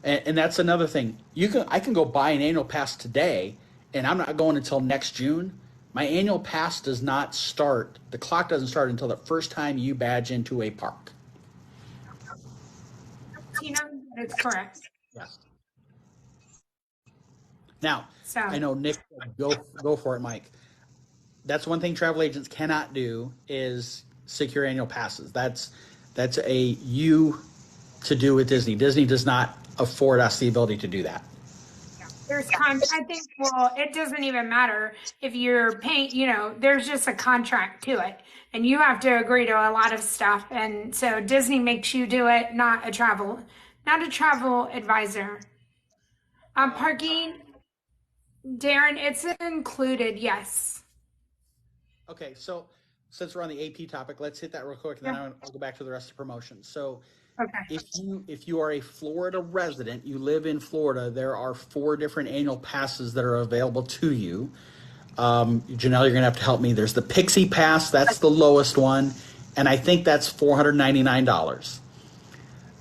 Speaker 2: And that's another thing. I can go buy an annual pass today, and I'm not going until next June. My annual pass does not start, the clock doesn't start until the first time you badge into a park.
Speaker 1: Tina, that's correct.
Speaker 2: Yes. Now,
Speaker 1: So
Speaker 2: I know Nick, go for it, Mike. That's one thing travel agents cannot do is secure annual passes. That's a you to do with Disney. Disney does not afford us the ability to do that.
Speaker 1: I think, well, it doesn't even matter if you're paying, there's just a contract to it and you have to agree to a lot of stuff. And so Disney makes you do it, not a travel advisor. Parking, Darren, it's included. Yes.
Speaker 2: Okay, so since we're on the AP topic, let's hit that real quick, and then I'll go back to the rest of promotions. So,
Speaker 1: Okay.
Speaker 2: if you are a Florida resident, you live in Florida, there are 4 different annual passes that are available to you. Janelle, you're gonna have to help me. There's the Pixie Pass, that's the lowest one, and I think that's $499.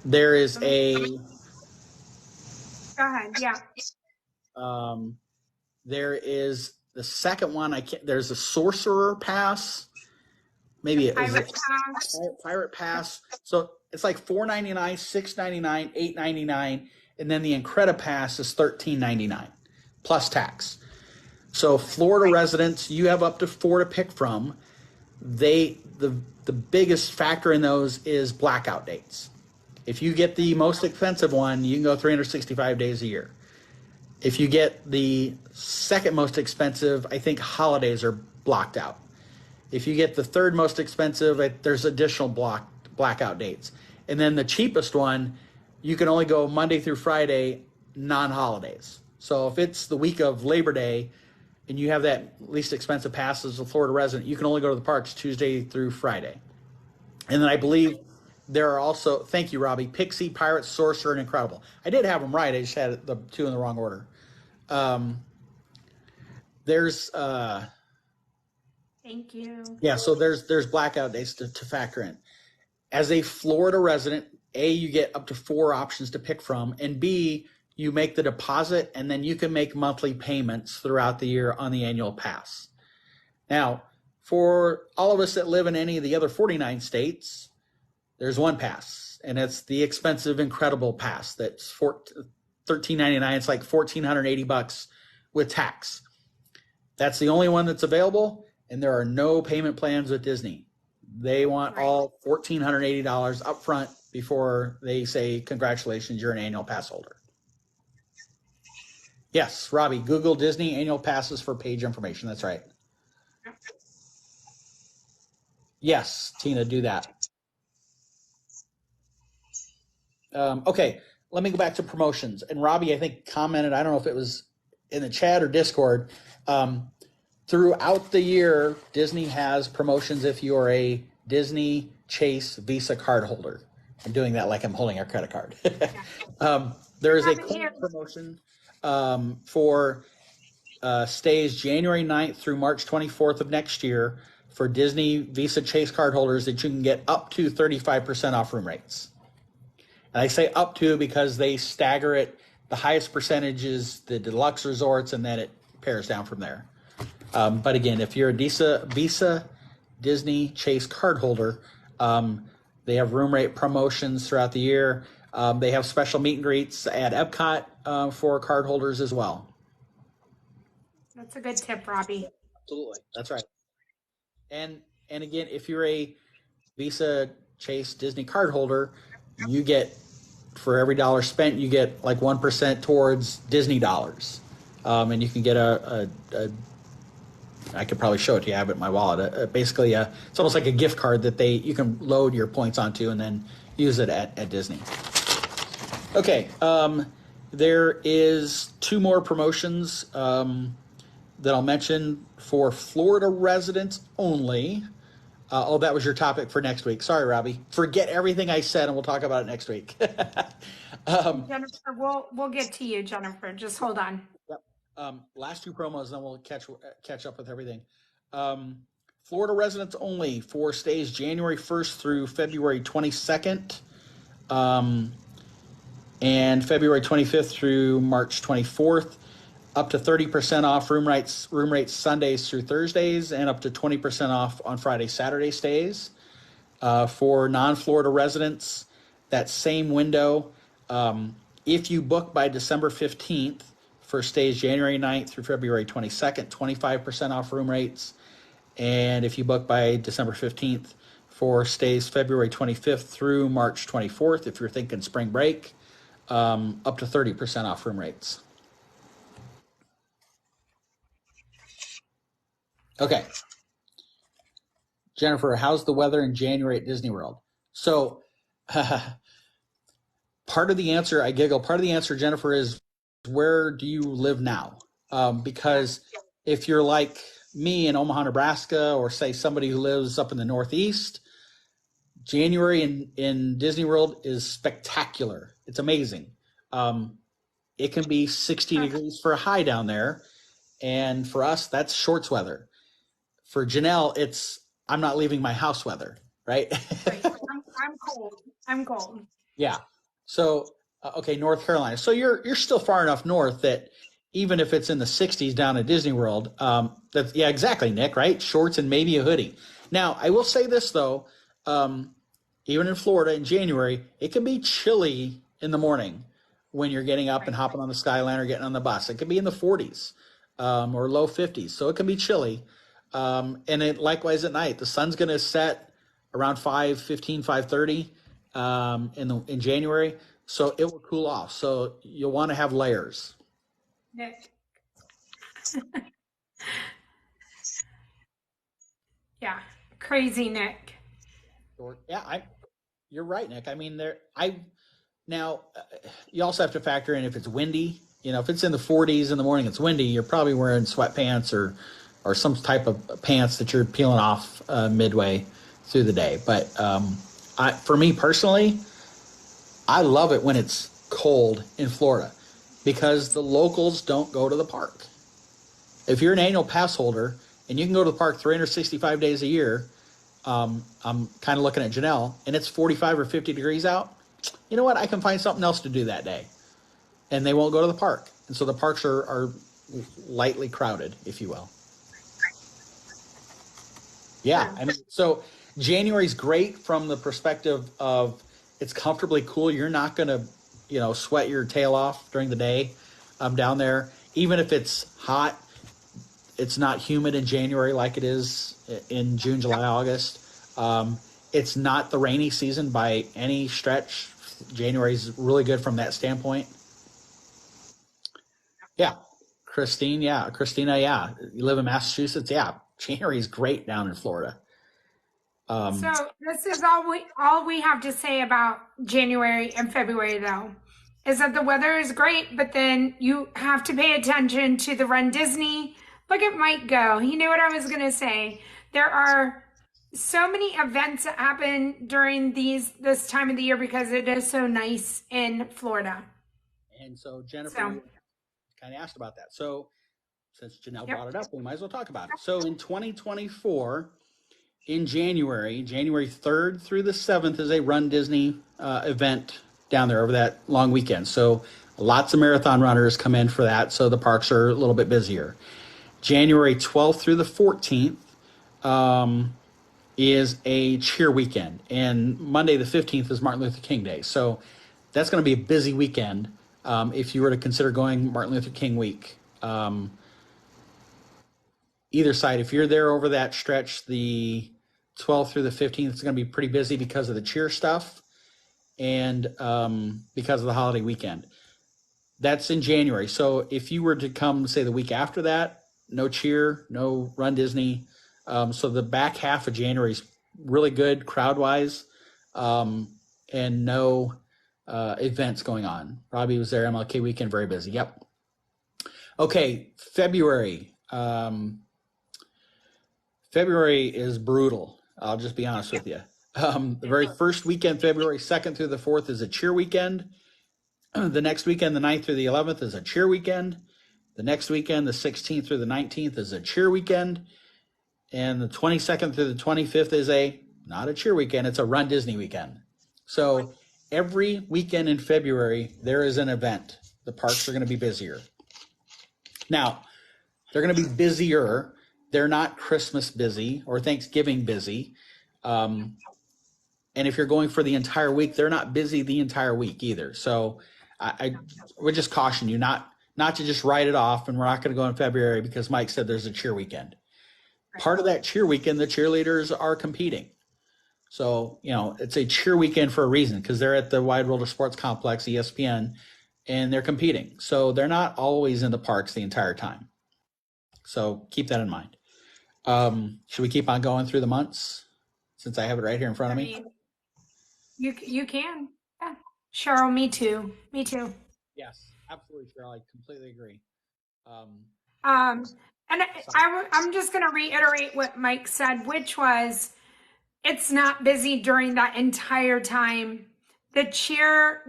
Speaker 2: There is a
Speaker 1: Go ahead. Yeah.
Speaker 2: there is the second one. There's a Sorcerer Pass. Maybe it was Pirate Pass. So it's like $499, $699, $899, and then the Incredipass Pass is $13.99 plus tax. So Florida residents, you have up to 4 to pick from. The biggest factor in those is blackout dates. If you get the most expensive one, you can go 365 days a year. If you get the second most expensive, I think holidays are blocked out. If you get the third most expensive, there's additional blackout dates. And then the cheapest one, you can only go Monday through Friday, non-holidays. So if it's the week of Labor Day and you have that least expensive pass as a Florida resident, you can only go to the parks Tuesday through Friday. And then I believe there are also, thank you, Robbie, Pixie, Pirate, Sorcerer, and Incredible. I did have them right. I just had the 2 in the wrong order. There's
Speaker 1: Thank you.
Speaker 2: Yeah, so there's blackout dates to factor in. As a Florida resident, A, you get up to 4 options to pick from, and B, you make the deposit and then you can make monthly payments throughout the year on the annual pass. Now, for all of us that live in any of the other 49 states, there's one pass, and it's the expensive Incredible Pass. That's $13.99. It's like $1,480 with tax. That's the only one that's available, and there are no payment plans with Disney. They want all $1,480 up front before they say, congratulations, you're an annual pass holder. Yes, Robbie, Google Disney annual passes for page information. That's right. Yes, Tina, do that. Okay, let me go back to promotions. And Robbie, I think, commented, I don't know if it was in the chat or Discord, throughout the year, Disney has promotions if you're a Disney Chase Visa card holder. I'm doing that like I'm holding a credit card. There is a promotion for stays January 9th through March 24th of next year for Disney Visa Chase card holders that you can get up to 35% off room rates. And I say up to because they stagger it. The highest percentage is the deluxe resorts, and then it pairs down from there. But again, if you're a Visa Disney Chase card holder, they have room rate promotions throughout the year. They have special meet and greets at Epcot for card holders as well.
Speaker 1: That's a good tip, Robbie.
Speaker 2: Absolutely, that's right. And again, if you're a Visa Chase Disney card holder, you get, for every dollar spent, you get like 1% towards Disney dollars, and you can get I could probably show it to you. I have it in my wallet. Basically, it's almost like a gift card that you can load your points onto and then use it at Disney. Okay, there is 2 more promotions that I'll mention for Florida residents only. That was your topic for next week. Sorry, Robbie. Forget everything I said, and we'll talk about it next week.
Speaker 1: Jennifer, we'll get to you, Jennifer. Just hold on.
Speaker 2: Yep. Last 2 promos, then we'll catch up with everything. Florida residents only for stays January 1st through February 22nd, and February 25th through March 24th. Up to 30% off room rates Sundays through Thursdays, and up to 20% off on Friday, Saturday stays. For non-Florida residents, that same window, if you book by December 15th for stays January 9th through February 22nd, 25% off room rates. And if you book by December 15th for stays February 25th through March 24th, if you're thinking spring break, up to 30% off room rates. Okay. Jennifer, how's the weather in January at Disney World? So part of the answer, I giggle, part of the answer, Jennifer, is where do you live now? Because if you're like me in Omaha, Nebraska, or say somebody who lives up in the Northeast, January in Disney World is spectacular. It's amazing. It can be 60 degrees for a high down there. And for us, that's shorts weather. For Janelle, it's I'm not leaving my house weather, right?
Speaker 1: Right. I'm cold. I'm cold.
Speaker 2: Yeah. So, okay, North Carolina. So you're still far enough north that even if it's in the 60s down at Disney World, that's yeah, exactly, Nick, right? Shorts and maybe a hoodie. Now, I will say this though, even in Florida in January, it can be chilly in the morning when you're getting up and hopping on the Skyline or getting on the bus. It can be in the 40s or low 50s, so it can be chilly. And it likewise at night, the sun's going to set around 5:15, 5:30 in January, so it will cool off. So you'll want to have layers.
Speaker 1: Nick. Yeah, crazy Nick.
Speaker 2: Yeah, you're right, Nick. I mean, now you also have to factor in if it's windy. You know, if it's in the 40s in the morning, it's windy. You're probably wearing sweatpants or some type of pants that you're peeling off midway through the day. But for me personally, I love it when it's cold in Florida because the locals don't go to the park. If you're an annual pass holder and you can go to the park 365 days a year, I'm kind of looking at Janelle, and it's 45 or 50 degrees out. You know what? I can find something else to do that day. And they won't go to the park. And so the parks are lightly crowded, if you will. Yeah, I mean, so January's great from the perspective of it's comfortably cool. You're not going to, sweat your tail off during the day down there. Even if it's hot, it's not humid in January like it is in June, July, August. It's not the rainy season by any stretch. January's really good from that standpoint. Yeah. Christina, yeah. You live in Massachusetts? Yeah. January's great down in Florida.
Speaker 1: So this is all we have to say about January and February, though, is that the weather is great, but then you have to pay attention to the Run Disney. Look at Mike go. He knew what I was going to say. There are so many events that happen during this time of the year because it is so nice in Florida.
Speaker 2: And so Jennifer kind of asked about that. So since Janelle brought it up, we might as well talk about it. So in 2024, in January 3rd through the 7th is a Run Disney event down there over that long weekend. So lots of marathon runners come in for that. So the parks are a little bit busier. January 12th through the 14th is a cheer weekend. And Monday the 15th is Martin Luther King Day. So that's going to be a busy weekend if you were to consider going Martin Luther King week. Either side, if you're there over that stretch, the 12th through the 15th, it's going to be pretty busy because of the cheer stuff and because of the holiday weekend. That's in January. So if you were to come, say, the week after that, no cheer, no Run Disney. So the back half of January is really good crowd-wise and no events going on. Robbie was there, MLK weekend, very busy. Yep. Okay, February. February is brutal. I'll just be honest with you. The very first weekend, February 2nd through the 4th, is a cheer weekend. The next weekend, the 9th through the 11th, is a cheer weekend. The next weekend, the 16th through the 19th, is a cheer weekend. And the 22nd through the 25th is not a cheer weekend, it's a Run Disney weekend. So every weekend in February, there is an event. The parks are going to be busier. Now, they're going to be busier. They're not Christmas busy or Thanksgiving busy. And if you're going for the entire week, they're not busy the entire week either. So I would just caution you, not not to just write it off and we're not going to go in February because Mike said there's a cheer weekend. Part of that cheer weekend, the cheerleaders are competing. So, it's a cheer weekend for a reason because they're at the Wide World of Sports Complex, ESPN, and they're competing. So they're not always in the parks the entire time. So keep that in mind. Should we keep on going through the months since I have it right here in front of me?
Speaker 1: You can. Yeah. Cheryl, me too. Me too.
Speaker 2: Yes, absolutely, Cheryl. I completely agree.
Speaker 1: And I'm just going to reiterate what Mike said, which was it's not busy during that entire time. The cheer,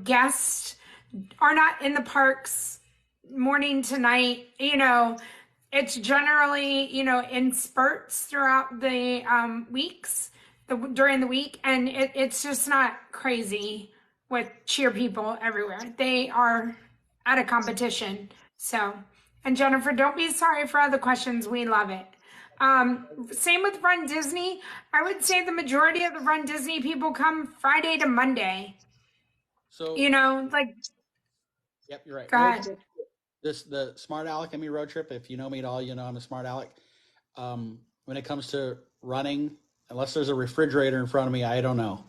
Speaker 1: guests are not in the parks morning to night. It's generally, in spurts throughout the weeks, during the week. And it's just not crazy with cheer people everywhere. They are at a competition. So, and Jennifer, don't be sorry for all the questions. We love it. Same with Run Disney. I would say the majority of the Run Disney people come Friday to Monday.
Speaker 2: So,
Speaker 1: Yep,
Speaker 2: you're right.
Speaker 1: Go ahead.
Speaker 2: The Smart Alec and me road trip, if you know me at all, I'm a Smart Alec. When it comes to running, unless there's a refrigerator in front of me, I don't know.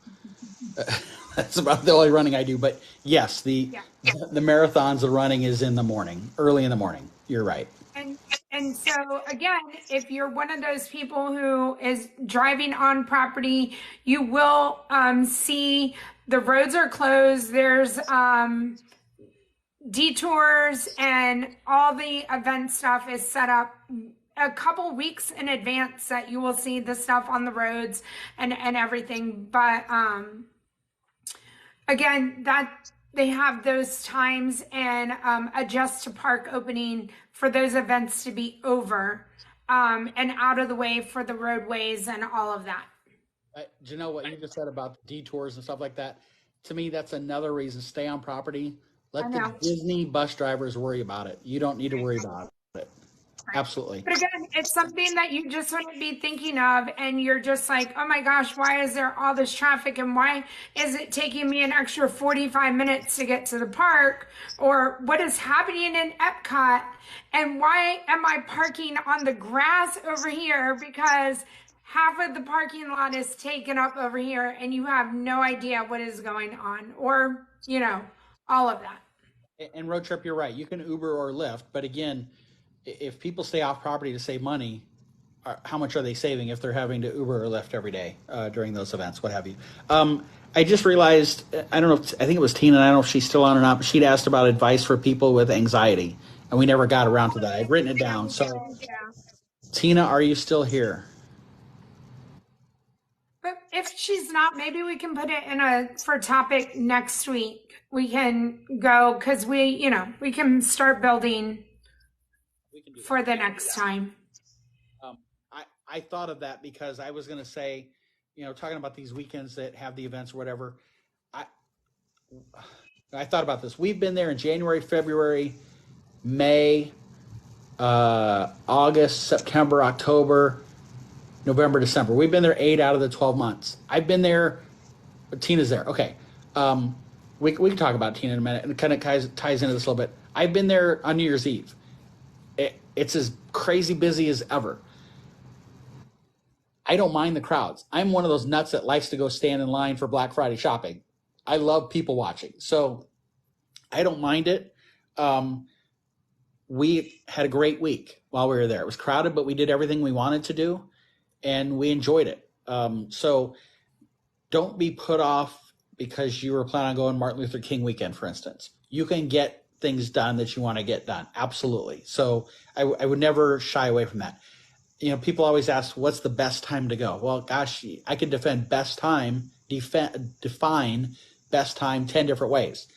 Speaker 2: That's about the only running I do. But yes, the marathons, the running is in the morning, early in the morning. You're right.
Speaker 1: And so again, if you're one of those people who is driving on property, you will see the roads are closed. There's detours and all the event stuff is set up a couple weeks in advance that you will see the stuff on the roads and everything. But again, that they have those times and adjust to park opening for those events to be over and out of the way for the roadways and all of that.
Speaker 2: Do you know what you just said about the detours and stuff like that? To me, that's another reason. Stay on property. Let the Disney bus drivers worry about it. You don't need to worry about it. Absolutely.
Speaker 1: But again, it's something that you just wouldn't be thinking of, and you're just like, oh my gosh, why is there all this traffic, and why is it taking me an extra 45 minutes to get to the park, or what is happening in Epcot, and why am I parking on the grass over here because half of the parking lot is taken up over here and you have no idea what is going on, or all of that.
Speaker 2: And road trip, you're right. You can Uber or Lyft, but again, if people stay off property to save money, how much are they saving if they're having to Uber or Lyft every day during those events, what have you? I just realized, I don't know, I think it was Tina, and I don't know if she's still on or not, but she'd asked about advice for people with anxiety, and we never got around to that. I'd written it down. So, Tina, are you still here?
Speaker 1: But if she's not, maybe we can put it for topic next week. We can go because we can start building for the next time.
Speaker 2: I thought of that because I was going to say, talking about these weekends that have the events or whatever, I thought about this. We've been there in January, February, May, August, September, October, November, December. We've been there 8 out of the 12 months. I've been there. Tina's there. Okay. We can talk about Tina in a minute, and it kind of ties into this a little bit. I've been there on New Year's Eve. It's as crazy busy as ever. I don't mind the crowds. I'm one of those nuts that likes to go stand in line for Black Friday shopping. I love people watching. So I don't mind it. We had a great week while we were there. It was crowded, but we did everything we wanted to do, and we enjoyed it. So don't be put off because you were planning on going Martin Luther King weekend, for instance. You can get things done that you want to get done. Absolutely. So I would never shy away from that. People always ask, what's the best time to go? Well, gosh, I could define best time 10 different ways.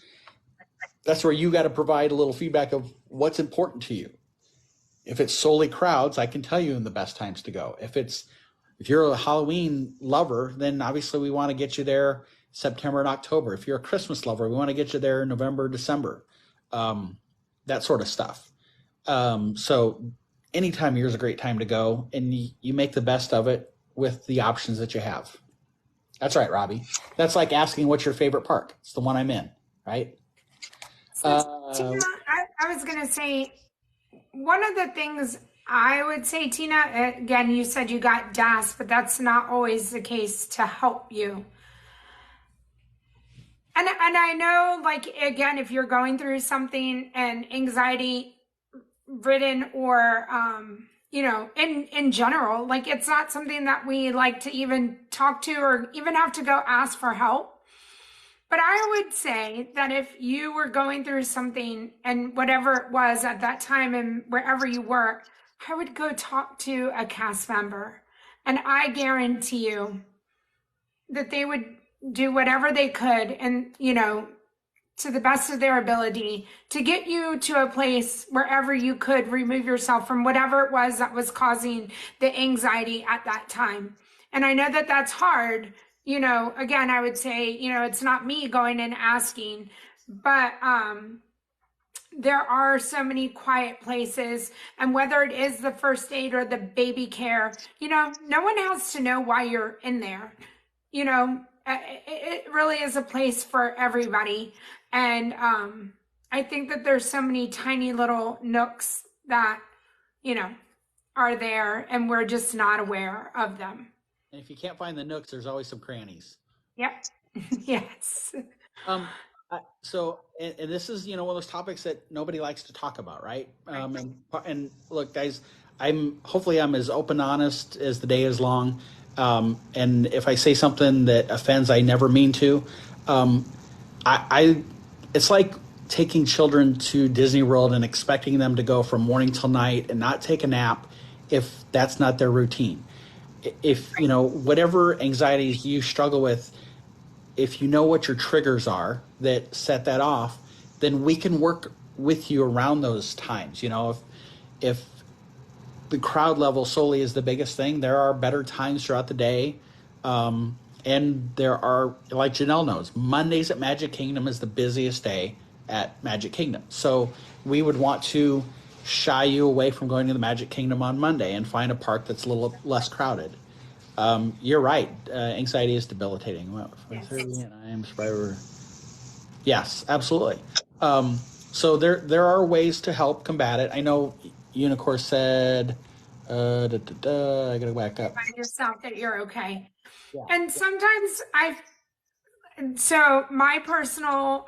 Speaker 2: That's where you got to provide a little feedback of what's important to you. If it's solely crowds, I can tell you in the best times to go. If you're a Halloween lover, then obviously we want to get you there September and October. If you're a Christmas lover, we want to get you there November, December, that sort of stuff. So any time of year is a great time to go, and you make the best of it with the options that you have. That's right, Robbie. That's like asking what's your favorite park. It's the one I'm in, right?
Speaker 1: Tina,
Speaker 2: Uh,
Speaker 1: I was gonna say one of the things I would say, Tina, again, you said you got DAS, but that's not always the case to help you. And I know, like, again, if you're going through something and anxiety ridden or in general, like it's not something that we like to even talk to or even have to go ask for help. But I would say that if you were going through something and whatever it was at that time and wherever you were, I would go talk to a cast member. And I guarantee you that they would do whatever they could and, to the best of their ability to get you to a place wherever you could remove yourself from whatever it was that was causing the anxiety at that time. And I know that that's hard. Again, I would say, it's not me going and asking, but there are so many quiet places. And whether it is the first aid or the baby care, no one has to know why you're in there. It really is a place for everybody. And I think that there's so many tiny little nooks that, are there and we're just not aware of them.
Speaker 2: and if you can't find the nooks, there's always some crannies.
Speaker 1: Yep. Yes.
Speaker 2: Um, and this is, one of those topics that nobody likes to talk about, right? And look, guys, hopefully I'm as open, honest as the day is long. And if I say something that offends, I never mean to. It's like taking children to Disney World and expecting them to go from morning till night and not take a nap if that's not their routine. If, whatever anxieties you struggle with, if you know what your triggers are that set that off, then we can work with you around those times. If the crowd level solely is the biggest thing, there are better times throughout the day. And there are, like Janelle knows, Mondays at Magic Kingdom is the busiest day at Magic Kingdom. So we would want to shy you away from going to the Magic Kingdom on Monday and find a park that's a little less crowded. You're right. Anxiety is debilitating. Well,
Speaker 1: Yes.
Speaker 2: and I am survivor. Yes, absolutely. So there are ways to help combat it. I know Unicorn said, I gotta go back up.
Speaker 1: Find yourself that you're okay.
Speaker 2: Yeah.
Speaker 1: And sometimes so my personal,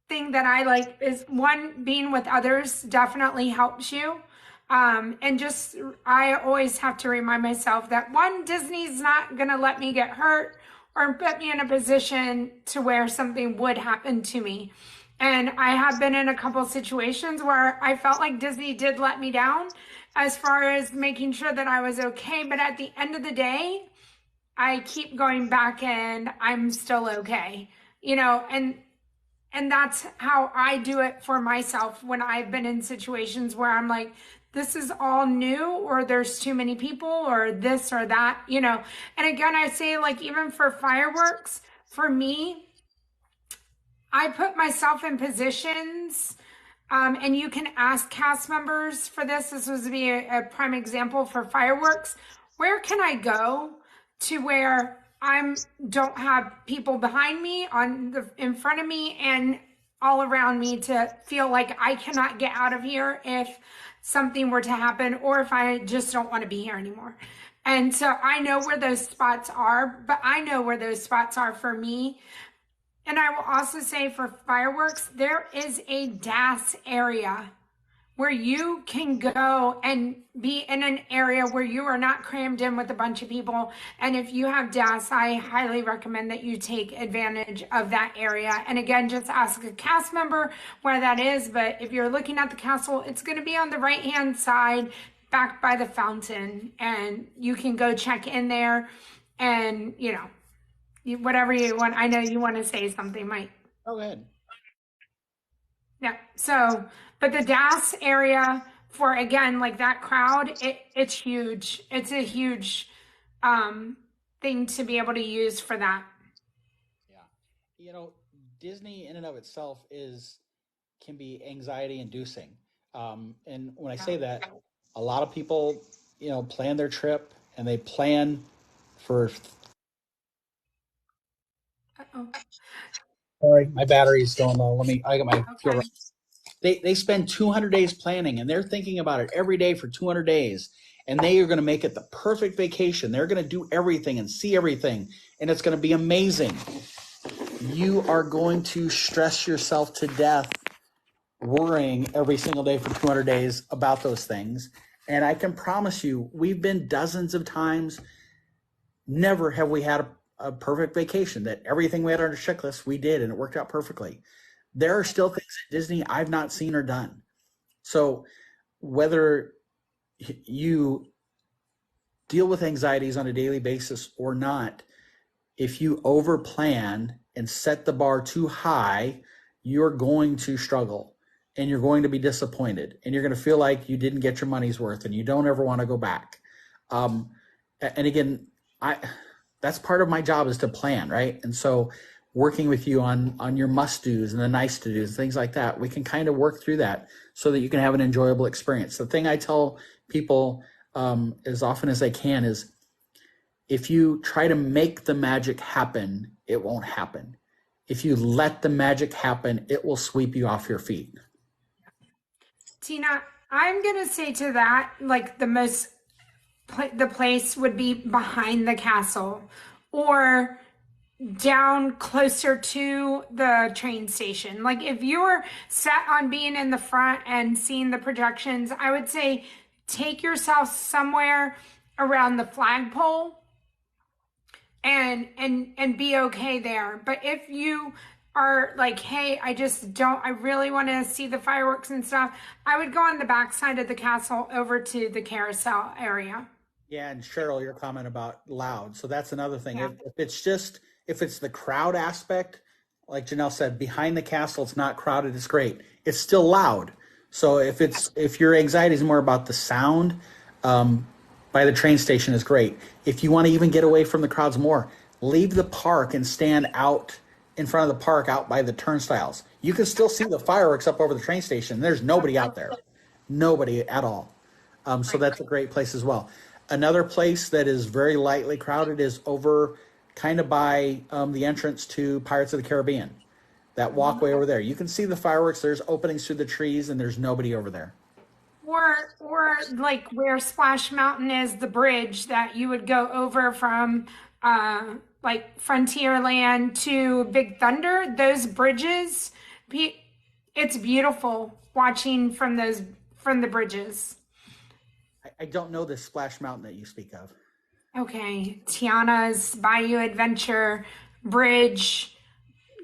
Speaker 1: thing that I like is one, being with others definitely helps you. And just, I always have to remind myself that one, Disney's not going to let me get hurt or put me in a position to where something would happen to me. And I have been in a couple situations where I felt like Disney did let me down as far as making sure that I was okay. But at the end of the day, I keep going back and I'm still okay, and that's how I do it for myself when I've been in situations where I'm like, this is all new, or there's too many people, or this or that, And again, I say, like, even for fireworks, for me, I put myself in positions, and you can ask cast members for this. This was be a prime example for fireworks. Where can I go to where I don't have people behind me, in front of me, and all around me to feel like I cannot get out of here if something were to happen, or if I just don't want to be here anymore. And so I know where those spots are, but I know where those spots are for me. And I will also say for fireworks, there is a DAS area where you can go and be in an area where you are not crammed in with a bunch of people. And if you have DAS, I highly recommend that you take advantage of that area. And again, just ask a cast member where that is. But if you're looking at the castle, it's going to be on the right-hand side, back by the fountain. And you can go check in there and, whatever you want. I know you want to say something, Mike.
Speaker 2: Go ahead.
Speaker 1: Yeah. So, but the DAS area for, again, like that crowd, it's huge. It's a huge thing to be able to use for that.
Speaker 2: Yeah. Disney in and of itself can be anxiety inducing. And when I say that, a lot of people, plan their trip and they plan for.
Speaker 1: Uh-oh.
Speaker 2: Sorry, my battery's still low. I got my fuel.
Speaker 1: Okay.
Speaker 2: They spend 200 days planning, and they're thinking about it every day for 200 days, and they are going to make it the perfect vacation. They're going to do everything and see everything, and it's going to be amazing. You are going to stress yourself to death worrying every single day for 200 days about those things. And I can promise you, we've been dozens of times. Never have we had a perfect vacation that everything we had on our checklist we did, and it worked out perfectly. There are still things at Disney I've not seen or done. So whether you deal with anxieties on a daily basis or not, if you over plan and set the bar too high, you're going to struggle, and you're going to be disappointed, and you're going to feel like you didn't get your money's worth, and you don't ever want to go back. And again, that's part of my job, is to plan, right? And so working with you on your must-dos and the nice-to-dos, things like that, we can kind of work through that so that you can have an enjoyable experience. The thing I tell people as often as I can is, if you try to make the magic happen, it won't happen. If you let the magic happen, it will sweep you off your feet.
Speaker 1: Tina, I'm going to say to that, like the place would be behind the castle or down closer to the train station. Like if you're set on being in the front and seeing the projections, I would say take yourself somewhere around the flagpole and be okay there. But if you are like, hey, I really want to see the fireworks and stuff, I would go on the back side of the castle over to the carousel area.
Speaker 2: Yeah, and Cheryl, your comment about loud. So that's another thing.
Speaker 1: Yeah.
Speaker 2: If it's the crowd aspect, like Janelle said, behind the castle, it's not crowded, it's great. It's still loud. So if your anxiety is more about the sound, by the train station is great. If you want to even get away from the crowds more, leave the park and stand out in front of the park, out by the turnstiles. You can still see the fireworks up over the train station. There's nobody out there, nobody at all. So that's a great place as well. Another place that is very lightly crowded is over kind of by the entrance to Pirates of the Caribbean. That walkway over there. You can see the fireworks. There's openings through the trees, and there's nobody over there.
Speaker 1: Or like where Splash Mountain is, the bridge that you would go over from like Frontierland to Big Thunder. Those bridges, it's beautiful watching from the bridges.
Speaker 2: I don't know this Splash Mountain that you speak of.
Speaker 1: Okay, Tiana's Bayou Adventure Bridge,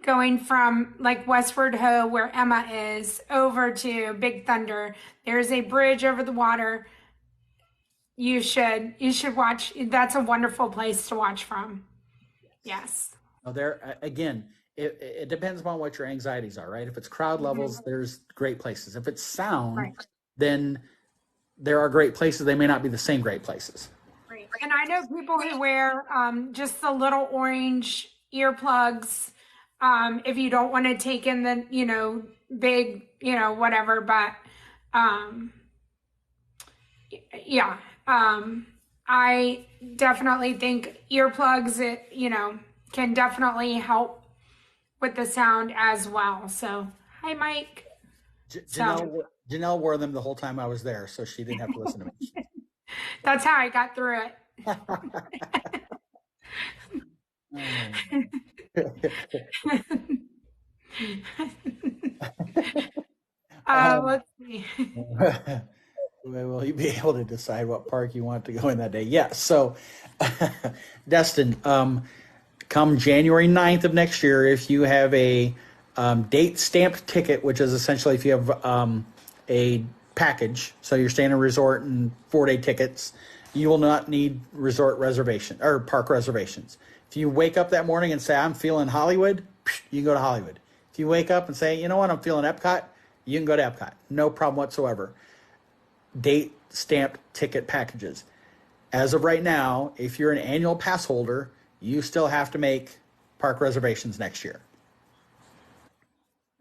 Speaker 1: going from like Westward Ho, where Emma is, over to Big Thunder. There's a bridge over the water. You should watch. That's a wonderful place to watch from. Yes.
Speaker 2: There again, it depends upon what your anxieties are, right? If it's crowd levels, there's great places. If it's sound, then there are great places. They may not be the same great places.
Speaker 1: Right. And I know people who wear just the little orange earplugs. If you don't want to take in the, big, whatever, but, yeah, I definitely think earplugs, can definitely help with the sound as well. So, hi, Mike.
Speaker 2: Janelle wore them the whole time I was there, so she didn't have to listen to me.
Speaker 1: That's how I got through it. Let's see.
Speaker 2: Will you be able to decide what park you want to go in that day? Yeah. So, Destin, come January 9th of next year, if you have a date stamped ticket, which is essentially if you have a package, so you're staying in a resort and 4-day tickets, you will not need resort reservation or park reservations. If you wake up that morning and say, I'm feeling Hollywood, you can go to Hollywood. If you wake up and say, you know what, I'm feeling Epcot, you can go to Epcot. No problem whatsoever. Date stamped ticket packages. As of right now, if you're an annual pass holder, you still have to make park reservations next year.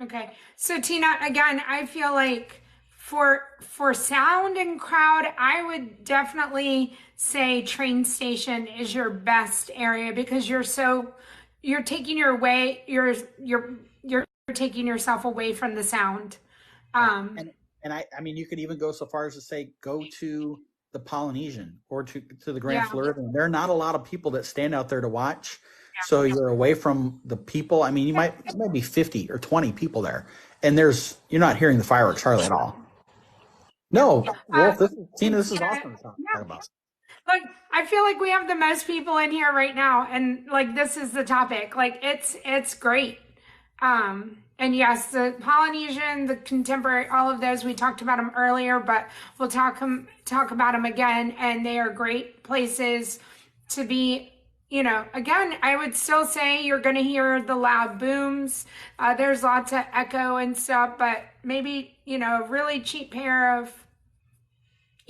Speaker 1: Okay. So Tina, again, I feel like for sound and crowd, I would definitely say train station is your best area because you're taking your taking yourself away from the sound.
Speaker 2: And I mean, you could even go so far as to say, go to the Polynesian or to the Grand
Speaker 1: Yeah.
Speaker 2: Floridian. There are not a lot of people that stand out there to watch. So you're away from the people. I mean, you might be 50 or 20 people there, and you're not hearing the fireworks hardly at all. No, Wolf, Tina, this is awesome to talk about.
Speaker 1: Like, I feel like we have the most people in here right now, and like this is the topic. Like it's great. And yes, the Polynesian, the contemporary, all of those, we talked about them earlier, but we'll talk about them again. And they are great places to be. You know, again, I would still say you're going to hear the loud booms. There's lots of echo and stuff, but maybe, you know, a really cheap pair of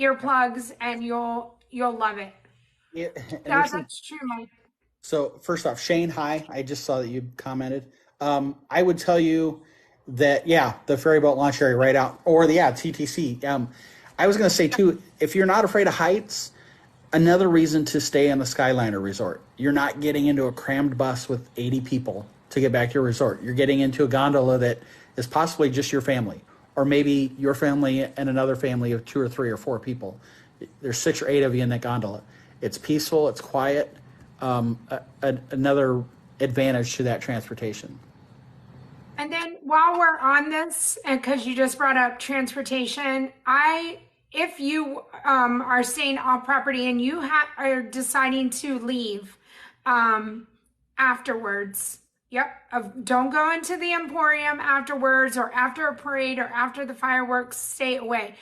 Speaker 1: earplugs and you'll love it.
Speaker 2: Yeah,
Speaker 1: That's true, Mike.
Speaker 2: So first off, Shane, hi. I just saw that you commented. I would tell you that, yeah, the ferry boat launch area right out, or TTC. I was going to say too, if you're not afraid of heights, another reason to stay on the Skyliner Resort. You're not getting into a crammed bus with 80 people to get back to your resort. You're getting into a gondola that is possibly just your family, or maybe your family and another family of 2 or 3 or 4 people. There's 6 or 8 of you in that gondola. It's peaceful, it's quiet. Another advantage to that transportation.
Speaker 1: And then while we're on this, and because you just brought up transportation, if you are staying off property and you are deciding to leave afterwards, don't go into the Emporium afterwards or after a parade or after the fireworks, stay away.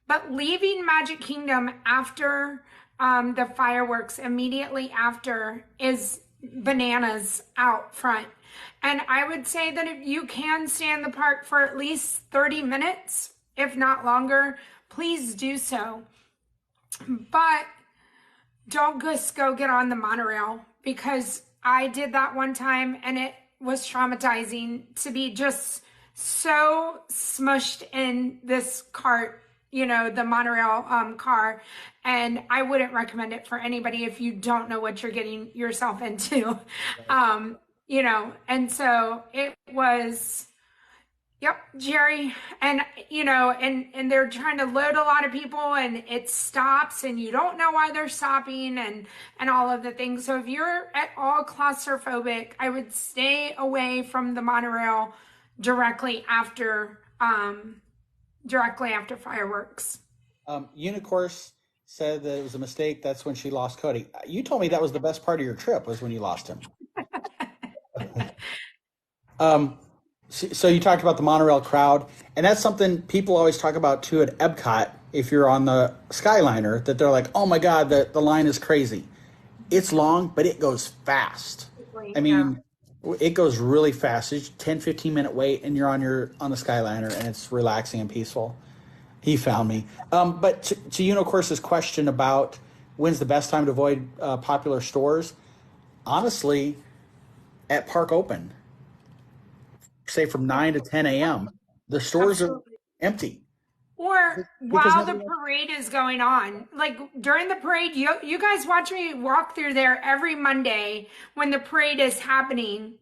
Speaker 1: But leaving Magic Kingdom after the fireworks, immediately after, is bananas out front. And I would say that if you can stay in the park for at least 30 minutes, if not longer, please do so. But don't just go get on the monorail, because I did that one time and it was traumatizing to be just so smushed in this cart, you know, the monorail car. And I wouldn't recommend it for anybody if you don't know what you're getting yourself into. You know, and so it was, Jerry, and you know, and they're trying to load a lot of people and it stops and you don't know why they're stopping and all of the things. So if you're at all claustrophobic, I would stay away from the monorail directly after fireworks.
Speaker 2: Unicourse said that it was a mistake. That's when she lost Cody. You told me that was the best part of your trip, was when you lost him. So you talked about the monorail crowd, and that's something people always talk about too at Epcot. If you're on the Skyliner, that they're like, oh my God, the line is crazy. It's long, but it goes fast. I mean, it goes really fast. It's 10, 15-minute wait, and you're on the Skyliner, and it's relaxing and peaceful. He found me. But to Unicourse's question about when's the best time to avoid popular stores, honestly, at Park Open, say from 9 to 10 a.m., the stores are empty.
Speaker 1: Or while the parade is going on. Like during the parade, you guys watch me walk through there every Monday when the parade is happening.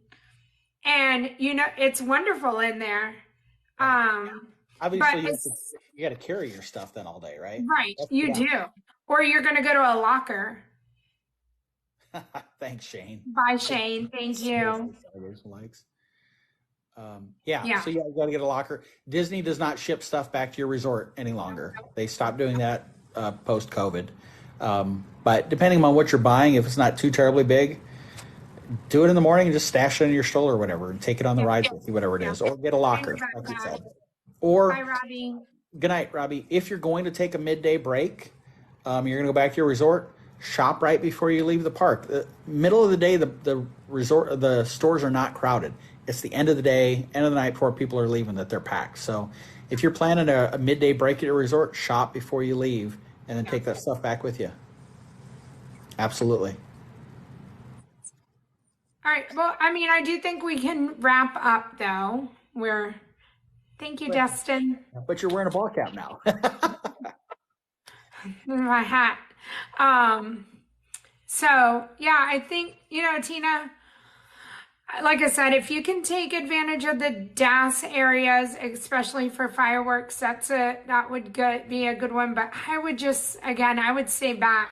Speaker 1: And, you know, it's wonderful in there.
Speaker 2: Obviously, you got to carry your stuff then all day, right?
Speaker 1: Right, you do. Or you're going to go to a locker.
Speaker 2: Thanks, Shane.
Speaker 1: Bye, Shane. Thank you.
Speaker 2: So you got to get a locker. Disney does not ship stuff back to your resort any longer. They stopped doing that post-COVID. But depending on what you're buying, if it's not too terribly big, do it in the morning and just stash it in your stroller or whatever and take it on the ride with you, whatever it is. Or get a locker, like you said. Or,
Speaker 1: bye, Robbie.
Speaker 2: Good night, Robbie. If you're going to take a midday break, you're going to go back to your resort, shop right before you leave the park. The middle of the day, the stores are not crowded. It's the end of the day, end of the night before people are leaving that they're packed. So if you're planning a midday break at your resort, shop before you leave and then take that stuff back with you. Absolutely.
Speaker 1: All right. Well, I mean, I do think we can wrap up though. Thank you, Destin.
Speaker 2: But you're wearing a ball cap now.
Speaker 1: My hat. So yeah, I think, you know, Tina, like I said, if you can take advantage of the DAS areas, especially for fireworks, that would be a good one. But I would just, again, I would stay back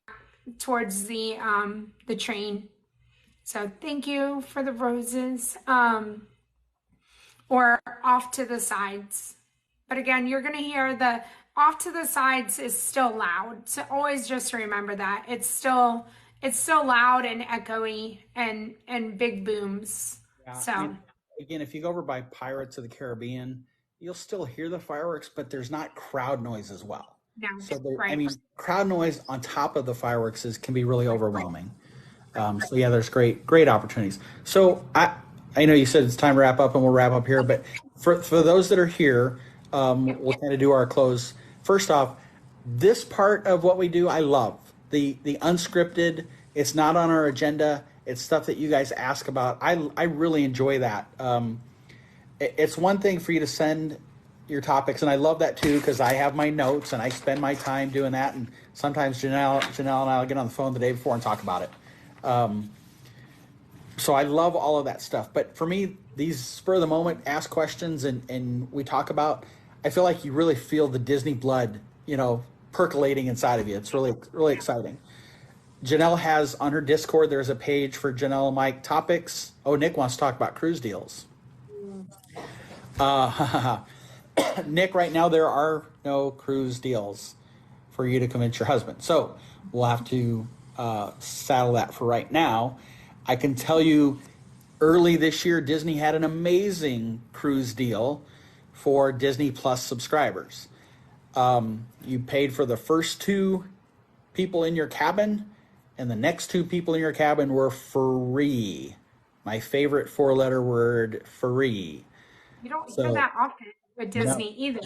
Speaker 1: towards the train. So thank you for the roses. Or off to the sides. But again, you're gonna hear the off to the sides is still loud. So always just remember that. It's still loud and echoey and big booms.
Speaker 2: Yeah.
Speaker 1: So
Speaker 2: And again, if you go over by Pirates of the Caribbean, you'll still hear the fireworks, but there's not crowd noise as well.
Speaker 1: no,
Speaker 2: So I
Speaker 1: right.
Speaker 2: mean, crowd noise on top of the fireworks can be really overwhelming. So yeah, there's great opportunities. So I know you said it's time to wrap up, and we'll wrap up here. But for those that are here, we'll kind of do our close. First off, this part of what we do, I love the unscripted. It's not on our agenda. It's stuff that you guys ask about. I really enjoy that. It's one thing for you to send your topics, and I love that too because I have my notes and I spend my time doing that. And sometimes Janelle and I'll get on the phone the day before and talk about it. So I love all of that stuff. But for me, these spur of the moment, ask questions and we talk about, I feel like you really feel the Disney blood, percolating inside of you. It's really, really exciting. Janelle has on her Discord, there's a page for Janelle and Mike topics. Oh, Nick wants to talk about cruise deals. Nick, right now there are no cruise deals for you to convince your husband. So we'll have to saddle that for right now. I can tell you early this year, Disney had an amazing cruise deal for Disney Plus subscribers. You paid for the first 2 people in your cabin, and the next 2 people in your cabin were free. My favorite 4-letter word, free.
Speaker 1: You don't hear that often with Disney either.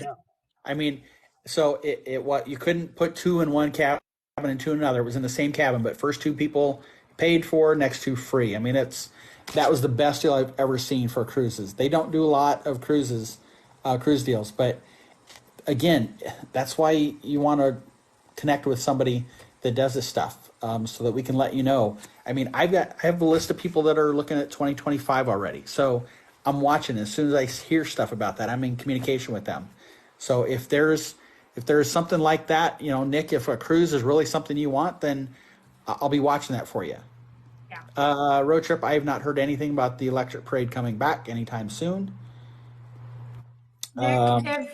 Speaker 2: I mean, so what you couldn't put 2 in one cabin and 2 in another. It was in the same cabin, but first 2 people paid for, next 2 free. I mean, that was the best deal I've ever seen for cruises. They don't do a lot of cruise deals, but again, that's why you want to connect with somebody that does this stuff, so that we can let you know. I mean, I have a list of people that are looking at 2025 already, so I'm watching. As soon as I hear stuff about that, I'm in communication with them. So if there's something like that, Nick, if a cruise is really something you want, then I'll be watching that for you.
Speaker 1: Yeah.
Speaker 2: Road trip, I have not heard anything about the electric parade coming back anytime soon.
Speaker 1: Nick,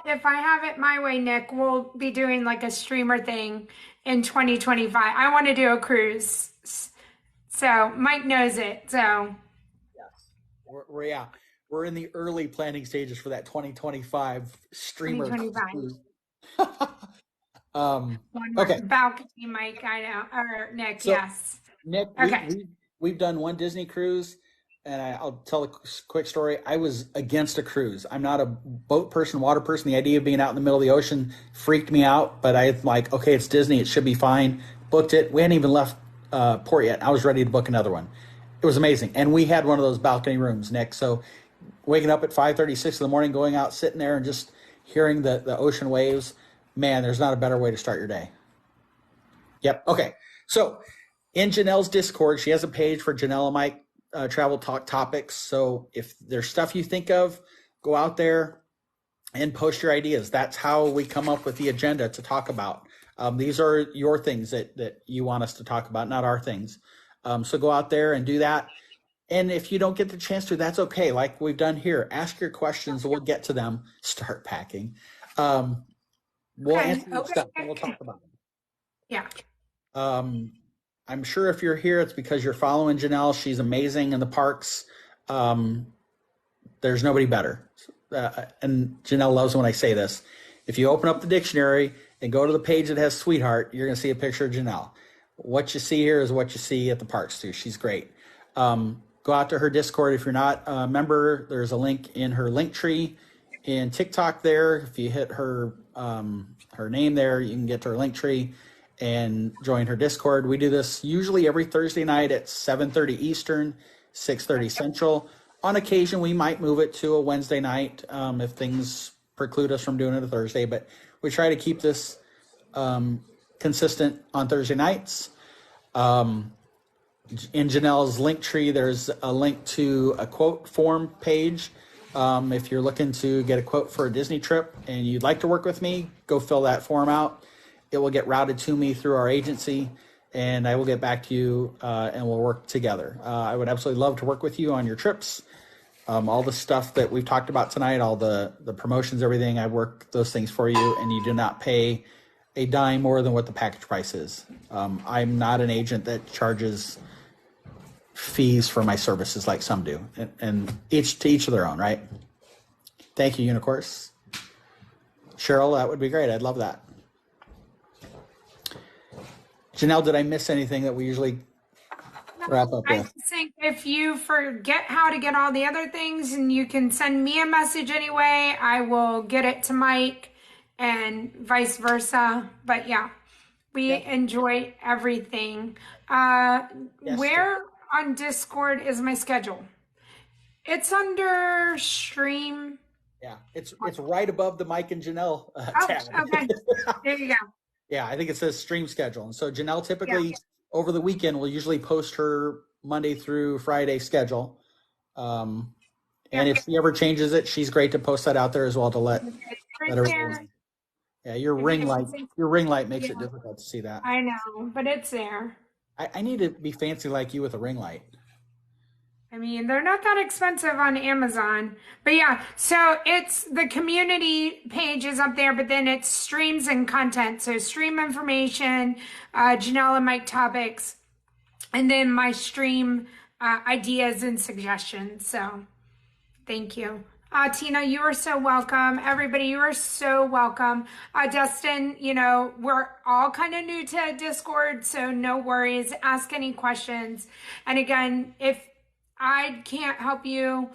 Speaker 1: if I have it my way, Nick, we'll be doing like a streamer thing in 2025. I want to do a cruise. So Mike knows it. So
Speaker 2: we're in the early planning stages for that 2025 streamer.
Speaker 1: 2025.
Speaker 2: Okay.
Speaker 1: Balcony, Mike, I know, or Nick,
Speaker 2: So,
Speaker 1: yes.
Speaker 2: Nick,
Speaker 1: Okay.
Speaker 2: we've done one Disney cruise, and I'll tell a quick story. I was against a cruise. I'm not a boat person, water person. The idea of being out in the middle of the ocean freaked me out, but I'm like, okay, it's Disney. It should be fine. Booked it. We hadn't even left port yet. I was ready to book another one. It was amazing. And we had one of those balcony rooms, Nick. So waking up at 5:30, 6 in the morning, going out, sitting there and just hearing the ocean waves, man, there's not a better way to start your day. Yep. Okay. So in Janelle's Discord, she has a page for Janelle and Mike travel talk topics. So if there's stuff you think of, go out there and post your ideas. That's how we come up with the agenda to talk about. These are your things that you want us to talk about, not our things. So go out there and do that. And if you don't get the chance to, that's okay. Like we've done here, ask your questions. We'll get to them. Start packing. We'll answer your stuff and we'll talk about it.
Speaker 1: Yeah.
Speaker 2: I'm sure if you're here, it's because you're following Janelle. She's amazing in the parks. There's nobody better. And Janelle loves when I say this. If you open up the dictionary and go to the page that has sweetheart, you're going to see a picture of Janelle. What you see here is what you see at the parks too. She's great. Go out to her Discord. If you're not a member, there's a link in her link tree in TikTok there. If you hit her name there, you can get to her link tree and join her Discord. We do this usually every Thursday night at 7:30 Eastern, 6:30 Central. On occasion, we might move it to a Wednesday night if things preclude us from doing it a Thursday, but we try to keep this consistent on Thursday nights. in Janelle's link tree, there's a link to a quote form page. If you're looking to get a quote for a Disney trip and you'd like to work with me, go fill that form out. It will get routed to me through our agency, and I will get back to you, and we'll work together. I would absolutely love to work with you on your trips. All the stuff that we've talked about tonight, all the promotions, everything, I work those things for you, and you do not pay a dime more than what the package price is. I'm not an agent that charges fees for my services like some do, and each to each of their own, right? Thank you, Unicourse. Cheryl, that would be great. I'd love that. Janelle, did I miss anything that we usually wrap up
Speaker 1: I
Speaker 2: with?
Speaker 1: think if you forget how to get all the other things, and you can send me a message anyway, I will get it to Mike and vice versa. But yeah, we enjoy everything. Where on Discord is my schedule? It's under stream.
Speaker 2: Yeah, it's right above the Mike and Janelle tab.
Speaker 1: Okay. There you go.
Speaker 2: Yeah, I think it says stream schedule. And so Janelle typically over the weekend will usually post her Monday through Friday schedule. And if she ever changes it, she's great to post that out there as well to let everyone. Yeah, your ring light makes it difficult to see that.
Speaker 1: I know, but it's there.
Speaker 2: I need to be fancy like you with a ring light.
Speaker 1: I mean, they're not that expensive on Amazon. But yeah, so it's the community page is up there, but then it's streams and content. So stream information, Janelle and Mike topics, and then my stream ideas and suggestions. So thank you. Tina, you are so welcome. Everybody, you are so welcome. Dustin, we're all kind of new to Discord, so no worries. Ask any questions. And again, if I can't help you,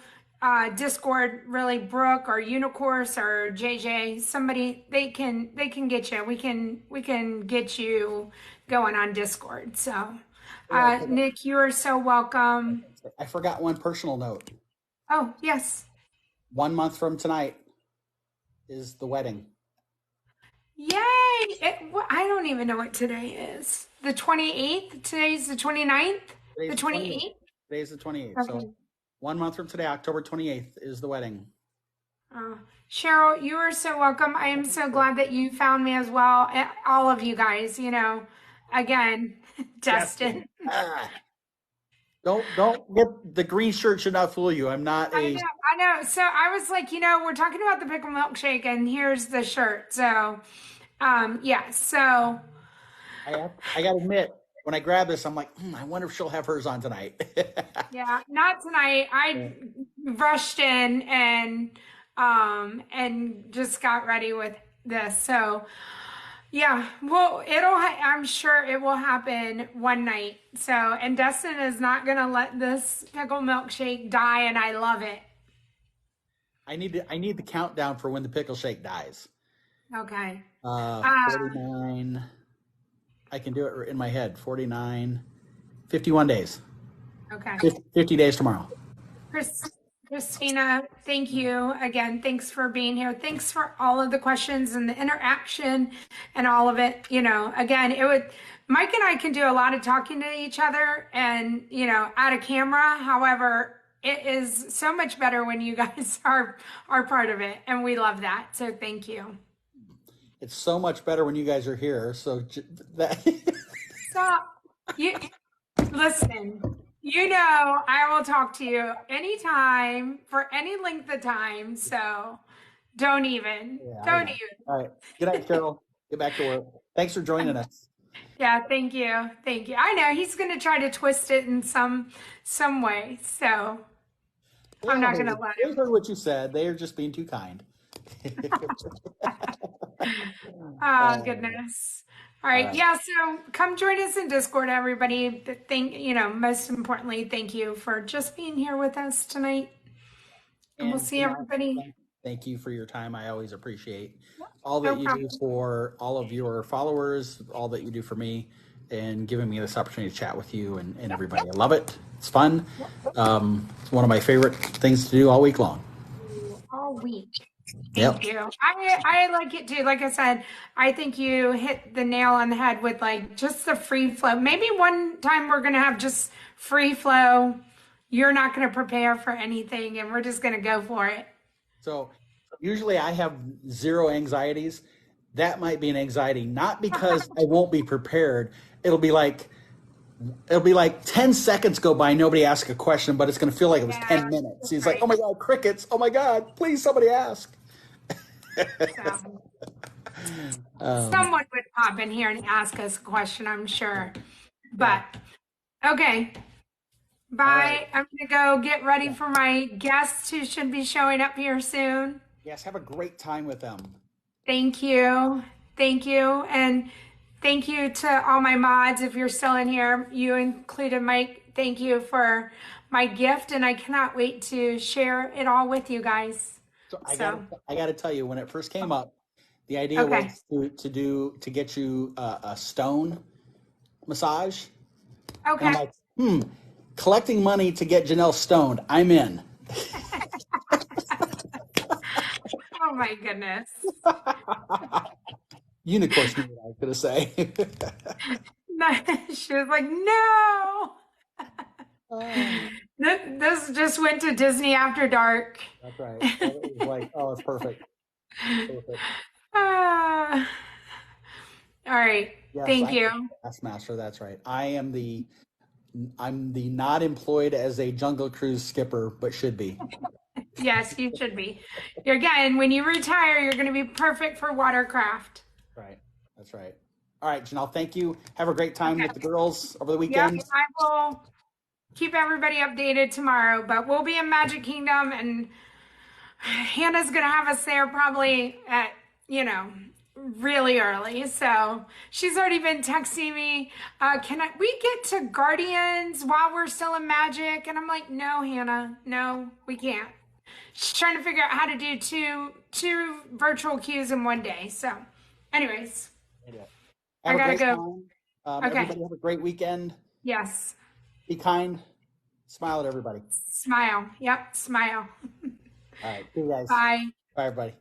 Speaker 1: Discord, really, Brooke or Unicourse or JJ, somebody, they can get you. We can get you going on Discord. So, Nick, you are so welcome.
Speaker 2: I forgot one personal note.
Speaker 1: Oh, yes.
Speaker 2: 1 month from tonight is the wedding.
Speaker 1: Yay! I don't even know what today is. The 28th? Today's the 29th? The 28th?
Speaker 2: Today's the 28th.
Speaker 1: Okay.
Speaker 2: So 1 month from today, October 28th, is the wedding.
Speaker 1: Cheryl, you are so welcome. I am so glad that you found me as well. And all of you guys, again, Dustin.
Speaker 2: Don't get the green shirt should not fool you. I'm not
Speaker 1: I know. So I was like, we're talking about the pickle milkshake, and here's the shirt. So, yeah. So
Speaker 2: I gotta admit, when I grab this, I'm like, I wonder if she'll have hers on tonight.
Speaker 1: yeah, not tonight. I rushed in and just got ready with this. So. Yeah, well, I'm sure it will happen one night. So, and Dustin is not going to let this pickle milkshake die, and I love it.
Speaker 2: I need the countdown for when the pickle shake dies.
Speaker 1: Okay.
Speaker 2: 49. I can do it in my head. 49, 51 days.
Speaker 1: Okay.
Speaker 2: 50 days tomorrow.
Speaker 1: Christina, thank you again. Thanks for being here. Thanks for all of the questions and the interaction and all of it. Again, Mike and I can do a lot of talking to each other and, out of camera. However, it is so much better when you guys are part of it. And we love that. So thank you.
Speaker 2: It's so much better when you guys are here. So that.
Speaker 1: Stop. Listen. I will talk to you anytime for any length of time. So don't even. All
Speaker 2: right. Good night, Cheryl. Get back to work. Thanks for joining us.
Speaker 1: Yeah, thank you. Thank you. I know he's going to try to twist it in some way. So I'm not going to let him.
Speaker 2: They heard what you said. They are just being too kind.
Speaker 1: Oh, goodness. All right. Yeah. So come join us in Discord, everybody. Most importantly, thank you for just being here with us tonight. And we'll see everybody.
Speaker 2: Thank you for your time. I always appreciate all that you do for all of your followers, all that you do for me, and giving me this opportunity to chat with you and everybody. I love it. It's fun. It's one of my favorite things to do all week long.
Speaker 1: All week.
Speaker 2: Yep.
Speaker 1: Thank you. I like it too. Like I said, I think you hit the nail on the head with like just the free flow. Maybe one time we're gonna have just free flow. You're not gonna prepare for anything, and we're just gonna go for it.
Speaker 2: So usually I have zero anxieties. That might be an anxiety, not because I won't be prepared. It'll be like 10 seconds go by, nobody asks a question, but it's going to feel like it was
Speaker 1: Yeah,
Speaker 2: 10 minutes.
Speaker 1: that's
Speaker 2: He's like,
Speaker 1: right.
Speaker 2: oh my God, crickets. Oh my God, please somebody ask.
Speaker 1: So
Speaker 2: Um,
Speaker 1: someone would pop in here and ask us a question, I'm sure.
Speaker 2: yeah.
Speaker 1: But okay.
Speaker 2: All right.
Speaker 1: Bye. I'm gonna go get ready for my guests who should be showing up here soon.
Speaker 2: Yes. Have a great time with them.
Speaker 1: Thank you. Thank you. And thank you to all my mods. If you're still in here, you included Mike. Thank you for my gift. And I cannot wait to share it all with you guys.
Speaker 2: So
Speaker 1: So,
Speaker 2: I gotta tell you, when it first came up, the idea
Speaker 1: okay.
Speaker 2: was to get you a stone massage. And I'm
Speaker 1: Okay.
Speaker 2: like, collecting money to get Janelle stoned. I'm in.
Speaker 1: Oh my goodness.
Speaker 2: Unicorn knew what I was gonna say.
Speaker 1: She was like, no.
Speaker 2: Oh,
Speaker 1: This just went to Disney After Dark.
Speaker 2: that's right. And it was like, oh, it's perfect. Perfect.
Speaker 1: Ah. All right.
Speaker 2: Yes,
Speaker 1: Thank
Speaker 2: I'm the
Speaker 1: you.
Speaker 2: Master. That's right. I'm the not employed as a Jungle Cruise skipper, but should be.
Speaker 1: Yes, you should be. Again, when you retire, you're going to be perfect for watercraft.
Speaker 2: Right. That's right. All right, Janelle. Thank you. Have a great time
Speaker 1: Okay.
Speaker 2: with the girls over the
Speaker 1: Yep.
Speaker 2: weekend.
Speaker 1: I will keep everybody updated tomorrow, but we'll be in Magic Kingdom, and Hannah's going to have us there probably at, really early. So she's already been texting me, we get to Guardians while we're still in Magic? And I'm like, no, Hannah, no, we can't. She's trying to figure out how to do two virtual queues in one day. So, anyways,
Speaker 2: Have
Speaker 1: I
Speaker 2: a
Speaker 1: gotta
Speaker 2: great
Speaker 1: go.
Speaker 2: time.
Speaker 1: Okay.
Speaker 2: Everybody have a great weekend.
Speaker 1: Yes.
Speaker 2: Be kind. Smile at everybody.
Speaker 1: Smile. Yep. Smile.
Speaker 2: All right. See you guys.
Speaker 1: Bye.
Speaker 2: Bye, everybody.